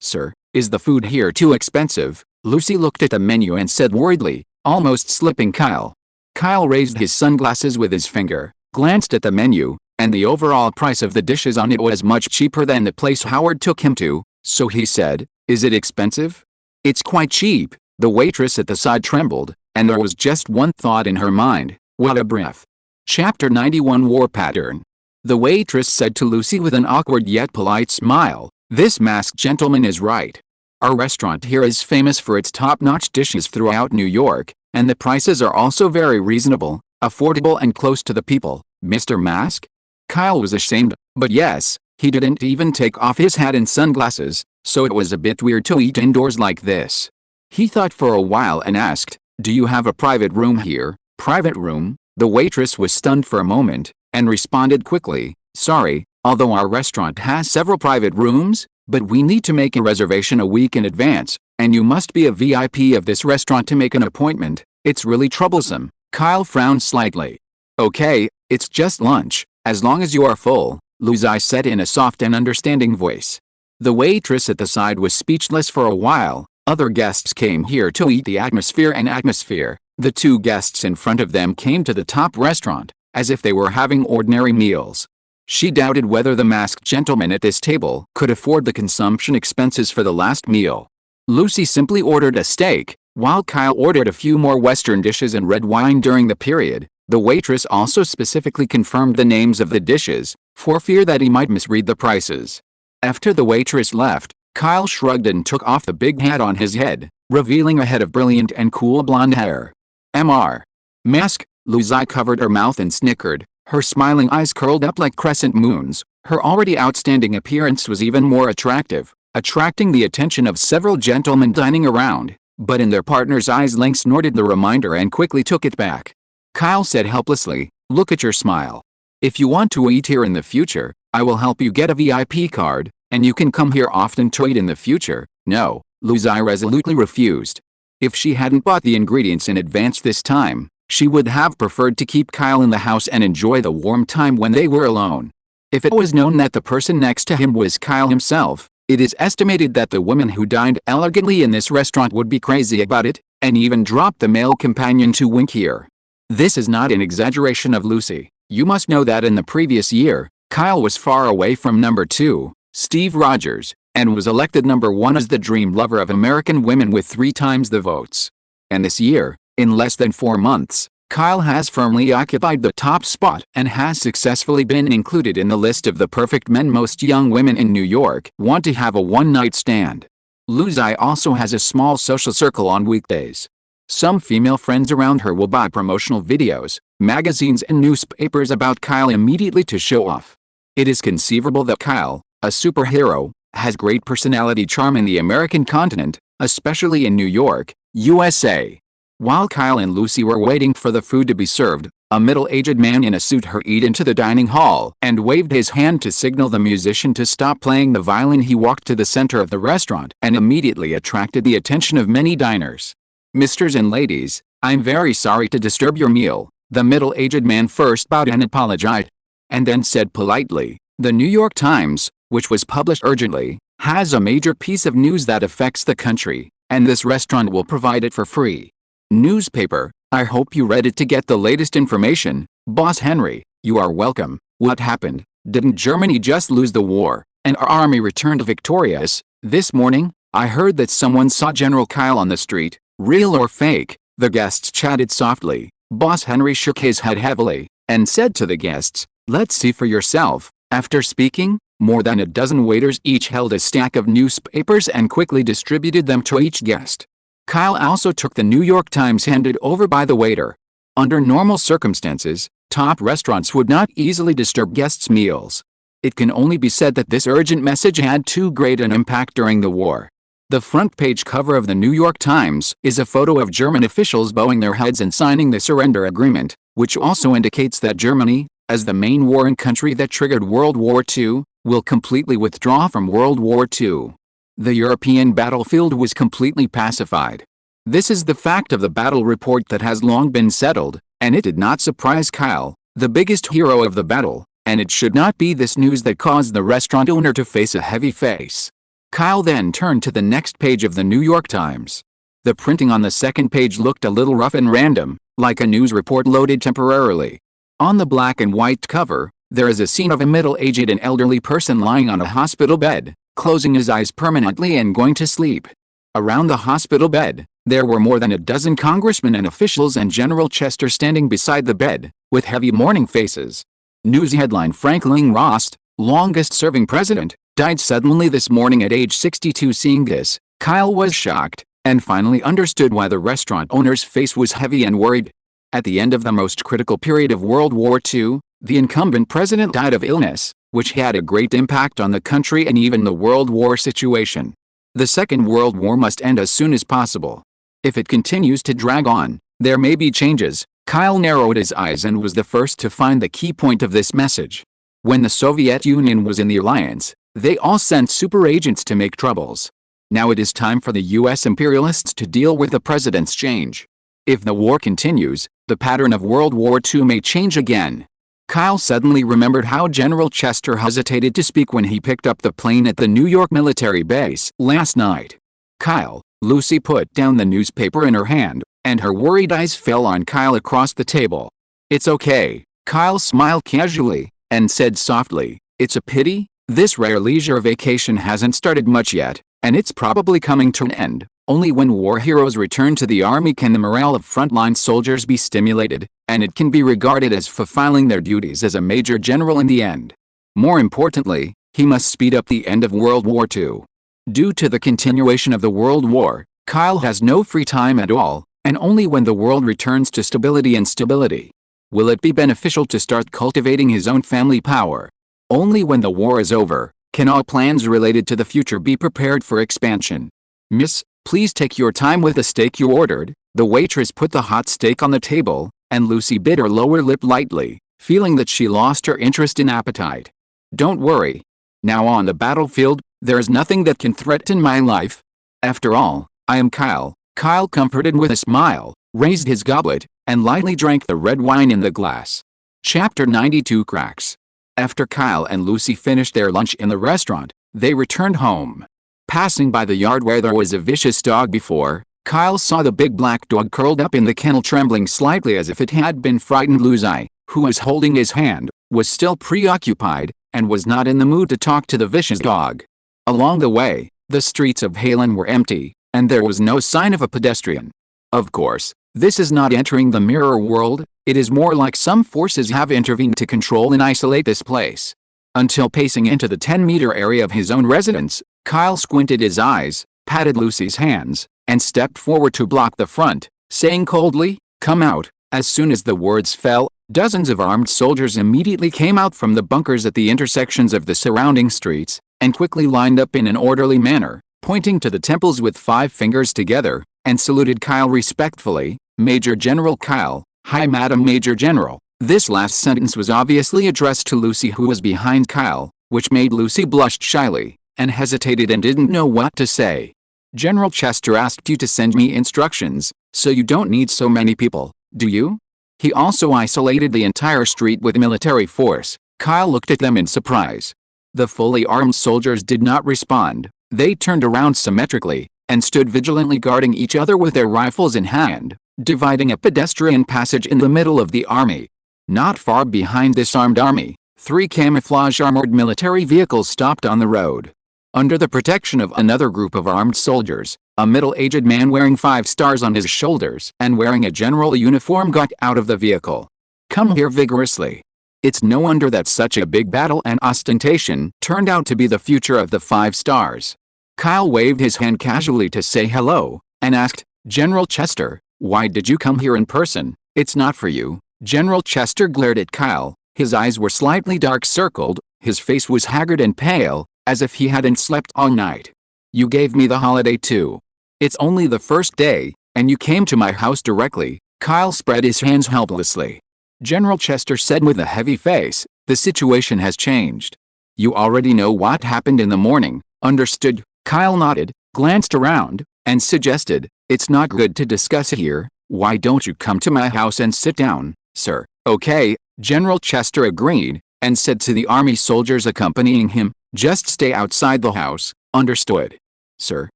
"Sir, is the food here too expensive?" Lucy looked at the menu and said worriedly, almost slipping Kyle. Kyle raised his sunglasses with his finger, glanced at the menu, and the overall price of the dishes on it was much cheaper than the place Howard took him to, so he said, "Is it expensive?" "It's quite cheap." The waitress at the side trembled, and there was just one thought in her mind: what a breath. Chapter 91 War Pattern. The waitress said to Lucy with an awkward yet polite smile, "This masked gentleman is right. Our restaurant here is famous for its top-notch dishes throughout New York, and the prices are also very reasonable, affordable and close to the people, Mr. Mask." Kyle was ashamed, but yes, he didn't even take off his hat and sunglasses, so it was a bit weird to eat indoors like this. He thought for a while and asked, "Do you have a private room here?" "Private room?" The waitress was stunned for a moment, and responded quickly, "Sorry, although our restaurant has several private rooms, but we need to make a reservation a week in advance, and you must be a VIP of this restaurant to make an appointment. It's really troublesome." Kyle frowned slightly. "Okay, it's just lunch, as long as you are full," Lucy said in a soft and understanding voice. The waitress at the side was speechless for a while. Other guests came here to eat the atmosphere. The two guests in front of them came to the top restaurant, as if they were having ordinary meals. She doubted whether the masked gentleman at this table could afford the consumption expenses for the last meal. Lucy simply ordered a steak, while Kyle ordered a few more Western dishes and red wine. During the period, the waitress also specifically confirmed the names of the dishes, for fear that he might misread the prices. After the waitress left, Kyle shrugged and took off the big hat on his head, revealing a head of brilliant and cool blonde hair. "Mr. Mask." Lucy covered her mouth and snickered, her smiling eyes curled up like crescent moons. Her already outstanding appearance was even more attractive, attracting the attention of several gentlemen dining around, but in their partners' eyes Link snorted the reminder and quickly took it back. Kyle said helplessly, "Look at your smile. If you want to eat here in the future, I will help you get a VIP card, and you can come here often to eat in the future." "No," Lucy resolutely refused. If she hadn't bought the ingredients in advance this time, she would have preferred to keep Kyle in the house and enjoy the warm time when they were alone. If it was known that the person next to him was Kyle himself, it is estimated that the woman who dined elegantly in this restaurant would be crazy about it, and even drop the male companion to wink here. This is not an exaggeration of Lucy. You must know that in the previous year, Kyle was far away from number 2, Steve Rogers, and was elected number 1 as the dream lover of American women with 3 times the votes. And this year, in less than 4 months, Kyle has firmly occupied the top spot and has successfully been included in the list of the perfect men most young women in New York want to have a one-night stand. Lucy also has a small social circle on weekdays. Some female friends around her will buy promotional videos, magazines and newspapers about Kyle immediately to show off. It is conceivable that Kyle, a superhero, has great personality charm in the American continent, especially in New York, USA. While Kyle and Lucy were waiting for the food to be served, a middle-aged man in a suit hurried into the dining hall and waved his hand to signal the musician to stop playing the violin. He walked to the center of the restaurant and immediately attracted the attention of many diners. "Misters and ladies, I'm very sorry to disturb your meal," the middle-aged man first bowed and apologized, and then said politely, "The New York Times, which was published urgently, has a major piece of news that affects the country, and this restaurant will provide it for free. Newspaper, I hope you read it to get the latest information. Boss Henry, you are welcome. What happened? Didn't Germany just lose the war, and our army returned victorious? This morning, I heard that someone saw General Kyle on the street. Real or fake?" The guests chatted softly. Boss Henry shook his head heavily, and said to the guests, "Let's see for yourself." After speaking, more than a dozen waiters each held a stack of newspapers and quickly distributed them to each guest. Kyle also took the New York Times handed over by the waiter. Under normal circumstances, top restaurants would not easily disturb guests' meals. It can only be said that this urgent message had too great an impact during the war. The front page cover of the New York Times is a photo of German officials bowing their heads and signing the surrender agreement, which also indicates that Germany, as the main warring country that triggered World War II, will completely withdraw from World War II. The European battlefield was completely pacified. This is the fact of the battle report that has long been settled, and it did not surprise Kyle, the biggest hero of the battle, and it should not be this news that caused the restaurant owner to face a heavy face. Kyle then turned to the next page of the New York Times. The printing on the second page looked a little rough and random, like a news report loaded temporarily. On the black and white cover, there is a scene of a middle-aged and elderly person lying on a hospital bed, closing his eyes permanently and going to sleep. Around the hospital bed, there were more than a dozen congressmen and officials and General Chester standing beside the bed, with heavy mourning faces. News headline: Franklin Rost, longest-serving president, died suddenly this morning at age 62. Seeing this, Kyle was shocked, and finally understood why the restaurant owner's face was heavy and worried. At the end of the most critical period of World War II, the incumbent president died of illness, which had a great impact on the country and even the World War situation. The Second World War must end as soon as possible. If it continues to drag on, there may be changes. Kyle narrowed his eyes and was the first to find the key point of this message. When the Soviet Union was in the alliance, they all sent super agents to make troubles. Now it is time for the US imperialists to deal with the president's change. If the war continues, the pattern of World War II may change again. Kyle suddenly remembered how General Chester hesitated to speak when he picked up the plane at the New York military base last night. "Kyle," Lucy put down the newspaper in her hand, and her worried eyes fell on Kyle across the table. "It's okay." Kyle smiled casually, and said softly, "It's a pity. This rare leisure vacation hasn't started much yet, and it's probably coming to an end. Only when war heroes return to the army can the morale of frontline soldiers be stimulated, and it can be regarded as fulfilling their duties as a major general in the end. More importantly, he must speed up the end of World War II. Due to the continuation of the World War, Kyle has no free time at all, and only when the world returns to stability and stability will it be beneficial to start cultivating his own family power. Only when the war is over can all plans related to the future be prepared for expansion. Miss, please take your time with the steak you ordered." The waitress put the hot steak on the table, and Lucy bit her lower lip lightly, feeling that she lost her interest in appetite. "Don't worry. Now on the battlefield, there is nothing that can threaten my life. After all, I am Kyle, Kyle, comforted with a smile, raised his goblet, and lightly drank the red wine in the glass. Chapter 92 Cracks. After Kyle and Lucy finished their lunch in the restaurant, they returned home. Passing by the yard where there was a vicious dog before, Kyle saw the big black dog curled up in the kennel, trembling slightly as if it had been frightened. Lucy, who was holding his hand, was still preoccupied, and was not in the mood to talk to the vicious dog. Along the way, the streets of Halen were empty, and there was no sign of a pedestrian. Of course, this is not entering the mirror world, it is more like some forces have intervened to control and isolate this place. Until pacing into the 10-meter area of his own residence, Kyle squinted his eyes, patted Lucy's hands, and stepped forward to block the front, saying coldly, "Come out." As soon as the words fell, dozens of armed soldiers immediately came out from the bunkers at the intersections of the surrounding streets, and quickly lined up in an orderly manner, pointing to the temples with 5 fingers together, and saluted Kyle respectfully. "Major General Kyle." "Hi, Madam Major General." This last sentence was obviously addressed to Lucy, who was behind Kyle, which made Lucy blush shyly, and hesitated and didn't know what to say. "General Chester asked you to send me instructions, so you don't need so many people, do you? He also isolated the entire street with military force." Kyle looked at them in surprise. The fully armed soldiers did not respond. They turned around symmetrically, and stood vigilantly guarding each other with their rifles in hand, dividing a pedestrian passage in the middle of the army. Not far behind this armed army, 3 camouflage-armored military vehicles stopped on the road. Under the protection of another group of armed soldiers, a middle-aged man wearing 5 stars on his shoulders and wearing a general uniform got out of the vehicle. "Come here," vigorously. It's no wonder that such a big battle and ostentation turned out to be the future of the 5 stars. Kyle waved his hand casually to say hello, and asked, "General Chester, why did you come here in person?" "It's not for you." General Chester glared at Kyle. His eyes were slightly dark-circled, his face was haggard and pale, as if he hadn't slept all night. "You gave me the holiday too. It's only the first day, and you came to my house directly." Kyle spread his hands helplessly. General Chester said with a heavy face, "The situation has changed. You already know what happened in the morning." "Understood." Kyle nodded, glanced around, and suggested, "It's not good to discuss it here. Why don't you come to my house and sit down, sir?" "Okay." General Chester agreed, and said to the army soldiers accompanying him, "Just stay outside the house." "Understood, sir."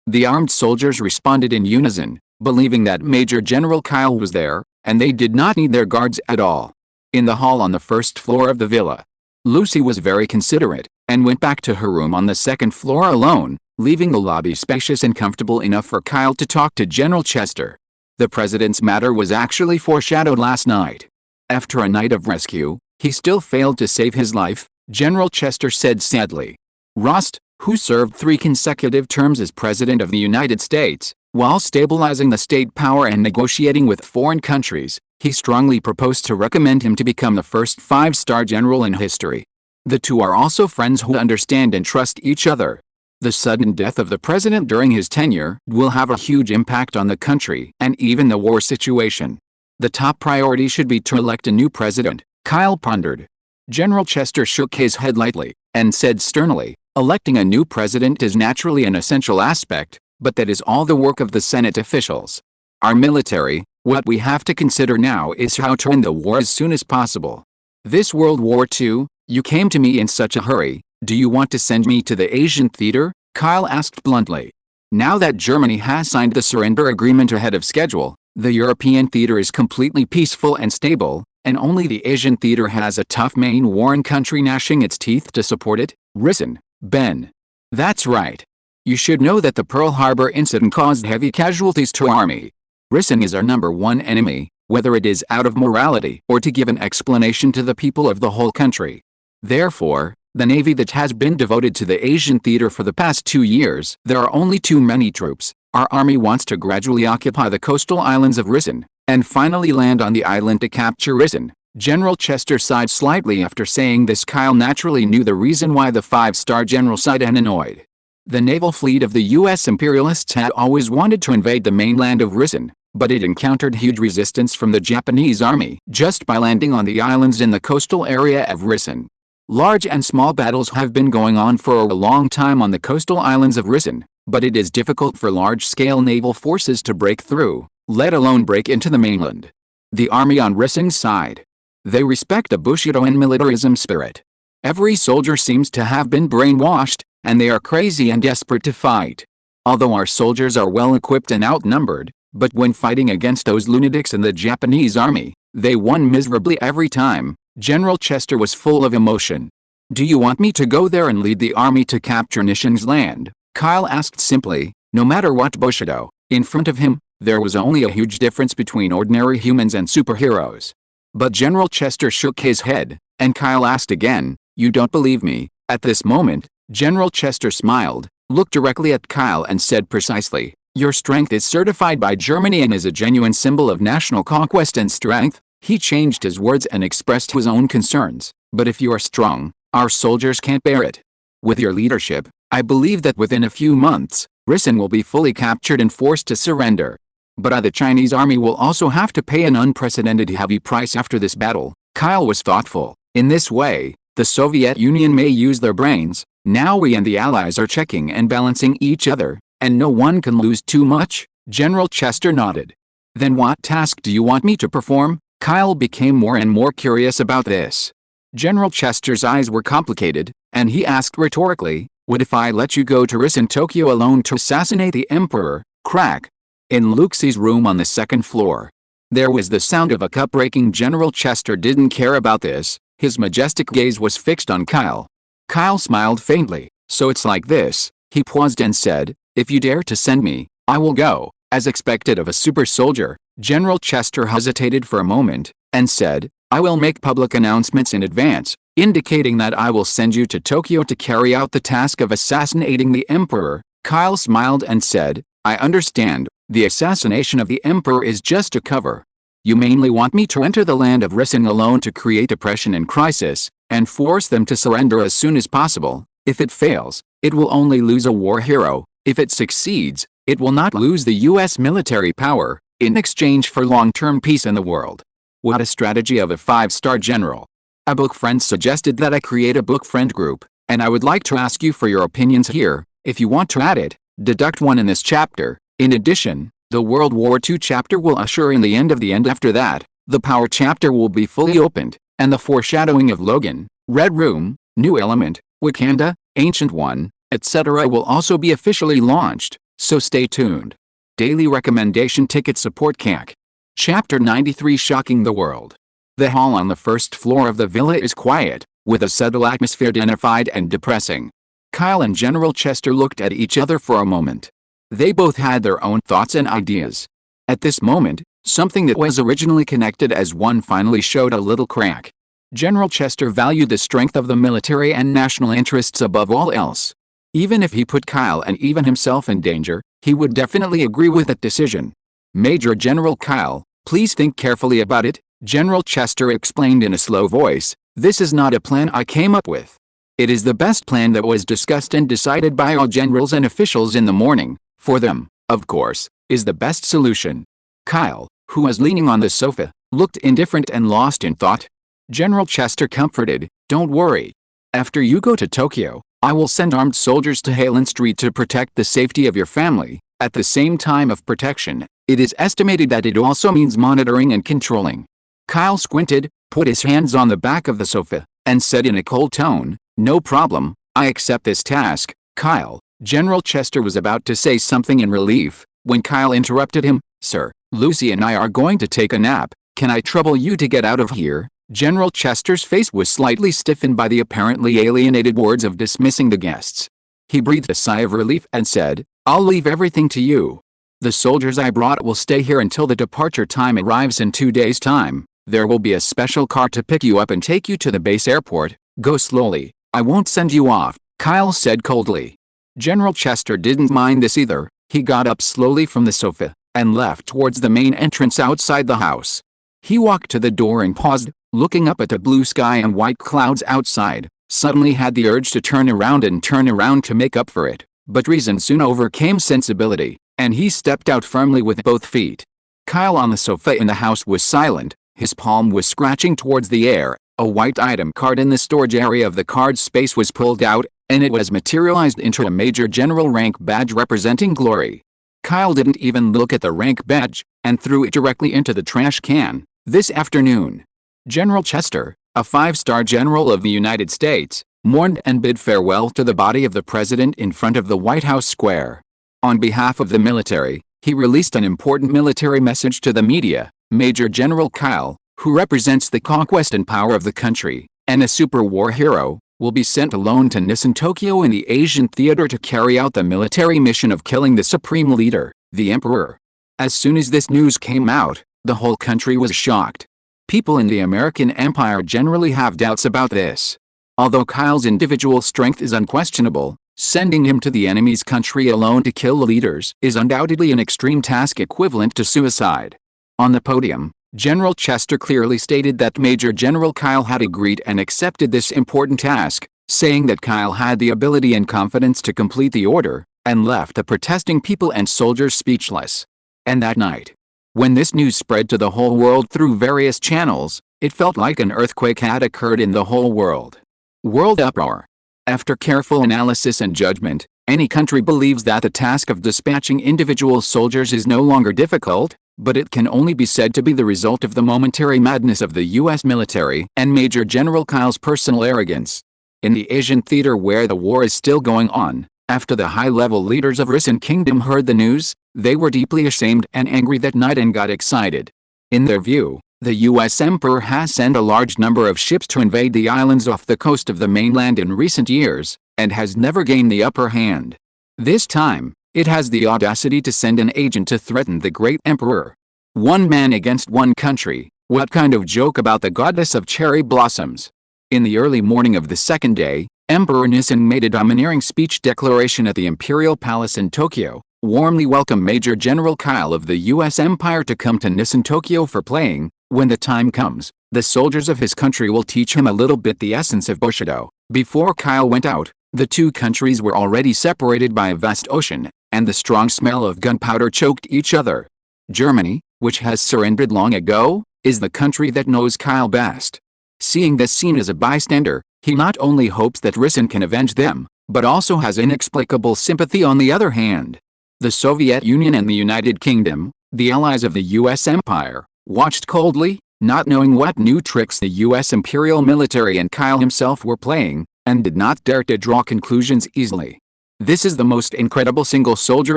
The armed soldiers responded in unison, believing that Major General Kyle was there, and they did not need their guards at all. In the hall on the first floor of the villa, Lucy was very considerate, and went back to her room on the second floor alone, leaving the lobby spacious and comfortable enough for Kyle to talk to General Chester. The president's matter was actually foreshadowed last night. After a night of rescue, he still failed to save his life, General Chester said sadly. Rost, who served 3 consecutive terms as President of the United States, while stabilizing the state power and negotiating with foreign countries, he strongly proposed to recommend him to become the first 5-star general in history. The two are also friends who understand and trust each other. The sudden death of the president during his tenure will have a huge impact on the country and even the war situation. The top priority should be to elect a new president, Kyle pondered. General Chester shook his head lightly, and said sternly, "Electing a new president is naturally an essential aspect, but that is all the work of the Senate officials. Our military, what we have to consider now is how to end the war as soon as possible. This World War II, you came to me in such a hurry, do you want to send me to the Asian theater?" Kyle asked bluntly. Now that Germany has signed the surrender agreement ahead of schedule, the European theater is completely peaceful and stable, and only the Asian theater has a tough main warring country gnashing its teeth to support it. Risen, Ben. That's right. You should know that the Pearl Harbor incident caused heavy casualties to our army. Risen is our #1 enemy, whether it is out of morality or to give an explanation to the people of the whole country. Therefore, the Navy that has been devoted to the Asian theater for the past 2 years, there are only too many troops. Our army wants to gradually occupy the coastal islands of Risen, and finally land on the island to capture Risen. General Chester sighed slightly after saying this. Kyle naturally knew the reason why the 5-star general sighed and annoyed. The naval fleet of the U.S. imperialists had always wanted to invade the mainland of Risen, but it encountered huge resistance from the Japanese army just by landing on the islands in the coastal area of Risen. Large and small battles have been going on for a long time on the coastal islands of Risen, But it is difficult for large-scale naval forces to break through, let alone break into the mainland. The army on Rising's side. They respect the Bushido and militarism spirit. Every soldier seems to have been brainwashed, and they are crazy and desperate to fight. Although our soldiers are well equipped and outnumbered, but when fighting against those lunatics in the Japanese army, they won miserably every time. General Chester was full of emotion. Do you want me to go there and lead the army to capture Nishin's land? Kyle asked simply. No matter what Bushido, in front of him, there was only a huge difference between ordinary humans and superheroes. But General Chester shook his head, and Kyle asked again, you don't believe me? At this moment, General Chester smiled, looked directly at Kyle and said precisely, your strength is certified by Germany and is a genuine symbol of national conquest and strength. He changed his words and expressed his own concerns, but if you are strong, our soldiers can't bear it. With your leadership, I believe that within a few months, Risen will be fully captured and forced to surrender. But the Chinese army will also have to pay an unprecedented heavy price after this battle. Kyle was thoughtful. In this way, the Soviet Union may use their brains. Now we and the Allies are checking and balancing each other, and no one can lose too much. General Chester nodded. Then what task do you want me to perform? Kyle became more and more curious about this. General Chester's eyes were complicated, and he asked rhetorically, what if I let you go to Risen Tokyo alone to assassinate the Emperor? Crack. In Luxie's room on the second floor. There was the sound of a cup breaking. General Chester didn't care about this. His majestic gaze was fixed on Kyle. Kyle smiled faintly. So it's like this. He paused and said, if you dare to send me, I will go. As expected of a super soldier, General Chester hesitated for a moment, and said, I will make public announcements in advance, indicating that I will send you to Tokyo to carry out the task of assassinating the Emperor. Kyle smiled and said, I understand. The assassination of the Emperor is just a cover. You mainly want me to enter the land of Risen alone to create oppression and crisis, and force them to surrender as soon as possible. If it fails, it will only lose a war hero. If it succeeds, it will not lose the US military power, in exchange for long-term peace in the world. What a strategy of a 5-star general. A book friend suggested that I create a book friend group, and I would like to ask you for your opinions here. If you want to add it, deduct one in this chapter. In addition, the World War II chapter will usher in the end of the end. After that, the Power chapter will be fully opened, and the foreshadowing of Logan, Red Room, New Element, Wakanda, Ancient One, etc. will also be officially launched, so stay tuned. Daily Recommendation Ticket Support CAC. Chapter 93 Shocking the World. The hall on the first floor of the villa is quiet, with a subtle atmosphere dignified and depressing. Kyle and General Chester looked at each other for a moment. They both had their own thoughts and ideas. At this moment, something that was originally connected as one finally showed a little crack. General Chester valued the strength of the military and national interests above all else. Even if he put Kyle and even himself in danger, he would definitely agree with that decision. Major General Kyle, please think carefully about it, General Chester explained in a slow voice. This is not a plan I came up with. It is the best plan that was discussed and decided by all generals and officials in the morning. For them, of course, is the best solution. Kyle, who was leaning on the sofa, looked indifferent and lost in thought. General Chester comforted, don't worry. After you go to Tokyo, I will send armed soldiers to Halen Street to protect the safety of your family. At the same time of protection, it is estimated that it also means monitoring and controlling. Kyle squinted, put his hands on the back of the sofa, and said in a cold tone, no problem, I accept this task. Kyle, General Chester was about to say something in relief, when Kyle interrupted him. Sir, Lucy and I are going to take a nap. Can I trouble you to get out of here? General Chester's face was slightly stiffened by the apparently alienated words of dismissing the guests. He breathed a sigh of relief and said, I'll leave everything to you. The soldiers I brought will stay here until the departure time arrives in 2 days' time. There will be a special car to pick you up and take you to the base airport. Go slowly. I won't send you off, Kyle said coldly. General Chester didn't mind this either. He got up slowly from the sofa and left towards the main entrance outside the house. He walked to the door and paused, looking up at the blue sky and white clouds outside. Suddenly had the urge to turn around to make up for it, but reason soon overcame sensibility, and he stepped out firmly with both feet. Kyle on the sofa in the house was silent. His palm was scratching towards the air. A white item card in the storage area of the card space was pulled out, and it was materialized into a Major General rank badge representing glory. Kyle didn't even look at the rank badge, and threw it directly into the trash can. This afternoon, General Chester, a 5-star general of the United States, mourned and bid farewell to the body of the president in front of the White House square. On behalf of the military, he released an important military message to the media. Major General Kyle, who represents the conquest and power of the country, and a super war hero, will be sent alone to Nissan, Tokyo in the Asian theater to carry out the military mission of killing the supreme leader, the emperor. As soon as this news came out, the whole country was shocked. People in the American empire generally have doubts about this. Although Kyle's individual strength is unquestionable, sending him to the enemy's country alone to kill leaders is undoubtedly an extreme task equivalent to suicide. On the podium, General Chester clearly stated that Major General Kyle had agreed and accepted this important task, saying that Kyle had the ability and confidence to complete the order, and left the protesting people and soldiers speechless. And that night, when this news spread to the whole world through various channels, it felt like an earthquake had occurred in the whole world. World uproar. After careful analysis and judgment, any country believes that the task of dispatching individual soldiers is no longer difficult, but it can only be said to be the result of the momentary madness of the U.S. military and Major General Kyle's personal arrogance. In the Asian theater where the war is still going on, after the high-level leaders of Risen Kingdom heard the news, they were deeply ashamed and angry that night and got excited. In their view, the U.S. Emperor has sent a large number of ships to invade the islands off the coast of the mainland in recent years, and has never gained the upper hand. This time, it has the audacity to send an agent to threaten the great emperor. One man against one country. What kind of joke about the goddess of cherry blossoms? In the early morning of the second day, Emperor Nissan made a domineering speech declaration at the Imperial Palace in Tokyo, warmly welcomed Major General Kyle of the U.S. Empire to come to Nissan, Tokyo for playing. When the time comes, the soldiers of his country will teach him a little bit the essence of Bushido. Before Kyle went out, the two countries were already separated by a vast ocean, and the strong smell of gunpowder choked each other. Germany, which has surrendered long ago, is the country that knows Kyle best. Seeing this scene as a bystander, he not only hopes that Risen can avenge them, but also has inexplicable sympathy on the other hand. The Soviet Union and the United Kingdom, the allies of the U.S. Empire, watched coldly, not knowing what new tricks the U.S. Imperial military and Kyle himself were playing, and did not dare to draw conclusions easily. This is the most incredible single-soldier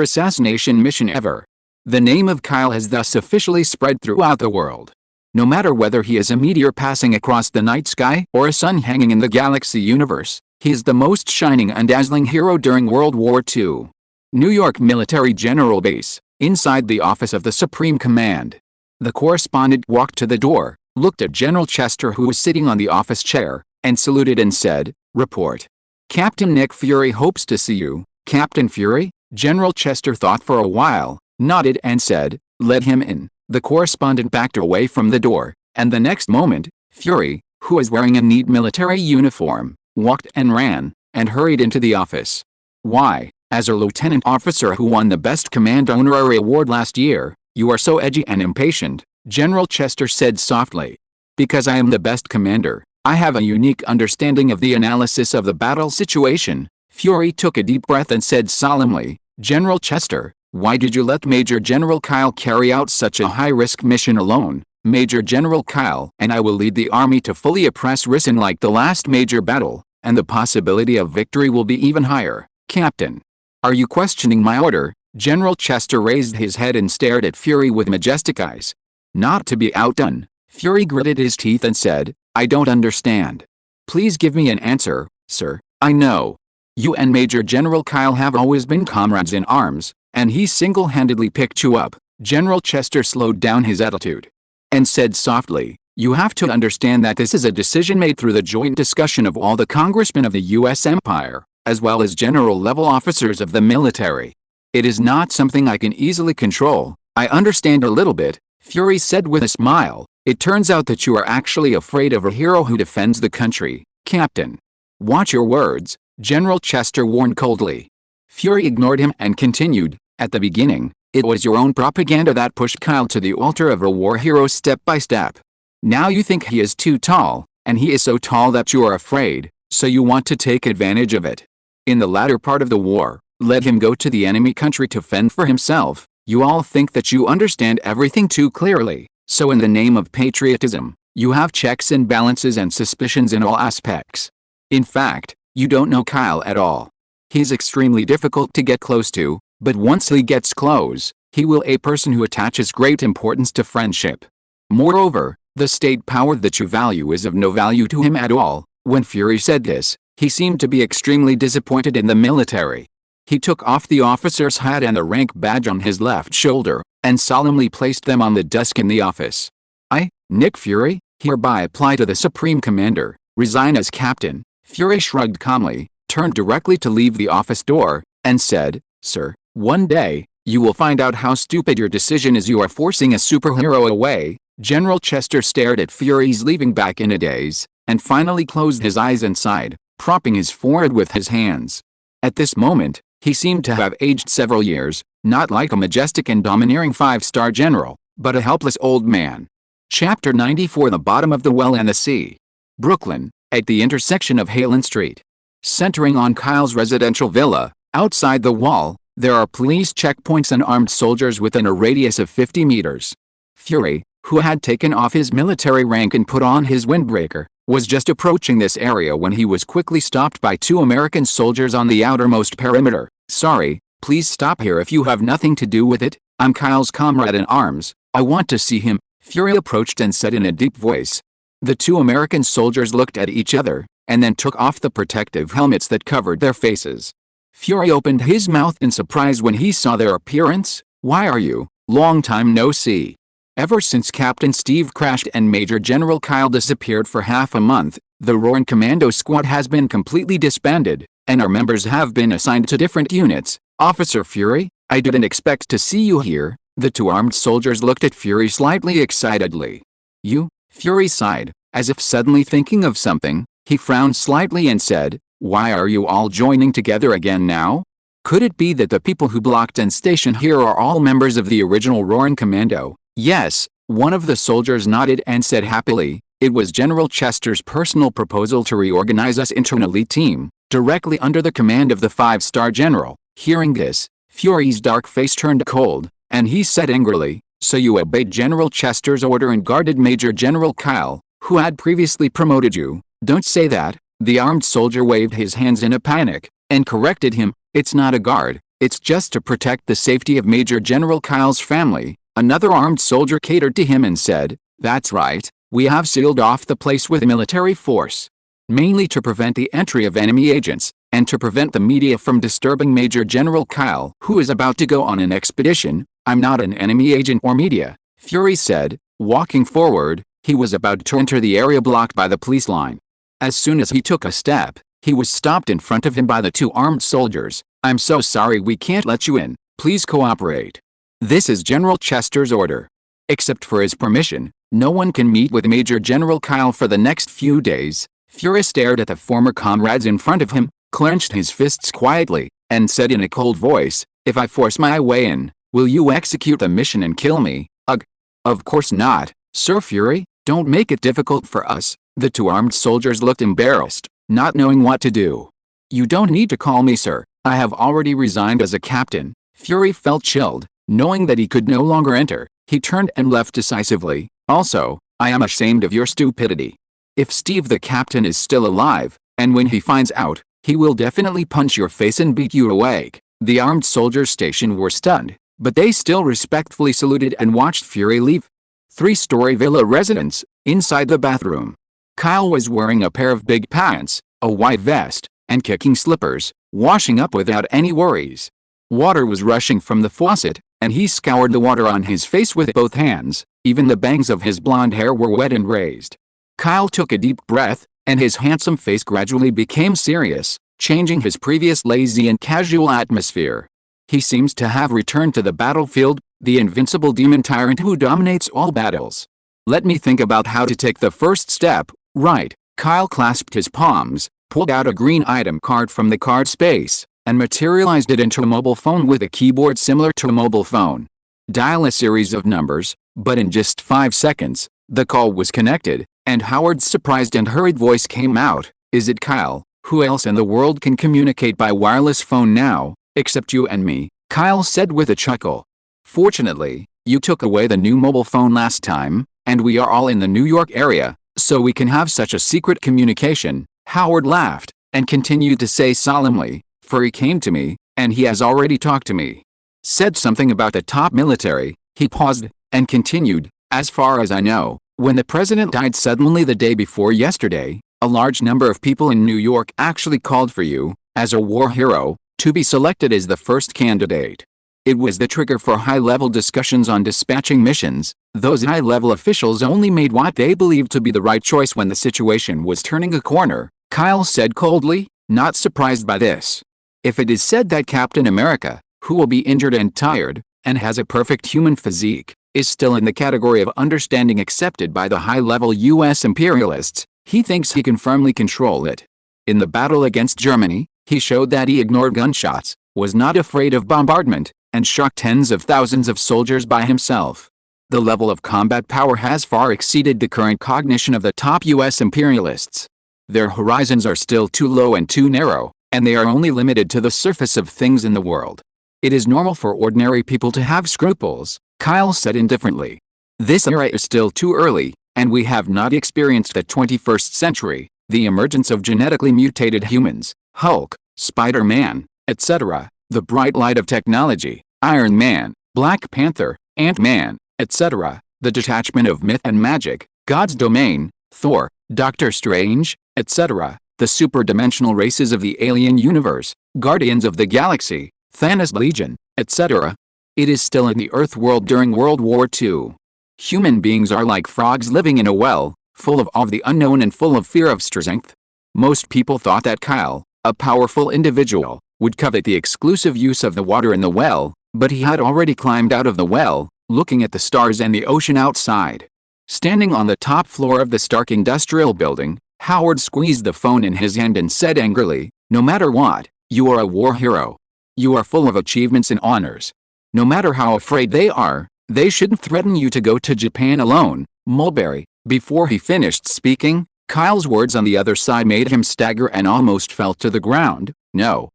assassination mission ever. The name of Kyle has thus officially spread throughout the world. No matter whether he is a meteor passing across the night sky or a sun hanging in the galaxy universe, he is the most shining and dazzling hero during World War II. New York Military General Base, inside the office of the Supreme Command. The correspondent walked to the door, looked at General Chester who was sitting on the office chair, and saluted and said, "Report. Captain Nick Fury hopes to see you." "Captain Fury?" General Chester thought for a while, nodded and said, "Let him in." The correspondent backed away from the door, and the next moment, Fury, who was wearing a neat military uniform, walked and ran, and hurried into the office. "Why, as a lieutenant officer who won the Best Command Honorary Award last year, you are so edgy and impatient," General Chester said softly. "Because I am the best commander. I have a unique understanding of the analysis of the battle situation." Fury took a deep breath and said solemnly, "General Chester, why did you let Major General Kyle carry out such a high-risk mission alone?" "Major General Kyle and I will lead the army to fully oppress Risen like the last major battle, and the possibility of victory will be even higher, Captain." "Are you questioning my order?" General Chester raised his head and stared at Fury with majestic eyes. Not to be outdone, Fury gritted his teeth and said, "I don't understand." "Please give me an answer, sir. I know you and Major General Kyle have always been comrades in arms, and he single-handedly picked you up." General Chester slowed down his attitude and said softly, "You have to understand that this is a decision made through the joint discussion of all the congressmen of the U.S. Empire, as well as general-level officers of the military. It is not something I can easily control." "I understand a little bit," Fury said with a smile. "It turns out that you are actually afraid of a hero who defends the country, Captain." "Watch your words," General Chester warned coldly. Fury ignored him and continued, "At the beginning, it was your own propaganda that pushed Kyle to the altar of a war hero step by step. Now you think he is too tall, and he is so tall that you are afraid, so you want to take advantage of it. In the latter part of the war, let him go to the enemy country to fend for himself. You all think that you understand everything too clearly, so in the name of patriotism, you have checks and balances and suspicions in all aspects. In fact, you don't know Kyle at all. He's extremely difficult to get close to, but once he gets close, he will be a person who attaches great importance to friendship. Moreover, the state power that you value is of no value to him at all. When Fury said this, he seemed to be extremely disappointed in the military. He took off the officer's hat and the rank badge on his left shoulder, and solemnly placed them on the desk in the office. I, Nick Fury, hereby apply to the Supreme Commander, resign as captain. Fury shrugged calmly, turned directly to leave the office door, and said, Sir, one day, you will find out how stupid your decision is. You are forcing a superhero away. General Chester stared at Fury's leaving back in a daze, and finally closed his eyes and sighed, propping his forehead with his hands. At this moment, he seemed to have aged several years, not like a majestic and domineering 5-star general, but a helpless old man. Chapter 94 The Bottom of the Well and the Sea. Brooklyn, at the intersection of Halen Street. Centering on Kyle's residential villa, outside the wall, there are police checkpoints and armed soldiers within a radius of 50 meters. Fury, who had taken off his military rank and put on his windbreaker, was just approaching this area when he was quickly stopped by 2 American soldiers on the outermost perimeter. Sorry, please stop here if you have nothing to do with it. I'm Kyle's comrade in arms. I want to see him. Fury approached and said in a deep voice. The 2 American soldiers looked at each other, and then took off the protective helmets that covered their faces. Fury opened his mouth in surprise when he saw their appearance. Why are you? Long time no see. Ever since Captain Steve crashed and Major General Kyle disappeared for half a month, the Roaring Commando Squad has been completely disbanded, and our members have been assigned to different units. Officer Fury, I didn't expect to see you here. The 2 armed soldiers looked at Fury slightly excitedly. You? Fury sighed, as if suddenly thinking of something. He frowned slightly and said, Why are you all joining together again now? Could it be that the people who blocked and stationed here are all members of the original Roaring Commando? Yes, one of the soldiers nodded and said happily, it was General Chester's personal proposal to reorganize us into an elite team, directly under the command of the 5-star general. Hearing this, Fury's dark face turned cold, and he said angrily, So you obeyed General Chester's order and guarded Major General Kyle, who had previously promoted you? Don't say that. The armed soldier waved his hands in a panic, and corrected him, It's not a guard, it's just to protect the safety of Major General Kyle's family. Another armed soldier catered to him and said, That's right, we have sealed off the place with military force. Mainly to prevent the entry of enemy agents, and to prevent the media from disturbing Major General Kyle, who is about to go on an expedition. I'm not an enemy agent or media, Fury said, walking forward. He was about to enter the area blocked by the police line. As soon as he took a step, he was stopped in front of him by the 2 armed soldiers. I'm so sorry we can't let you in. Please cooperate. This is General Chester's order. Except for his permission, no one can meet with Major General Kyle for the next few days. Fury stared at the former comrades in front of him, clenched his fists quietly, and said in a cold voice, If I force my way in, will you execute the mission and kill me? Ugh. Of course not, Sir Fury. Don't make it difficult for us. The 2 armed soldiers looked embarrassed, not knowing what to do. You don't need to call me sir. I have already resigned as a captain. Fury felt chilled, knowing that he could no longer enter. He turned and left decisively. Also, I am ashamed of your stupidity. If Steve the captain is still alive, and when he finds out, he will definitely punch your face and beat you awake. The armed soldiers stationed were stunned, but they still respectfully saluted and watched Fury leave. 3-story villa residence, inside the bathroom. Kyle was wearing a pair of big pants, a white vest, and kicking slippers, washing up without any worries. Water was rushing from the faucet, and he scoured the water on his face with both hands. Even the bangs of his blonde hair were wet and raised. Kyle took a deep breath, and his handsome face gradually became serious, changing his previous lazy and casual atmosphere. He seems to have returned to the battlefield, the invincible demon tyrant who dominates all battles. Let me think about how to take the first step. Right. Kyle clasped his palms, pulled out a green item card from the card space, and materialized it into a mobile phone with a keyboard similar to a mobile phone. Dial a series of numbers, but in just 5 seconds, the call was connected, and Howard's surprised and hurried voice came out. Is it Kyle? Who else in the world can communicate by wireless phone now, except you and me? Kyle said with a chuckle. Fortunately, you took away the new mobile phone last time, and we are all in the New York area, so we can have such a secret communication. Howard laughed, and continued to say solemnly, for he came to me, and he has already talked to me. Said something about the top military. He paused, and continued, as far as I know, when the president died suddenly the day before yesterday, a large number of people in New York actually called for you, as a war hero, to be selected as the first candidate. It was the trigger for high-level discussions on dispatching missions. Those high-level officials only made what they believed to be the right choice when the situation was turning a corner, Kyle said coldly, not surprised by this. If it is said that Captain America, who will be injured and tired, and has a perfect human physique, is still in the category of understanding accepted by the high-level U.S. imperialists, he thinks he can firmly control it. In the battle against Germany, he showed that he ignored gunshots, was not afraid of bombardment, and shot tens of thousands of soldiers by himself. The level of combat power has far exceeded the current cognition of the top U.S. imperialists. Their horizons are still too low and too narrow, and they are only limited to the surface of things in the world. It is normal for ordinary people to have scruples, Kyle said indifferently. This era is still too early, and we have not experienced the 21st century, the emergence of genetically mutated humans, Hulk, Spider-Man, etc., the bright light of technology, Iron Man, Black Panther, Ant-Man, etc., the detachment of myth and magic, God's domain, Thor, Doctor Strange, etc., the superdimensional races of the alien universe, Guardians of the Galaxy, Thanos Legion, etc. It is still in the Earth world during World War II. Human beings are like frogs living in a well, full of the unknown and full of fear of strength. Most people thought that Kyle, a powerful individual, would covet the exclusive use of the water in the well, but he had already climbed out of the well, looking at the stars and the ocean outside. Standing on the top floor of the Stark Industrial Building, Howard squeezed the phone in his hand and said angrily, "No matter what, you are a war hero. You are full of achievements and honors. No matter how afraid they shouldn't threaten you to go to Japan alone, Mulberry." Before he finished speaking, Kyle's words on the other side made him stagger and almost fell to the ground. No,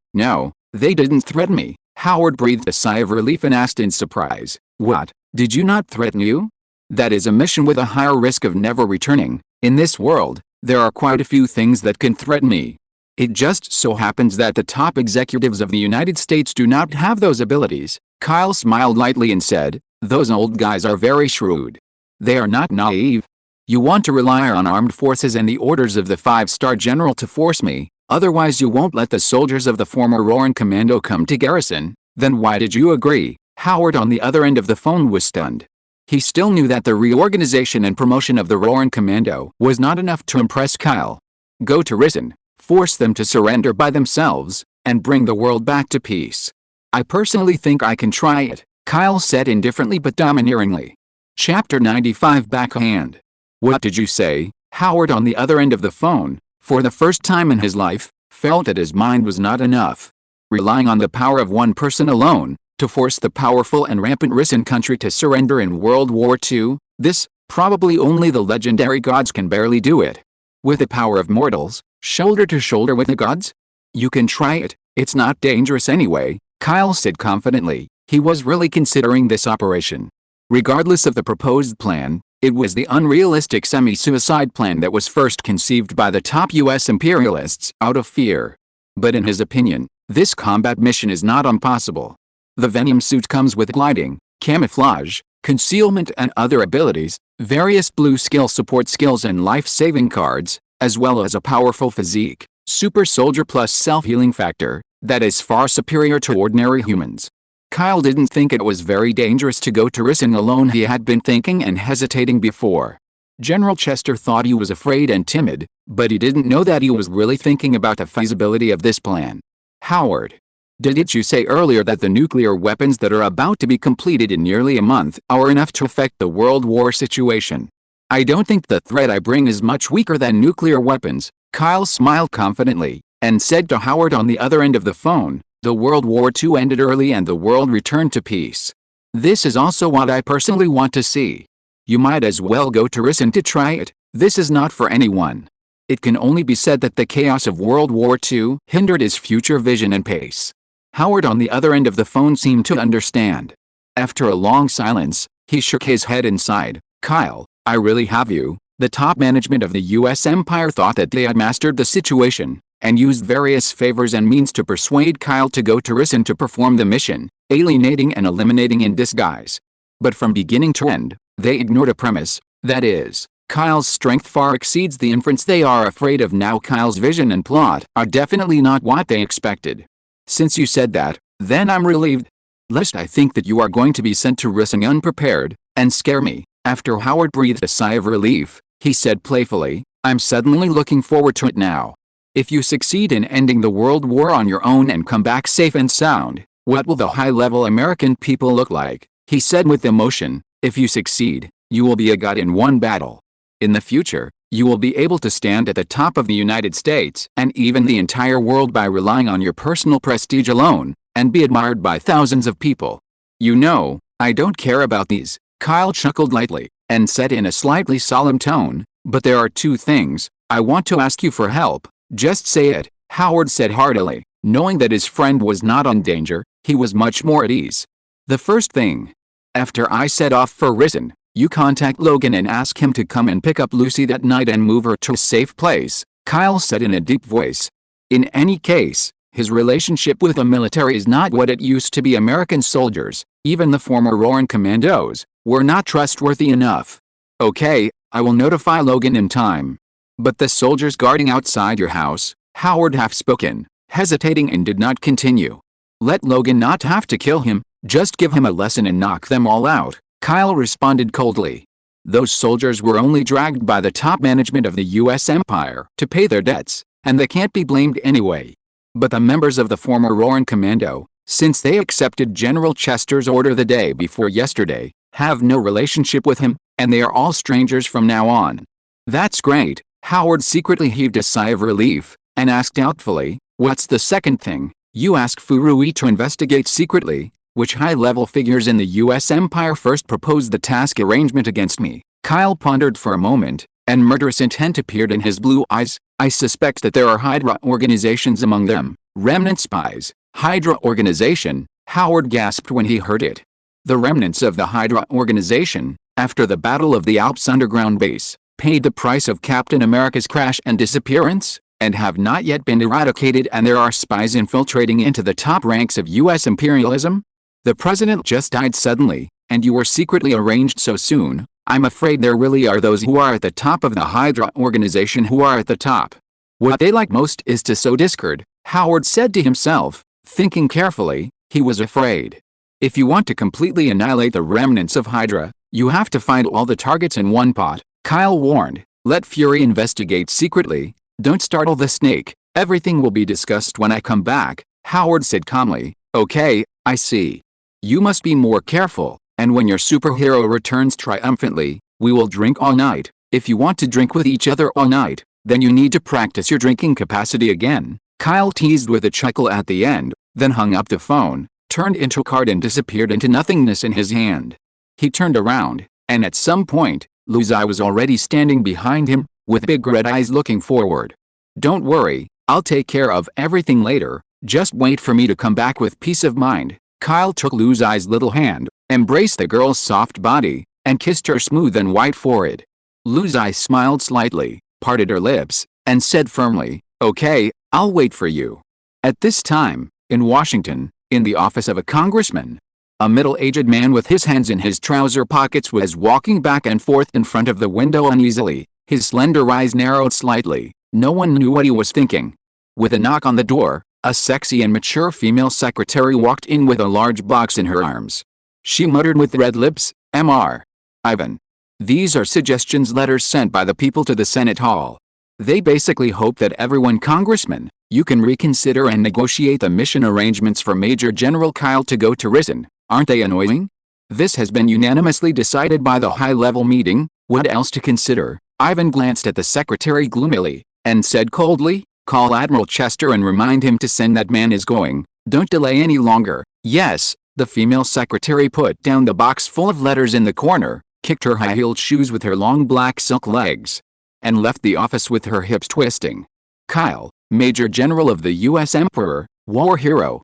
they didn't threaten me. Howard breathed a sigh of relief and asked in surprise, "What, did you not threaten you?" "That is a mission with a higher risk of never returning. In this world, there are quite a few things that can threaten me. It just so happens that the top executives of the United States do not have those abilities." Kyle smiled lightly and said, "Those old guys are very shrewd. They are not naive. You want to rely on armed forces and the orders of the 5-star general to force me, otherwise you won't let the soldiers of the former Roaring Commando come to garrison. Then why did you agree?" Howard on the other end of the phone was stunned. He still knew that the reorganization and promotion of the Roaring Commando was not enough to impress Kyle. Go to Risen, force them to surrender by themselves, and bring the world back to peace. "I personally think I can try it," Kyle said indifferently but domineeringly. Chapter 95 Backhand. "What did you say?" Howard on the other end of the phone, for the first time in his life, felt that his mind was not enough. Relying on the power of one person alone, to force the powerful and rampant Risen country to surrender in World War II, this, probably only the legendary gods can barely do it. With the power of mortals, shoulder to shoulder with the gods? "You can try it, it's not dangerous anyway," Kyle said confidently. He was really considering this operation. Regardless of the proposed plan, it was the unrealistic semi-suicide plan that was first conceived by the top U.S. imperialists out of fear. But in his opinion, this combat mission is not impossible. The Venom suit comes with gliding, camouflage, concealment and other abilities, various blue skill support skills and life-saving cards, as well as a powerful physique, super soldier plus self-healing factor, that is far superior to ordinary humans. Kyle didn't think it was very dangerous to go to Risen alone. He had been thinking and hesitating before. General Chester thought he was afraid and timid, but he didn't know that he was really thinking about the feasibility of this plan. "Howard, didn't you say earlier that the nuclear weapons that are about to be completed in nearly a month are enough to affect the World War situation?" "I don't think the threat I bring is much weaker than nuclear weapons," Kyle smiled confidently, and said to Howard on the other end of the phone, "The World War II ended early and the world returned to peace. This is also what I personally want to see. You might as well go to Risen to try it. This is not for anyone." It can only be said that the chaos of World War II hindered his future vision and pace. Howard on the other end of the phone seemed to understand. After a long silence, he shook his head and sighed. Kyle, I really have you. The top management of the U.S. Empire thought that they had mastered the situation, and used various favors and means to persuade Kyle to go to Risen to perform the mission, alienating and eliminating in disguise. But from beginning to end, they ignored a premise, that is, Kyle's strength far exceeds the inference they are afraid of now. Kyle's vision and plot are definitely not what they expected. Since you said that, then I'm relieved. Lest I think that you are going to be sent to Risen unprepared, and scare me. After Howard breathed a sigh of relief, he said playfully, I'm suddenly looking forward to it now. If you succeed in ending the World War on your own and come back safe and sound, what will the high-level American people look like? He said with emotion. If you succeed, you will be a god in one battle. In the future, you will be able to stand at the top of the United States and even the entire world by relying on your personal prestige alone, and be admired by thousands of people. You know, I don't care about these. Kyle chuckled lightly, and said in a slightly solemn tone, but there are two things. I want to ask you for help. Just say it, Howard said heartily. Knowing that his friend was not in danger, he was much more at ease. The first thing. After I set off for Risen, you contact Logan and ask him to come and pick up Lucy that night and move her to a safe place, Kyle said in a deep voice. In any case, his relationship with the military is not what it used to be. American soldiers, even the former Roaring Commandos, were not trustworthy enough. Okay, I will notify Logan in time. But the soldiers guarding outside your house, Howard half-spoken, hesitating and did not continue. Let Logan not have to kill him, just give him a lesson and knock them all out, Kyle responded coldly. Those soldiers were only dragged by the top management of the U.S. Empire to pay their debts, and they can't be blamed anyway. But the members of the former Roaring Commando, since they accepted General Chester's order the day before yesterday, have no relationship with him, and they are all strangers from now on. That's great. Howard secretly heaved a sigh of relief, and asked doubtfully, what's the second thing? You ask Furui to investigate secretly, which high-level figures in the U.S. Empire first proposed the task arrangement against me. Kyle pondered for a moment, and murderous intent appeared in his blue eyes. I suspect that there are Hydra organizations among them. Remnant spies. Hydra organization, Howard gasped when he heard it. The remnants of the Hydra organization, after the Battle of the Alps underground base, paid the price of Captain America's crash and disappearance, and have not yet been eradicated, and there are spies infiltrating into the top ranks of U.S. imperialism? The president just died suddenly, and you were secretly arranged so soon. I'm afraid there really are those who are at the top of the Hydra organization who are at the top. What they like most is to sow discord, Howard said to himself, thinking carefully. He was afraid. If you want to completely annihilate the remnants of Hydra, you have to find all the targets in one pot, Kyle warned. Let Fury investigate secretly. Don't startle the snake. Everything will be discussed when I come back, Howard said calmly. Okay, I see. You must be more careful, and when your superhero returns triumphantly, we will drink all night. If you want to drink with each other all night, then you need to practice your drinking capacity again, Kyle teased with a chuckle at the end, then hung up the phone, turned into a card and disappeared into nothingness in his hand. He turned around, and at some point, Lucy was already standing behind him, with big red eyes looking forward. Don't worry, I'll take care of everything later, just wait for me to come back with peace of mind. Kyle took Lucy's little hand, embraced the girl's soft body, and kissed her smooth and white forehead. Lucy smiled slightly, parted her lips, and said firmly, okay, I'll wait for you. At this time, in Washington, in the office of a congressman, a middle-aged man with his hands in his trouser pockets was walking back and forth in front of the window uneasily. His slender eyes narrowed slightly. No one knew what he was thinking. With a knock on the door, a sexy and mature female secretary walked in with a large box in her arms. She muttered with red lips, Mr. Ivan. These are suggestions letters sent by the people to the Senate Hall. They basically hope that everyone, Congressman, you can reconsider and negotiate the mission arrangements for Major General Kyle to go to Risen. Aren't they annoying? This has been unanimously decided by the high-level meeting. What else to consider? Ivan glanced at the secretary gloomily, and said coldly, call Admiral Chester and remind him to send that man is going. Don't delay any longer. Yes, the female secretary put down the box full of letters in the corner, kicked her high-heeled shoes with her long black silk legs, and left the office with her hips twisting. Kyle, Major General of the U.S. Emperor, war hero,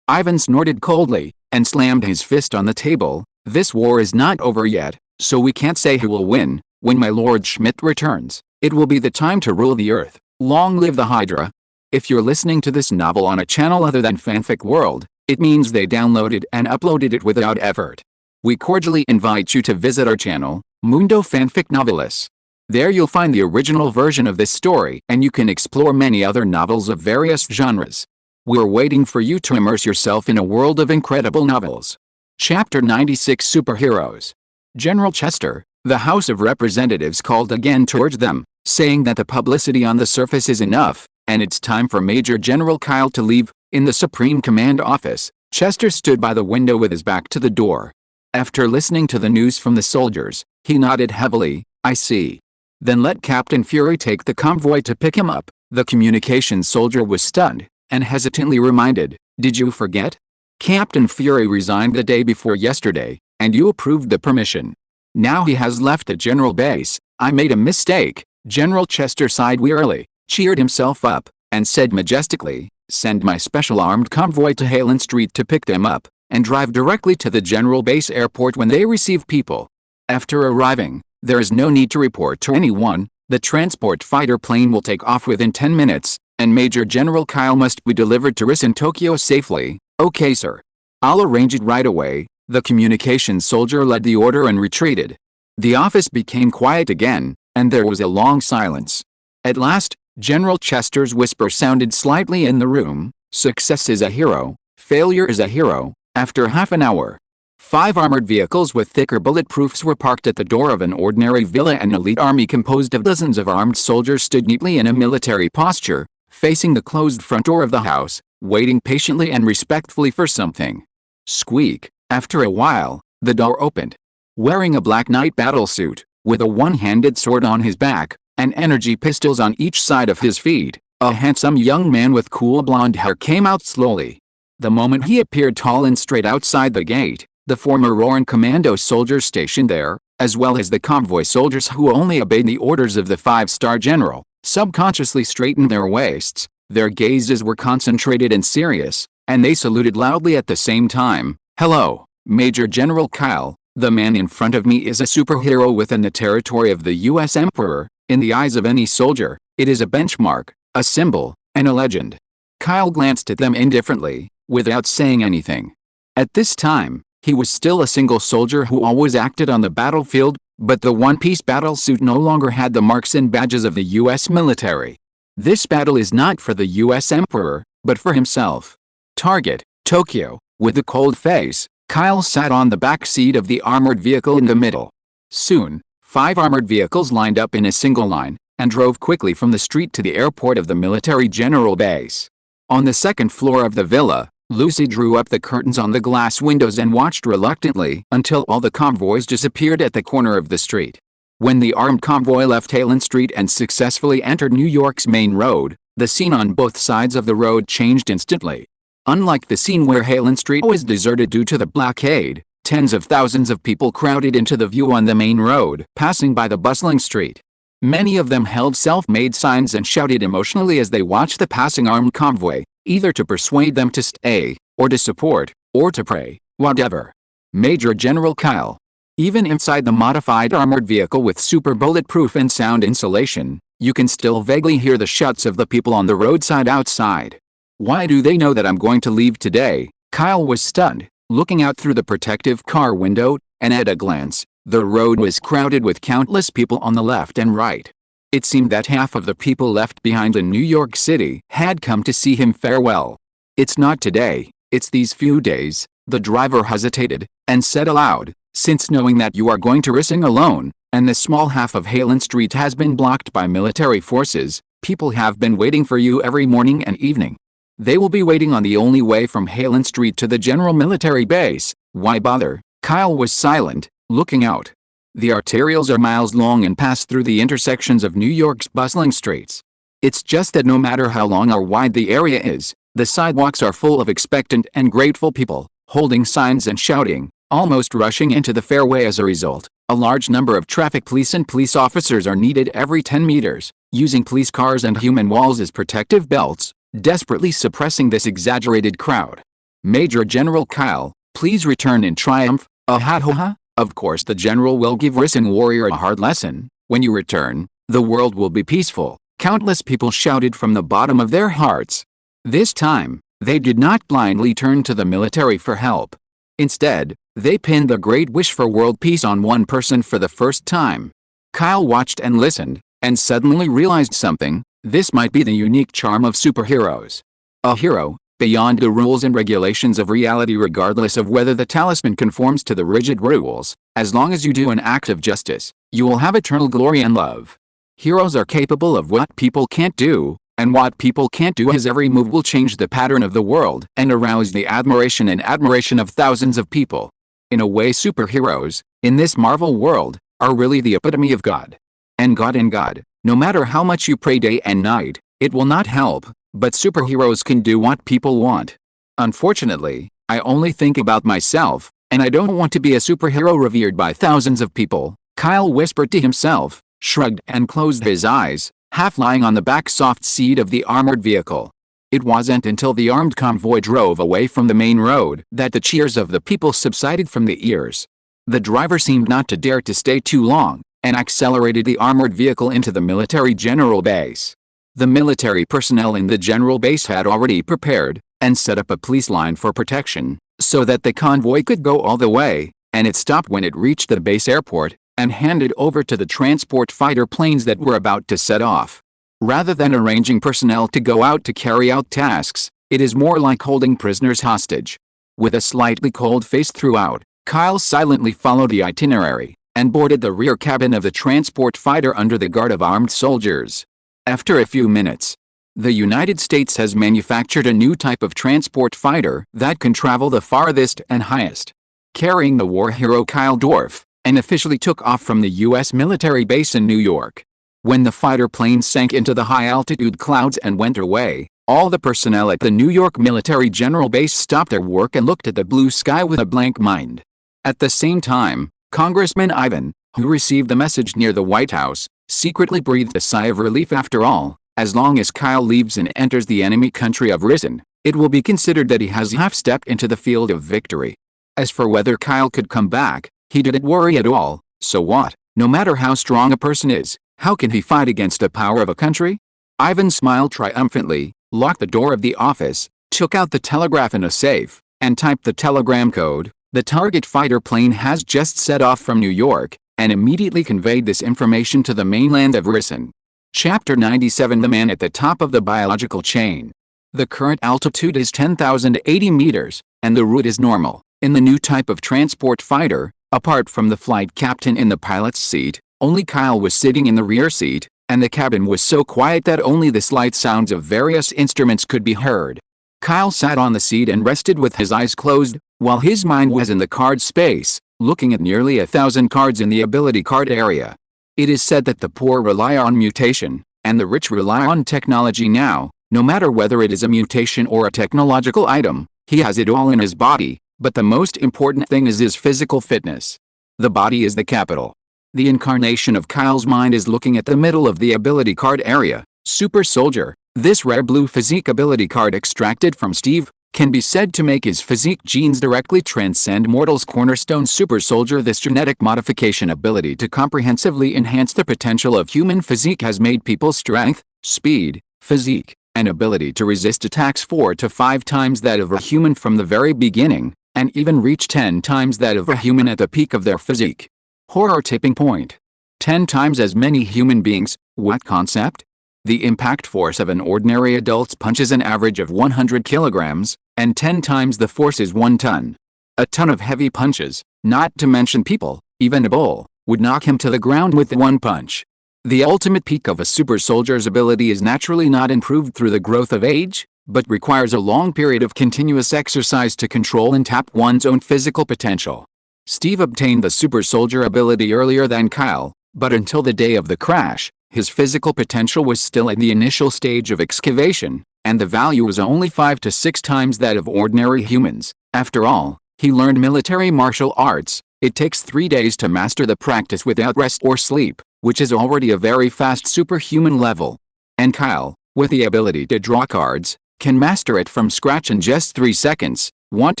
Ivan snorted coldly, and slammed his fist on the table. This war is not over yet, so we can't say who will win. When my Lord Schmidt returns, it will be the time to rule the earth. Long live the Hydra. If you're listening to this novel on a channel other than Fanfic World, it means they downloaded and uploaded it without effort. We cordially invite you to visit our channel, Mundo Fanfic Novelis. There you'll find the original version of this story, and you can explore many other novels of various genres. We're waiting for you to immerse yourself in a world of incredible novels. Chapter 96 Superheroes. General Chester, the House of Representatives called again towards them, saying that the publicity on the surface is enough, and it's time for Major General Kyle to leave. In the Supreme Command office, Chester stood by the window with his back to the door. After listening to the news from the soldiers, he nodded heavily. I see. Then let Captain Fury take the convoy to pick him up. The communications soldier was stunned, and hesitantly reminded, did you forget? Captain Fury resigned the day before yesterday, and you approved the permission. Now he has left the general base. I made a mistake. General Chester sighed wearily, cheered himself up, and said majestically, send my special armed convoy to Halen Street to pick them up, and drive directly to the general base airport when they receive people. After arriving, there is no need to report to anyone. The transport fighter plane will take off within 10 minutes, and Major General Kyle must be delivered to RIS in Tokyo safely. Okay, sir. I'll arrange it right away. The communications soldier led the order and retreated. The office became quiet again, and there was a long silence. At last, General Chester's whisper sounded slightly in the room. Success is a hero, failure is a hero. After half an hour, 5 armored vehicles with thicker bulletproofs were parked at the door of an ordinary villa. An elite army composed of dozens of armed soldiers stood neatly in a military posture, facing the closed front door of the house, waiting patiently and respectfully for something. Squeak. After a while, the door opened. Wearing a black knight battlesuit, with a one-handed sword on his back, and energy pistols on each side of his feet, a handsome young man with cool blonde hair came out slowly. The moment he appeared tall and straight outside the gate, the former Roran commando soldiers stationed there, as well as the convoy soldiers who only obeyed the orders of the 5-star general, subconsciously straightened their waists. Their gazes were concentrated and serious, and they saluted loudly at the same time. Hello, Major General Kyle. The man in front of me is a superhero within the territory of the U.S. Emperor. In the eyes of any soldier, it is a benchmark, a symbol, and a legend. Kyle glanced at them indifferently, without saying anything. At this time, he was still a single soldier who always acted on the battlefield, but the one-piece battlesuit no longer had the marks and badges of the U.S. military. This battle is not for the U.S. Emperor, but for himself. Target, Tokyo. With a cold face, Kyle sat on the back seat of the armored vehicle in the middle. Soon, 5 armored vehicles lined up in a single line, and drove quickly from the street to the airport of the military general base. On the second floor of the villa, Lucy drew up the curtains on the glass windows and watched reluctantly until all the convoys disappeared at the corner of the street. When the armed convoy left Halen Street and successfully entered New York's main road, the scene on both sides of the road changed instantly. Unlike the scene where Halen Street was deserted due to the blockade, tens of thousands of people crowded into the view on the main road, passing by the bustling street. Many of them held self-made signs and shouted emotionally as they watched the passing armed convoy, either to persuade them to stay, or to support, or to pray, whatever. Major General Kyle. Even inside the modified armored vehicle with super bulletproof and sound insulation, you can still vaguely hear the shouts of the people on the roadside outside. Why do they know that I'm going to leave today? Kyle was stunned, looking out through the protective car window, and at a glance, the road was crowded with countless people on the left and right. It seemed that half of the people left behind in New York City had come to see him farewell. It's not today, it's these few days. The driver hesitated, and said aloud, since knowing that you are going to Rising alone, and the small half of Halen Street has been blocked by military forces, people have been waiting for you every morning and evening. They will be waiting on the only way from Halen Street to the general military base. Why bother? Kyle was silent, looking out. The arterials are miles long and pass through the intersections of New York's bustling streets. It's just that no matter how long or wide the area is, the sidewalks are full of expectant and grateful people, holding signs and shouting, almost rushing into the fairway as a result. A large number of traffic police and police officers are needed every 10 meters, using police cars and human walls as protective belts, desperately suppressing this exaggerated crowd. Major General Kyle, please return in triumph. Ahaha. Of course the general will give Risen warrior a hard lesson. When you return, the world will be peaceful. Countless people shouted from the bottom of their hearts. This time, they did not blindly turn to the military for help. Instead, they pinned the great wish for world peace on one person for the first time. Kyle watched and listened, and suddenly realized something. This might be the unique charm of superheroes. A hero, beyond the rules and regulations of reality, regardless of whether the talisman conforms to the rigid rules. As long as you do an act of justice, you will have eternal glory and love. Heroes are capable of what people can't do, and what people can't do is every move will change the pattern of the world and arouse the admiration of thousands of people. In a way, superheroes, in this Marvel world, are really the epitome of God. And God in God, no matter how much you pray day and night, it will not help, but superheroes can do what people want. Unfortunately, I only think about myself, and I don't want to be a superhero revered by thousands of people, Kyle whispered to himself, shrugged and closed his eyes, half lying on the back soft seat of the armored vehicle. It wasn't until the armed convoy drove away from the main road that the cheers of the people subsided from the ears. The driver seemed not to dare to stay too long, and accelerated the armored vehicle into the military general base. The military personnel in the general base had already prepared and set up a police line for protection, so that the convoy could go all the way, and it stopped when it reached the base airport, and handed over to the transport fighter planes that were about to set off. Rather than arranging personnel to go out to carry out tasks, it is more like holding prisoners hostage. With a slightly cold face throughout, Kyle silently followed the itinerary, and boarded the rear cabin of the transport fighter under the guard of armed soldiers. After a few minutes, the United States has manufactured a new type of transport fighter that can travel the farthest and highest. Carrying the war hero Kyle Dorff, and officially took off from the U.S. military base in New York. When the fighter plane sank into the high-altitude clouds and went away, all the personnel at the New York military general base stopped their work and looked at the blue sky with a blank mind. At the same time, Congressman Ivan, who received the message near the White House, secretly breathed a sigh of relief. After all, as long as Kyle leaves and enters the enemy country of Risen, it will be considered that he has half-stepped into the field of victory. As for whether Kyle could come back, he didn't worry at all. So what? No matter how strong a person is, how can he fight against the power of a country? Ivan smiled triumphantly, locked the door of the office, took out the telegraph in a safe, and typed the telegram code. The target fighter plane has just set off from New York, and immediately conveyed this information to the mainland of Risen. Chapter 97: The Man at the Top of the Biological Chain. The current altitude is 10,080 meters, and the route is normal. In the new type of transport fighter, apart from the flight captain in the pilot's seat, only Kyle was sitting in the rear seat, and the cabin was so quiet that only the slight sounds of various instruments could be heard. Kyle sat on the seat and rested with his eyes closed, while his mind was in the card space, looking at nearly 1,000 cards in the ability card area. It is said that the poor rely on mutation, and the rich rely on technology now. No matter whether it is a mutation or a technological item, he has it all in his body. But the most important thing is his physical fitness. The body is the capital. The incarnation of Kyle's mind is looking at the middle of the ability card area. Super Soldier. This rare blue physique ability card extracted from Steve can be said to make his physique genes directly transcend mortals. Cornerstone Super Soldier. This genetic modification ability to comprehensively enhance the potential of human physique has made people's strength, speed, physique, and ability to resist attacks 4 to 5 times that of a human from the very beginning, and even reach 10 times that of a human at the peak of their physique. Horror tipping point. 10 times as many human beings. What concept? The impact force of an ordinary adult's punch is an average of 100 kilograms, and 10 times the force is 1 ton. A ton of heavy punches, not to mention people, even a bull, would knock him to the ground with one punch. The ultimate peak of a super soldier's ability is naturally not improved through the growth of age, but requires a long period of continuous exercise to control and tap one's own physical potential. Steve obtained the super soldier ability earlier than Kyle, but until the day of the crash, his physical potential was still in the initial stage of excavation, and the value was only 5 to 6 times that of ordinary humans. After all, he learned military martial arts, It takes 3 days to master the practice without rest or sleep, which is already a very fast superhuman level. And Kyle, with the ability to draw cards, can master it from scratch in just 3 seconds. Want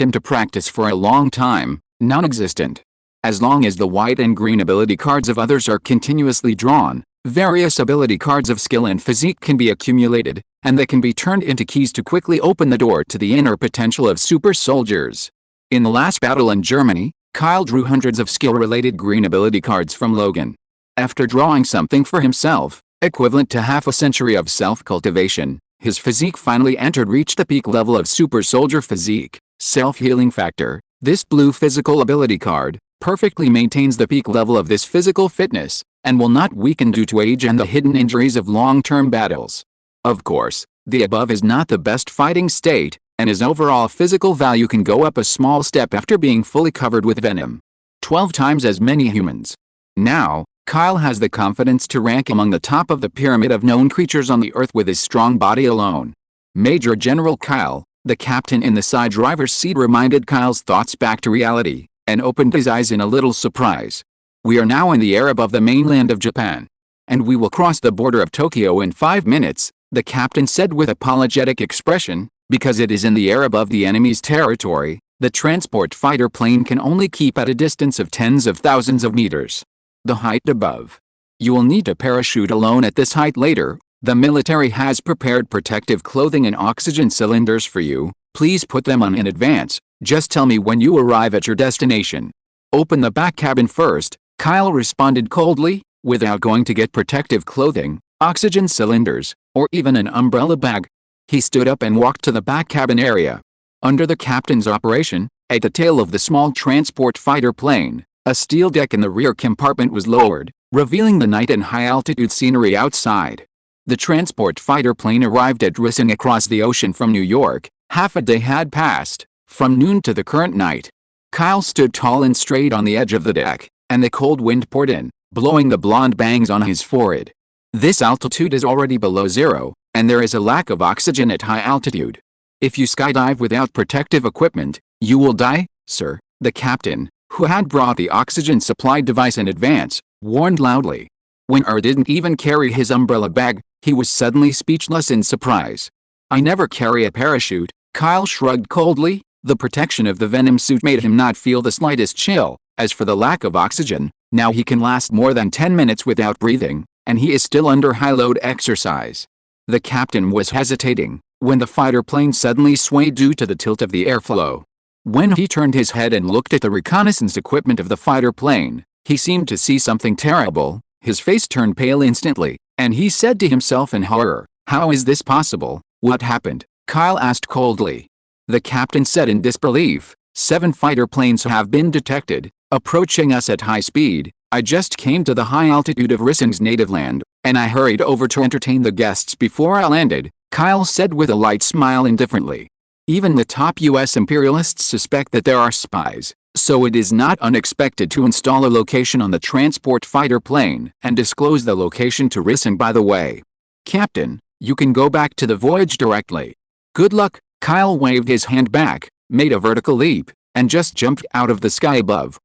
him to practice for a long time? Non-existent. As long as the white and green ability cards of others are continuously drawn, various ability cards of skill and physique can be accumulated, and they can be turned into keys to quickly open the door to the inner potential of super soldiers. In the last battle in Germany, Kyle drew hundreds of skill-related green ability cards from Logan. After drawing something for himself, equivalent to half a century of self-cultivation, his physique finally reached the peak level of super soldier physique. Self-healing factor. This blue physical ability card perfectly maintains the peak level of this physical fitness, and will not weaken due to age and the hidden injuries of long-term battles. Of course, the above is not the best fighting state, and his overall physical value can go up a small step after being fully covered with venom. 12 times as many humans. Now, Kyle has the confidence to rank among the top of the pyramid of known creatures on the Earth with his strong body alone. Major General Kyle, the captain in the side driver's seat, reminded Kyle's thoughts back to reality, and opened his eyes in a little surprise. We are now in the air above the mainland of Japan. And we will cross the border of Tokyo in 5 minutes, the captain said with apologetic expression, because it is in the air above the enemy's territory. The transport fighter plane can only keep at a distance of tens of thousands of meters. The height above. You will need to parachute alone at this height later. The military has prepared protective clothing and oxygen cylinders for you. Please put them on in advance. Just tell me when you arrive at your destination. Open the back cabin first, Kyle responded coldly, without going to get protective clothing, oxygen cylinders, or even an umbrella bag. He stood up and walked to the back cabin area. Under the captain's operation, at the tail of the small transport fighter plane, a steel deck in the rear compartment was lowered, revealing the night and high-altitude scenery outside. The transport fighter plane arrived at Rissing across the ocean from New York. Half a day had passed, from noon to the current night. Kyle stood tall and straight on the edge of the deck, and the cold wind poured in, blowing the blonde bangs on his forehead. This altitude is already below zero, and there is a lack of oxygen at high altitude. If you skydive without protective equipment, you will die, sir, the captain, who had brought the oxygen supply device in advance, warned loudly. When didn't even carry his umbrella bag, he was suddenly speechless in surprise. I never carry a parachute, Kyle shrugged coldly. The protection of the venom suit made him not feel the slightest chill. As for the lack of oxygen, now he can last more than 10 minutes without breathing, and he is still under high-load exercise. The captain was hesitating, when the fighter plane suddenly swayed due to the tilt of the airflow. When he turned his head and looked at the reconnaissance equipment of the fighter plane, he seemed to see something terrible. His face turned pale instantly, and he said to himself in horror, "How is this possible? What happened?" Kyle asked coldly. The captain said in disbelief, 7 fighter planes have been detected, approaching us at high speed. I just came to the high altitude of Rissing's native land, and I hurried over to entertain the guests before I landed, Kyle said with a light smile indifferently. Even the top US imperialists suspect that there are spies, so it is not unexpected to install a location on the transport fighter plane and disclose the location to Rissing by the way. Captain, you can go back to the voyage directly. Good luck. Kyle waved his hand back, made a vertical leap, and just jumped out of the sky above,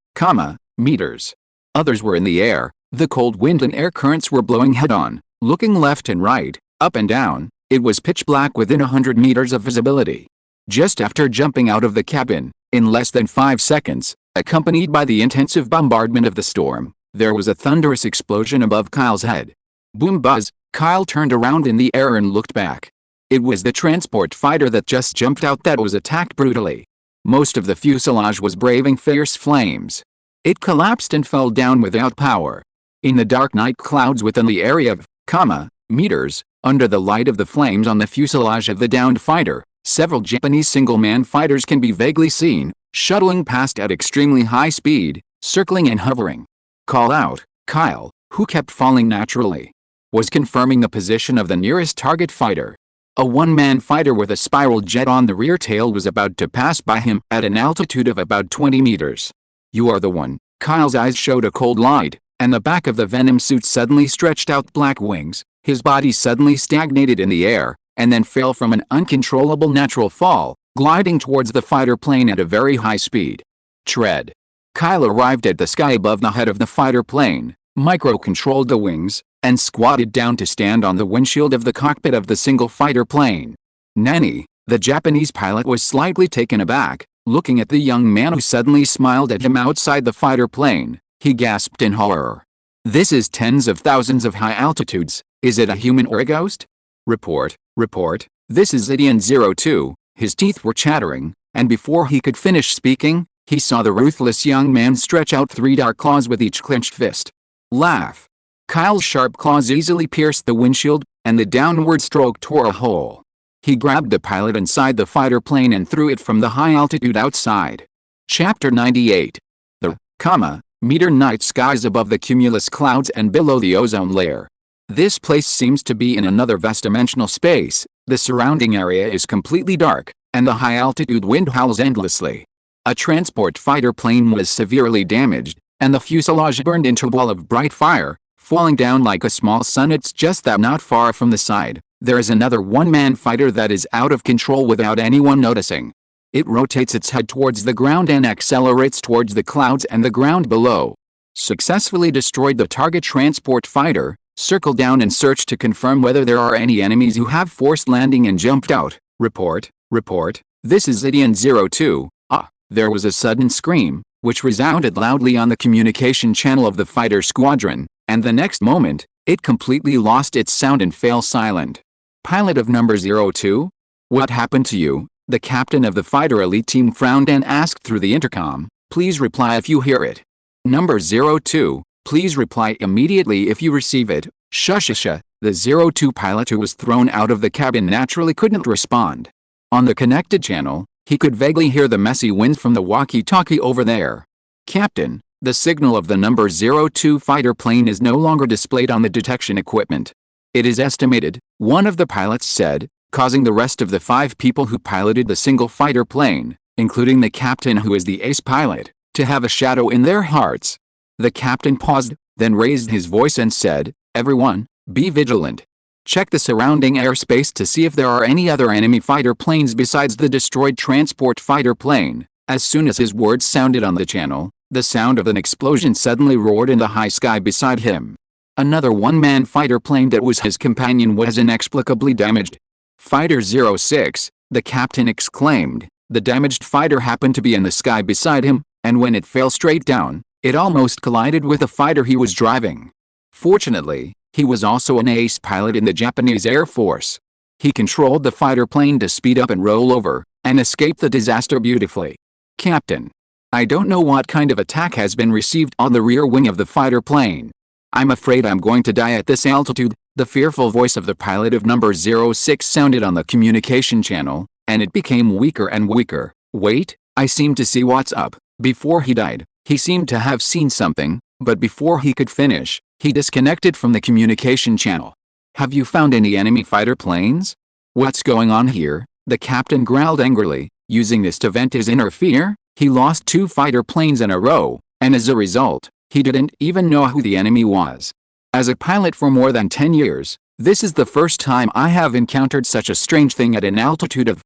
meters. Others were in the air. The cold wind and air currents were blowing head-on, looking left and right, up and down. It was pitch black within 100 meters of visibility. Just after jumping out of the cabin, in less than 5 seconds, accompanied by the intensive bombardment of the storm, there was a thunderous explosion above Kyle's head. Boom buzz, Kyle turned around in the air and looked back. It was the transport fighter that just jumped out that was attacked brutally. Most of the fuselage was braving fierce flames. It collapsed and fell down without power. In the dark night clouds within the area of, meters, under the light of the flames on the fuselage of the downed fighter, several Japanese single-man fighters can be vaguely seen, shuttling past at extremely high speed, circling and hovering. Call out, Kyle, who kept falling naturally, was confirming the position of the nearest target fighter. A one-man fighter with a spiral jet on the rear tail was about to pass by him at an altitude of about 20 meters. You are the one. Kyle's eyes showed a cold light, and the back of the venom suit suddenly stretched out black wings. His body suddenly stagnated in the air, and then fell from an uncontrollable natural fall, gliding towards the fighter plane at a very high speed. Tread. Kyle arrived at the sky above the head of the fighter plane, micro-controlled the wings, and squatted down to stand on the windshield of the cockpit of the single fighter plane. Nani, the Japanese pilot, was slightly taken aback, looking at the young man who suddenly smiled at him outside the fighter plane. He gasped in horror. "This is tens of thousands of high altitudes. Is it a human or a ghost?" Report, this is Idian 02. His teeth were chattering, and before he could finish speaking, he saw the ruthless young man stretch out 3 dark claws with each clenched fist. Laugh. Kyle's sharp claws easily pierced the windshield, and the downward stroke tore a hole. He grabbed the pilot inside the fighter plane and threw it from the high altitude outside. Chapter 98. The, meter night skies above the cumulus clouds and below the ozone layer. This place seems to be in another vast dimensional space. The surrounding area is completely dark, and the high-altitude wind howls endlessly. A transport fighter plane was severely damaged, and the fuselage burned into a ball of bright fire, falling down like a small sun. It's just that not far from the side, there is another one-man fighter that is out of control without anyone noticing. It rotates its head towards the ground and accelerates towards the clouds and the ground below. Successfully destroyed the target transport fighter. Circle down and search to confirm whether there are any enemies who have forced landing and jumped out. Report, this is Idian 02. There was a sudden scream, which resounded loudly on the communication channel of the fighter squadron, and the next moment, it completely lost its sound and fell silent. Pilot of number 02? What happened to you? The captain of the fighter elite team frowned and asked through the intercom. Please reply if you hear it. Number 02. Please reply immediately if you receive it. Shushasha. The 02 pilot, who was thrown out of the cabin, naturally couldn't respond. On the connected channel, he could vaguely hear the messy wind from the walkie-talkie over there. Captain, the signal of the number 02 fighter plane is no longer displayed on the detection equipment. It is estimated, one of the pilots said, causing the rest of the 5 people who piloted the single fighter plane, including the captain who is the ace pilot, to have a shadow in their hearts. The captain paused, then raised his voice and said, "Everyone, be vigilant. Check the surrounding airspace to see if there are any other enemy fighter planes besides the destroyed transport fighter plane." As soon as his words sounded on the channel, the sound of an explosion suddenly roared in the high sky beside him. Another one-man fighter plane that was his companion was inexplicably damaged. "Fighter 06, the captain exclaimed. The damaged fighter happened to be in the sky beside him, and when it fell straight down, it almost collided with the fighter he was driving. Fortunately, he was also an ace pilot in the Japanese Air Force. He controlled the fighter plane to speed up and roll over, and escape the disaster beautifully. Captain, I don't know what kind of attack has been received on the rear wing of the fighter plane. I'm afraid I'm going to die at this altitude." The fearful voice of the pilot of number 06 sounded on the communication channel, and it became weaker and weaker. "Wait, I seem to see what's up." Before he died, he seemed to have seen something, but before he could finish, he disconnected from the communication channel. "Have you found any enemy fighter planes? What's going on here?" The captain growled angrily, using this to vent his inner fear. He lost 2 fighter planes in a row, and as a result, he didn't even know who the enemy was. As a pilot for more than 10 years, this is the first time I have encountered such a strange thing at an altitude of,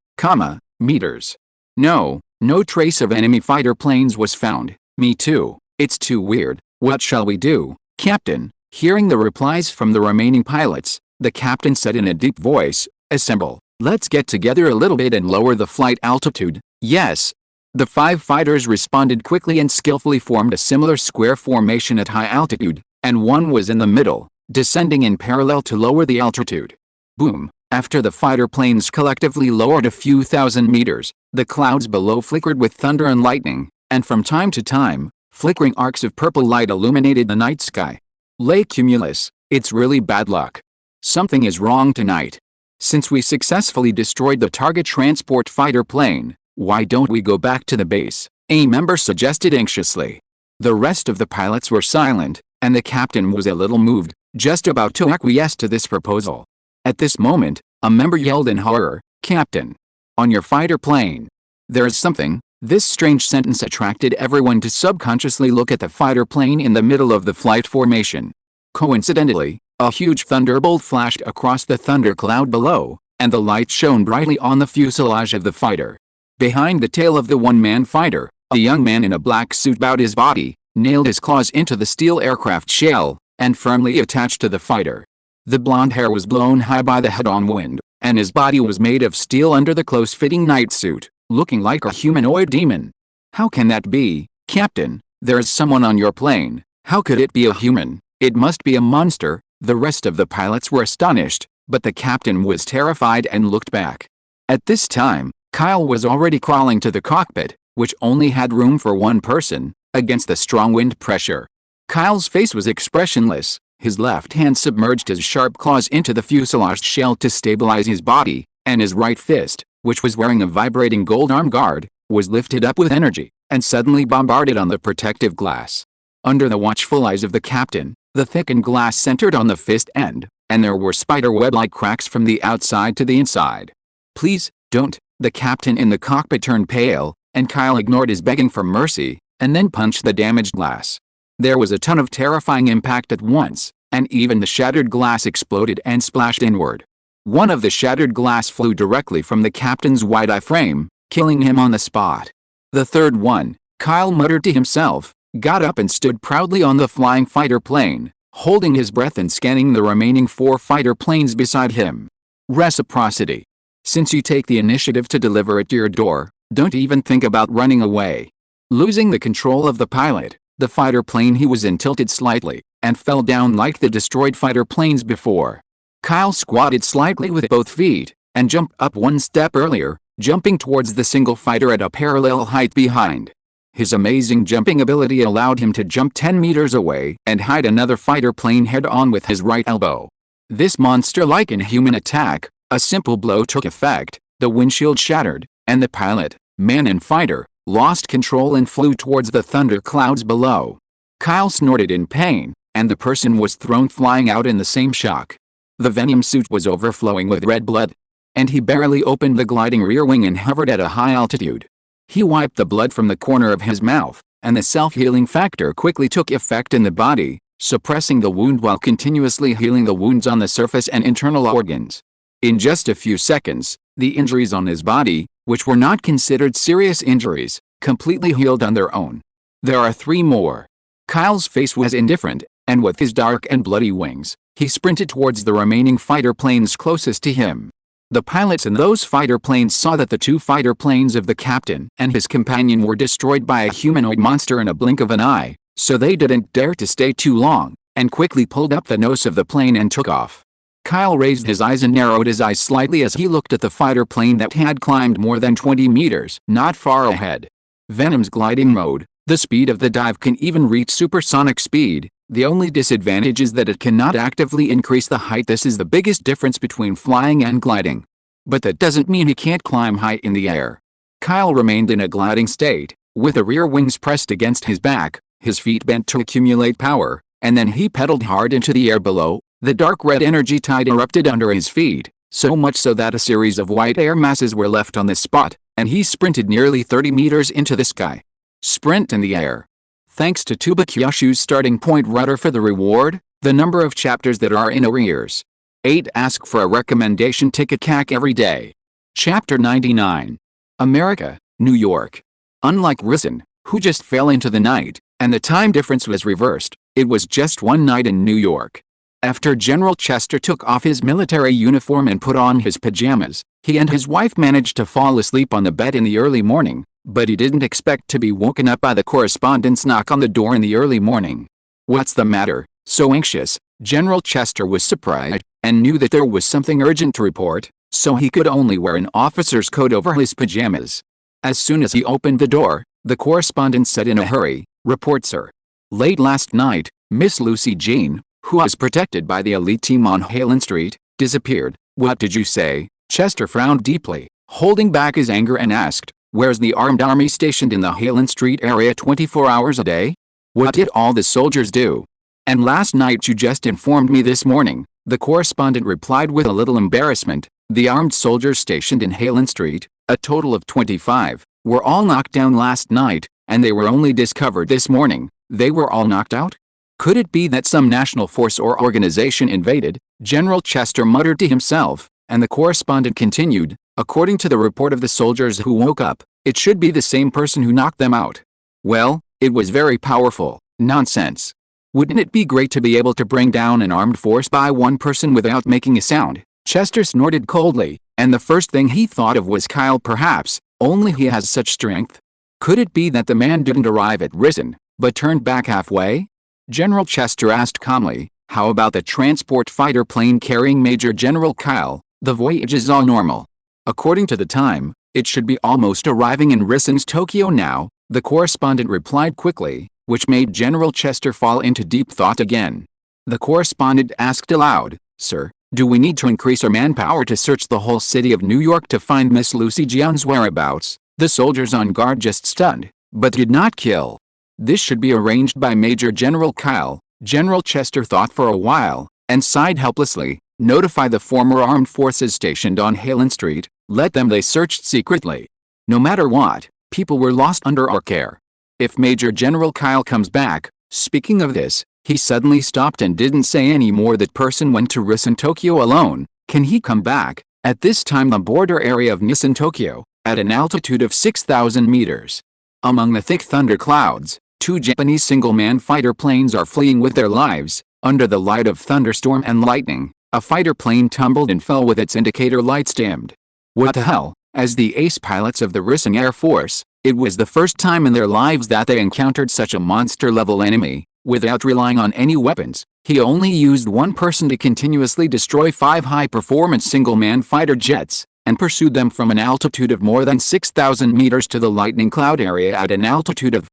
meters. No trace of enemy fighter planes was found. Me too. It's too weird. What shall we do, Captain? Hearing the replies from the remaining pilots, the captain said in a deep voice, "Assemble. Let's get together a little bit and lower the flight altitude." "Yes." The 5 fighters responded quickly and skillfully formed a similar square formation at high altitude, and one was in the middle, descending in parallel to lower the altitude. Boom. After the fighter planes collectively lowered a few thousand meters, the clouds below flickered with thunder and lightning, and from time to time, flickering arcs of purple light illuminated the night sky. Lake Cumulus, it's really bad luck. Something is wrong tonight. Since we successfully destroyed the target transport fighter plane, why don't we go back to the base? A member suggested anxiously. The rest of the pilots were silent, and the captain was a little moved, just about to acquiesce to this proposal. At this moment, a member yelled in horror, "Captain! On your fighter plane! There's something." This strange sentence attracted everyone to subconsciously look at the fighter plane in the middle of the flight formation. Coincidentally, a huge thunderbolt flashed across the thundercloud below, and the light shone brightly on the fuselage of the fighter. Behind the tail of the one-man fighter, A young man in a black suit bowed his body, nailed his claws into the steel aircraft shell, and firmly attached to the fighter. The blonde hair was blown high by the head-on wind, and his body was made of steel under the close-fitting night suit, looking like a humanoid demon. "How can that be, Captain? There is someone on your plane. How could it be a human? It must be a monster." The rest of the pilots were astonished, but the captain was terrified and looked back. At this time, Kyle was already crawling to the cockpit, which only had room for one person, against the strong wind pressure. Kyle's face was expressionless. His left hand submerged his sharp claws into the fuselage shell to stabilize his body, and his right fist, which was wearing a vibrating gold arm guard, was lifted up with energy, and suddenly bombarded on the protective glass. Under the watchful eyes of the captain, the thickened glass centered on the fist end, and there were spider-web-like cracks from the outside to the inside. "Please, don't." The captain in the cockpit turned pale, and Kyle ignored his begging for mercy, and then punched the damaged glass. There was a ton of terrifying impact at once, and even the shattered glass exploded and splashed inward. One of the shattered glass flew directly from the captain's wide-eye frame, killing him on the spot. The third one, Kyle muttered to himself, got up and stood proudly on the flying fighter plane, holding his breath and scanning the remaining 4 fighter planes beside him. Reciprocity. Since you take the initiative to deliver it to your door, don't even think about running away. Losing the control of the pilot, the fighter plane he was in tilted slightly, and fell down like the destroyed fighter planes before. Kyle squatted slightly with both feet, and jumped up one step earlier, jumping towards the single fighter at a parallel height behind. His amazing jumping ability allowed him to jump 10 meters away and hide another fighter plane head-on with his right elbow. This monster-like inhuman attack, a simple blow took effect, the windshield shattered, and the pilot, man and fighter, lost control and flew towards the thunder clouds below. Kyle snorted in pain, and the person was thrown flying out in the same shock. The venom suit was overflowing with red blood, and he barely opened the gliding rear wing and hovered at a high altitude. He wiped the blood from the corner of his mouth, and the self-healing factor quickly took effect in the body, suppressing the wound while continuously healing the wounds on the surface and internal organs. In just a few seconds, the injuries on his body, which were not considered serious injuries, completely healed on their own. There are 3 more. Kyle's face was indifferent, and with his dark and bloody wings, he sprinted towards the remaining fighter planes closest to him. The pilots in those fighter planes saw that the 2 fighter planes of the captain and his companion were destroyed by a humanoid monster in a blink of an eye, so they didn't dare to stay too long, and quickly pulled up the nose of the plane and took off. Kyle raised his eyes and narrowed his eyes slightly as he looked at the fighter plane that had climbed more than 20 meters, not far ahead. Venom's gliding mode, the speed of the dive can even reach supersonic speed. The only disadvantage is that it cannot actively increase the height. This is the biggest difference between flying and gliding. But that doesn't mean he can't climb high in the air. Kyle remained in a gliding state, with the rear wings pressed against his back, his feet bent to accumulate power, and then he pedaled hard into the air below. The dark red energy tide erupted under his feet, so much so that a series of white air masses were left on the spot, and he sprinted nearly 30 meters into the sky. Sprint in the air. Thanks to Tubakyashu's starting point rudder for the reward, the number of chapters that are in arrears. 8. Ask for a recommendation ticket CAC every day. Chapter 99. America, New York. Unlike Risen, who just fell into the night, and the time difference was reversed, it was just one night in New York. After General Chester took off his military uniform and put on his pajamas, he and his wife managed to fall asleep on the bed in the early morning, but he didn't expect to be woken up by the correspondent's knock on the door in the early morning. "What's the matter? So anxious?" General Chester was surprised, and knew that there was something urgent to report, so he could only wear an officer's coat over his pajamas. As soon as he opened the door, the correspondent said in a hurry, "Report, sir. Late last night, Miss Lucy Jean, who was protected by the elite team on Halen Street, disappeared." "What did you say?" Chester frowned deeply, holding back his anger, and asked, "Where's the armed army stationed in the Halen Street area 24 hours a day? What did all the soldiers do?" "And last night you just informed me this morning," the correspondent replied with a little embarrassment. "The armed soldiers stationed in Halen Street, a total of 25, were all knocked down last night, and they were only discovered this morning." "They were all knocked out? Could it be that some national force or organization invaded?" General Chester muttered to himself, and the correspondent continued, "According to the report of the soldiers who woke up, It should be the same person who knocked them out. Well, it was very powerful. Nonsense. Wouldn't it be great to be able to bring down an armed force by one person without making a sound? Chester snorted coldly, and the first thing he thought of was Kyle perhaps, only he has such strength. Could it be that the man didn't arrive at Risen, but turned back halfway? General Chester asked calmly, how about the transport fighter plane carrying Major General Kyle? The voyage is all normal. According to the time, it should be almost arriving in Risen's Tokyo now, the correspondent replied quickly, which made General Chester fall into deep thought again. The correspondent asked aloud, Sir, do we need to increase our manpower to search the whole city of New York to find Miss Lucy Jian's whereabouts? The soldiers on guard just stunned, but did not kill. This should be arranged by Major General Kyle. General Chester thought for a while, and sighed helplessly. Notify the former armed forces stationed on Halen Street, let them they searched secretly. No matter what, people were lost under our care. If Major General Kyle comes back, speaking of this, he suddenly stopped and didn't say any more. That person went to Risen Tokyo alone. Can he come back? At this time the border area of Nissan Tokyo, at an altitude of 6,000 meters. Among the thick thunder clouds, 2 Japanese single-man fighter planes are fleeing with their lives. Under the light of thunderstorm and lightning, a fighter plane tumbled and fell with its indicator lights dimmed. What the hell? As the ace pilots of the Risen Air Force, it was the first time in their lives that they encountered such a monster-level enemy. Without relying on any weapons, he only used one person to continuously destroy 5 high-performance single-man fighter jets, and pursued them from an altitude of more than 6,000 meters to the lightning cloud area at an altitude of,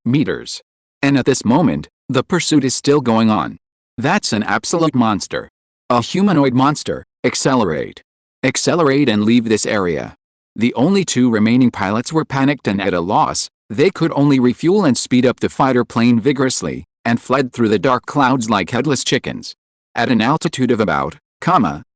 meters. And at this moment, the pursuit is still going on. That's an absolute monster. A humanoid monster. Accelerate. Accelerate and leave this area. The only 2 remaining pilots were panicked and at a loss. They could only refuel and speed up the fighter plane vigorously, and fled through the dark clouds like headless chickens. At an altitude of about,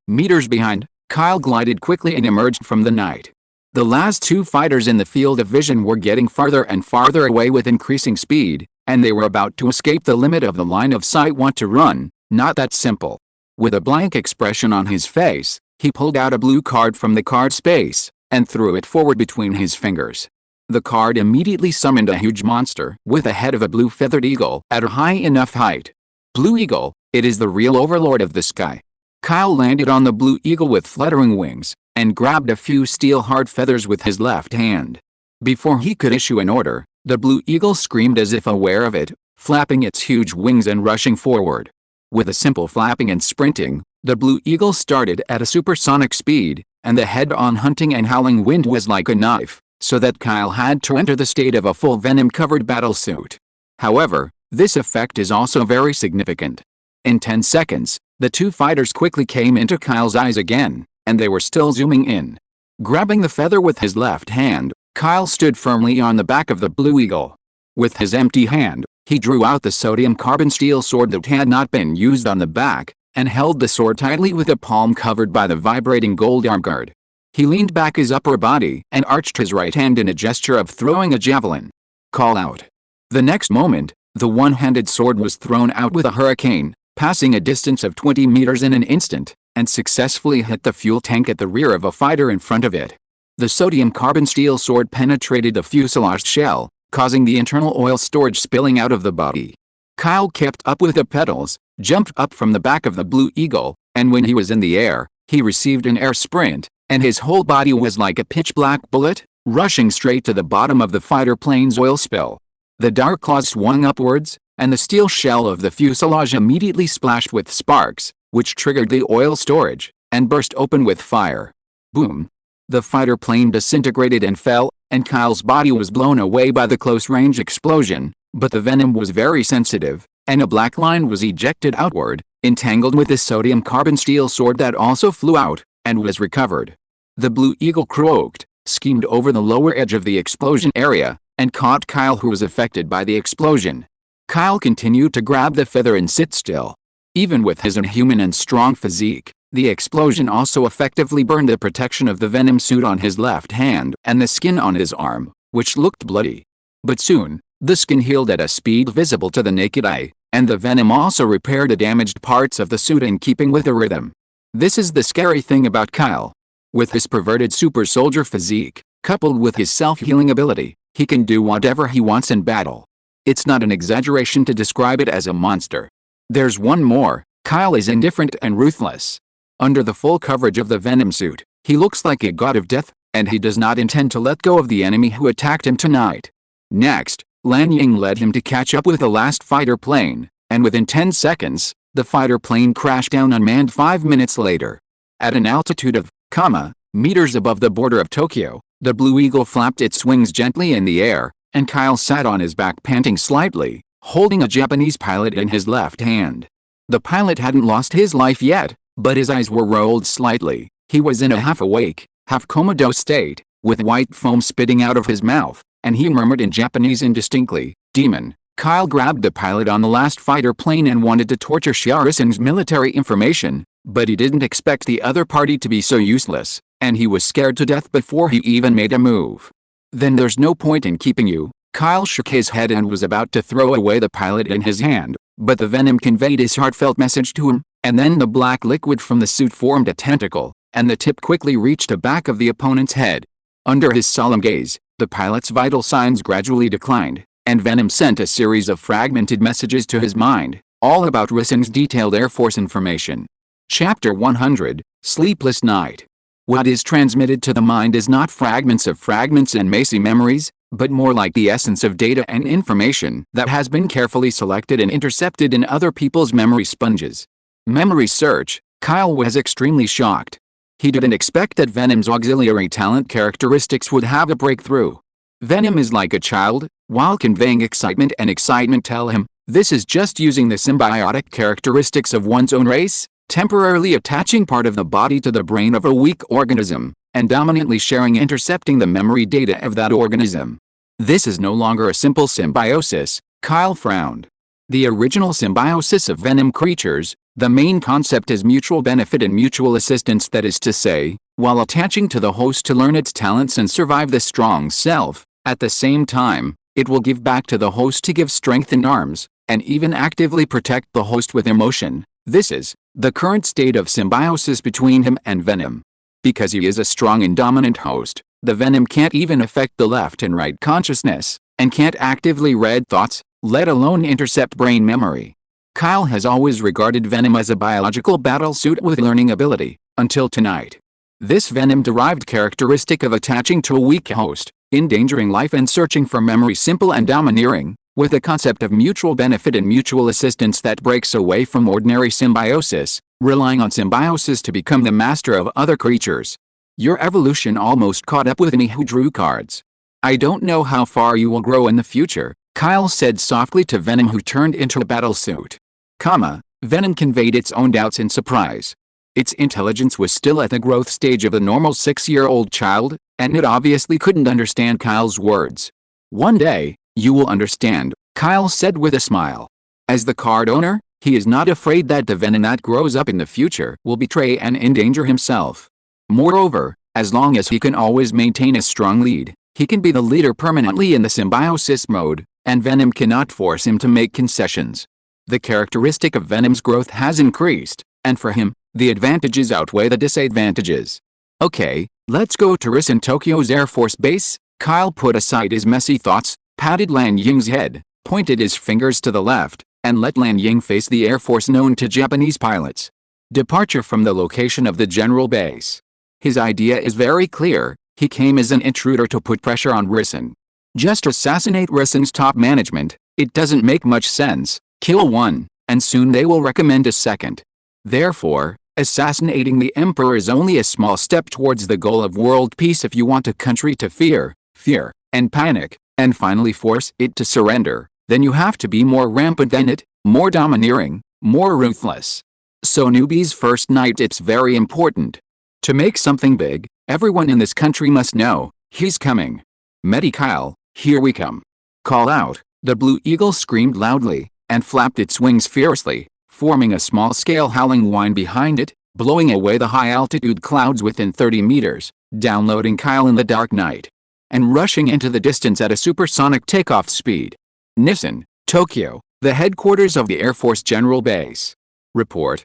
meters behind, Kyle glided quickly and emerged from the night. The last 2 fighters in the field of vision were getting farther and farther away with increasing speed, and they were about to escape the limit of the line of sight. Want to run? Not that simple. With a blank expression on his face, he pulled out a blue card from the card space, and threw it forward between his fingers. The card immediately summoned a huge monster with the head of a blue feathered eagle at a high enough height. Blue Eagle, it is the real overlord of the sky. Kyle landed on the Blue Eagle with fluttering wings, and grabbed a few steel hard feathers with his left hand. Before he could issue an order, the Blue Eagle screamed as if aware of it, flapping its huge wings and rushing forward. With a simple flapping and sprinting, the Blue Eagle started at a supersonic speed, and the head-on hunting and howling wind was like a knife, so that Kyle had to enter the state of a full venom-covered battlesuit. However, this effect is also very significant. In 10 seconds, the 2 fighters quickly came into Kyle's eyes again, and they were still zooming in. Grabbing the feather with his left hand, Kyle stood firmly on the back of the Blue Eagle. With his empty hand, he drew out the sodium carbon steel sword that had not been used on the back, and held the sword tightly with a palm covered by the vibrating gold arm guard. He leaned back his upper body and arched his right hand in a gesture of throwing a javelin. Call out. The next moment, the one-handed sword was thrown out with a hurricane, passing a distance of 20 meters in an instant, and successfully hit the fuel tank at the rear of a fighter in front of it. The sodium carbon steel sword penetrated the fuselage shell, causing the internal oil storage spilling out of the body. Kyle kept up with the pedals, jumped up from the back of the Blue Eagle, and when he was in the air, he received an air sprint, and his whole body was like a pitch-black bullet, rushing straight to the bottom of the fighter plane's oil spill. The dark claws swung upwards, and the steel shell of the fuselage immediately splashed with sparks, which triggered the oil storage, and burst open with fire. Boom! The fighter plane disintegrated and fell, and Kyle's body was blown away by the close-range explosion, but the venom was very sensitive, and a black line was ejected outward, entangled with the sodium carbon steel sword that also flew out, and was recovered. The Blue Eagle croaked, skimmed over the lower edge of the explosion area, and caught Kyle, who was affected by the explosion. Kyle continued to grab the feather and sit still. Even with his inhuman and strong physique, the explosion also effectively burned the protection of the venom suit on his left hand and the skin on his arm, which looked bloody. But soon, the skin healed at a speed visible to the naked eye, and the venom also repaired the damaged parts of the suit in keeping with the rhythm. This is the scary thing about Kyle. With his perverted super soldier physique, Coupled with his self-healing ability, he can do whatever he wants in battle. It's not an exaggeration to describe it as a monster. There's one more: Kyle is indifferent and ruthless. Under the full coverage of the Venom suit, he looks like a god of death, and he does not intend to let go of the enemy who attacked him tonight. Next, Lan Ying led him to catch up with the last fighter plane, and within 10 seconds, the fighter plane crashed down unmanned 5 minutes later. At an altitude of, meters above the border of Tokyo, the Blue Eagle flapped its wings gently in the air, and Kyle sat on his back panting slightly, holding a Japanese pilot in his left hand. The pilot hadn't lost his life yet, but his eyes were rolled slightly. He was in a half-awake, half-comatose state, with white foam spitting out of his mouth, and he murmured in Japanese indistinctly, "Demon." Kyle grabbed the pilot on the last fighter plane and wanted to torture Shiarison's military information, but he didn't expect the other party to be so useless, and he was scared to death before he even made a move. "Then there's no point in keeping you." Kyle shook his head and was about to throw away the pilot in his hand, but the Venom conveyed his heartfelt message to him, and then the black liquid from the suit formed a tentacle, and the tip quickly reached the back of the opponent's head. Under his solemn gaze, the pilot's vital signs gradually declined, and Venom sent a series of fragmented messages to his mind, all about Rison's detailed Air Force information. Chapter 100, Sleepless Night. What is transmitted to the mind is not fragments and mazy memories, but more like the essence of data and information that has been carefully selected and intercepted in other people's memory sponges. Memory search. Kyle was extremely shocked. He didn't expect that Venom's auxiliary talent characteristics would have a breakthrough. Venom is like a child, while conveying excitement tell him, this is just using the symbiotic characteristics of one's own race, temporarily attaching part of the body to the brain of a weak organism, and dominantly intercepting the memory data of that organism. This is no longer a simple symbiosis. Kyle frowned. The original symbiosis of Venom creatures, the main concept is mutual benefit and mutual assistance, that is to say, while attaching to the host to learn its talents and survive the strong self, at the same time, it will give back to the host to give strength and arms, and even actively protect the host with emotion. This is the current state of symbiosis between him and Venom. Because he is a strong and dominant host, the Venom can't even affect the left and right consciousness, and can't actively read thoughts, let alone intercept brain memory. Kyle has always regarded Venom as a biological battlesuit with learning ability, until tonight. This Venom-derived characteristic of attaching to a weak host, endangering life and searching for memory simple and domineering, with a concept of mutual benefit and mutual assistance that breaks away from ordinary symbiosis, relying on symbiosis to become the master of other creatures. Your evolution almost caught up with me who drew cards. I don't know how far you will grow in the future, Kyle said softly to Venom, who turned into a battlesuit. Venom conveyed its own doubts in surprise. Its intelligence was still at the growth stage of the normal 6-year-old child, and it obviously couldn't understand Kyle's words. One day, you will understand, Kyle said with a smile. As the card owner, he is not afraid that the Venom that grows up in the future will betray and endanger himself. Moreover, as long as he can always maintain a strong lead, he can be the leader permanently in the symbiosis mode, and Venom cannot force him to make concessions. The characteristic of Venom's growth has increased, and for him, the advantages outweigh the disadvantages. Okay, let's go to Rison Tokyo's Air Force Base. Kyle put aside his messy thoughts, patted Lan Ying's head, pointed his fingers to the left, and let Lan Ying face the Air Force known to Japanese pilots. Departure from the location of the general base. His idea is very clear. He came as an intruder to put pressure on Rison. Just assassinate Rison's top management. It doesn't make much sense. Kill one, and soon they will recommend a second. Therefore, assassinating the emperor is only a small step towards the goal of world peace. If you want a country to fear, and panic, and finally force it to surrender, then you have to be more rampant than it, more domineering, more ruthless. So newbie's first night, it's very important. To make something big, everyone in this country must know, he's coming. Medi Kyle, here we come. Call out, the Blue Eagle screamed loudly, and flapped its wings fiercely, forming a small-scale howling whine behind it, blowing away the high-altitude clouds within 30 meters, downloading Kyle in the dark night, and rushing into the distance at a supersonic takeoff speed. Nissan, Tokyo, the headquarters of the Air Force General Base. Report.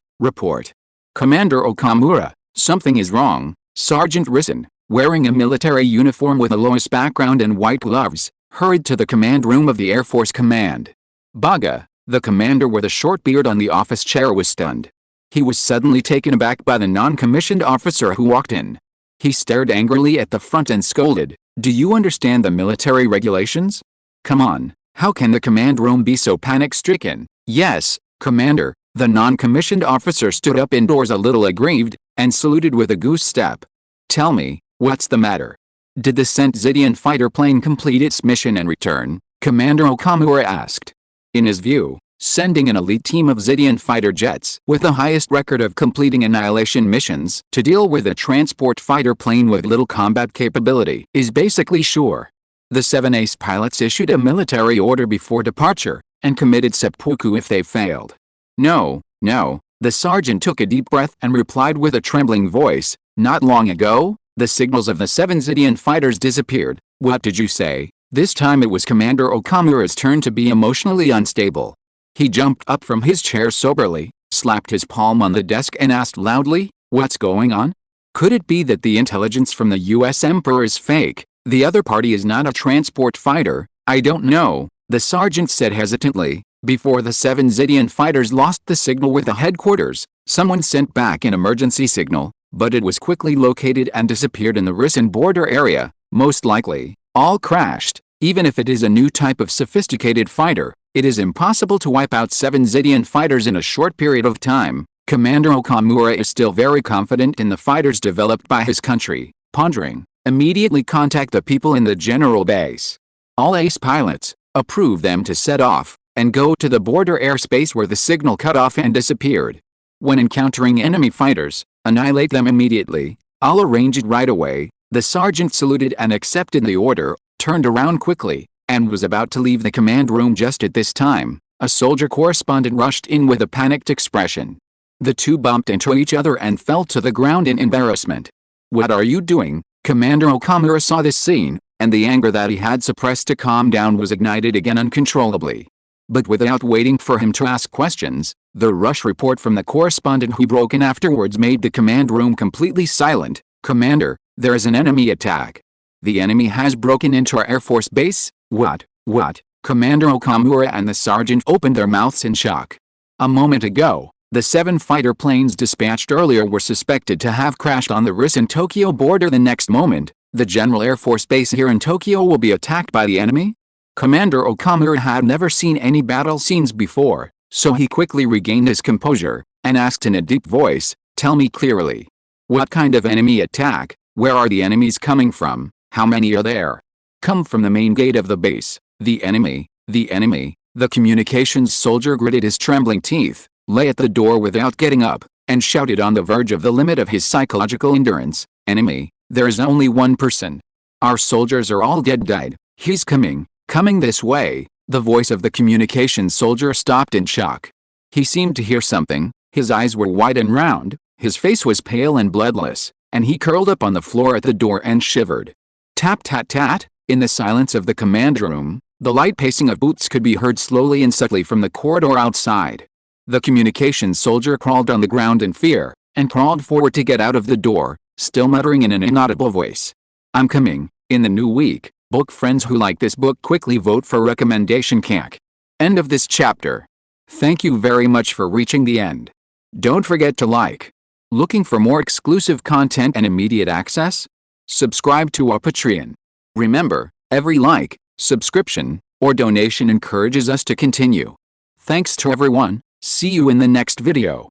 Commander Okamura, something is wrong. Sergeant Rison, wearing a military uniform with a Lois background and white gloves, hurried to the command room of the Air Force Command. Baga, the commander with a short beard on the office chair, was stunned. He was suddenly taken aback by the non-commissioned officer who walked in. He stared angrily at the front and scolded, "Do you understand the military regulations? Come on, how can the command room be so panic-stricken?" "Yes, Commander." The non-commissioned officer stood up indoors a little aggrieved, and saluted with a goose step. "Tell me, what's the matter? Did the sent Zydian fighter plane complete its mission and return?" Commander Okamura asked. In his view, sending an elite team of Zydian fighter jets with the highest record of completing annihilation missions to deal with a transport fighter plane with little combat capability is basically sure. The 7 ace pilots issued a military order before departure, and committed seppuku if they failed. No, the sergeant took a deep breath and replied with a trembling voice, "Not long ago, the signals of the 7 Zydian fighters disappeared." "What did you say?" This time it was Commander Okamura's turn to be emotionally unstable. He jumped up from his chair soberly, slapped his palm on the desk and asked loudly, "What's going on? Could it be that the intelligence from the US Emperor is fake? The other party is not a transport fighter?" "I don't know," the sergeant said hesitantly. "Before the 7 Zydian fighters lost the signal with the headquarters, someone sent back an emergency signal, but it was quickly located and disappeared in the Rissen border area. Most likely, all crashed. Even if it is a new type of sophisticated fighter, it is impossible to wipe out 7 Zydian fighters in a short period of time." Commander Okamura is still very confident in the fighters developed by his country. Pondering, "Immediately contact the people in the general base. All ace pilots, approve them to set off, and go to the border airspace where the signal cut off and disappeared. When encountering enemy fighters, annihilate them immediately. I'll arrange it right away." The sergeant saluted and accepted the order, turned around quickly, and was about to leave the command room. Just at this time, a soldier correspondent rushed in with a panicked expression. The two bumped into each other and fell to the ground in embarrassment. "What are you doing?" Commander Okamura saw this scene, and the anger that he had suppressed to calm down was ignited again uncontrollably. But without waiting for him to ask questions, the rush report from the correspondent who broke in afterwards made the command room completely silent. "Commander, there is an enemy attack. The enemy has broken into our Air Force base." What? Commander Okamura and the sergeant opened their mouths in shock. A moment ago, the 7 fighter planes dispatched earlier were suspected to have crashed on the Rissen-Tokyo border. The next moment, the General Air Force Base here in Tokyo will be attacked by the enemy? Commander Okamura had never seen any battle scenes before, so he quickly regained his composure, and asked in a deep voice, "Tell me clearly. What kind of enemy attack? Where are the enemies coming from? How many are there?" "Come from the main gate of the base." The enemy. The communications soldier gritted his trembling teeth, lay at the door without getting up, and shouted on the verge of the limit of his psychological endurance, "Enemy, there is only one person. Our soldiers are all died. He's coming this way." The voice of the communications soldier stopped in shock. He seemed to hear something. His eyes were wide and round, his face was pale and bloodless, and he curled up on the floor at the door and shivered. Tap tat tat. In the silence of the command room, the light pacing of boots could be heard slowly and subtly from the corridor outside. The communications soldier crawled on the ground in fear, and crawled forward to get out of the door, still muttering in an inaudible voice, "I'm coming." In the new week, book friends who like this book quickly vote for recommendation CAC. End of this chapter. Thank you very much for reaching the end. Don't forget to like. Looking for more exclusive content and immediate access? Subscribe to our Patreon. Remember, every like, subscription, or donation encourages us to continue. Thanks to everyone. See you in the next video.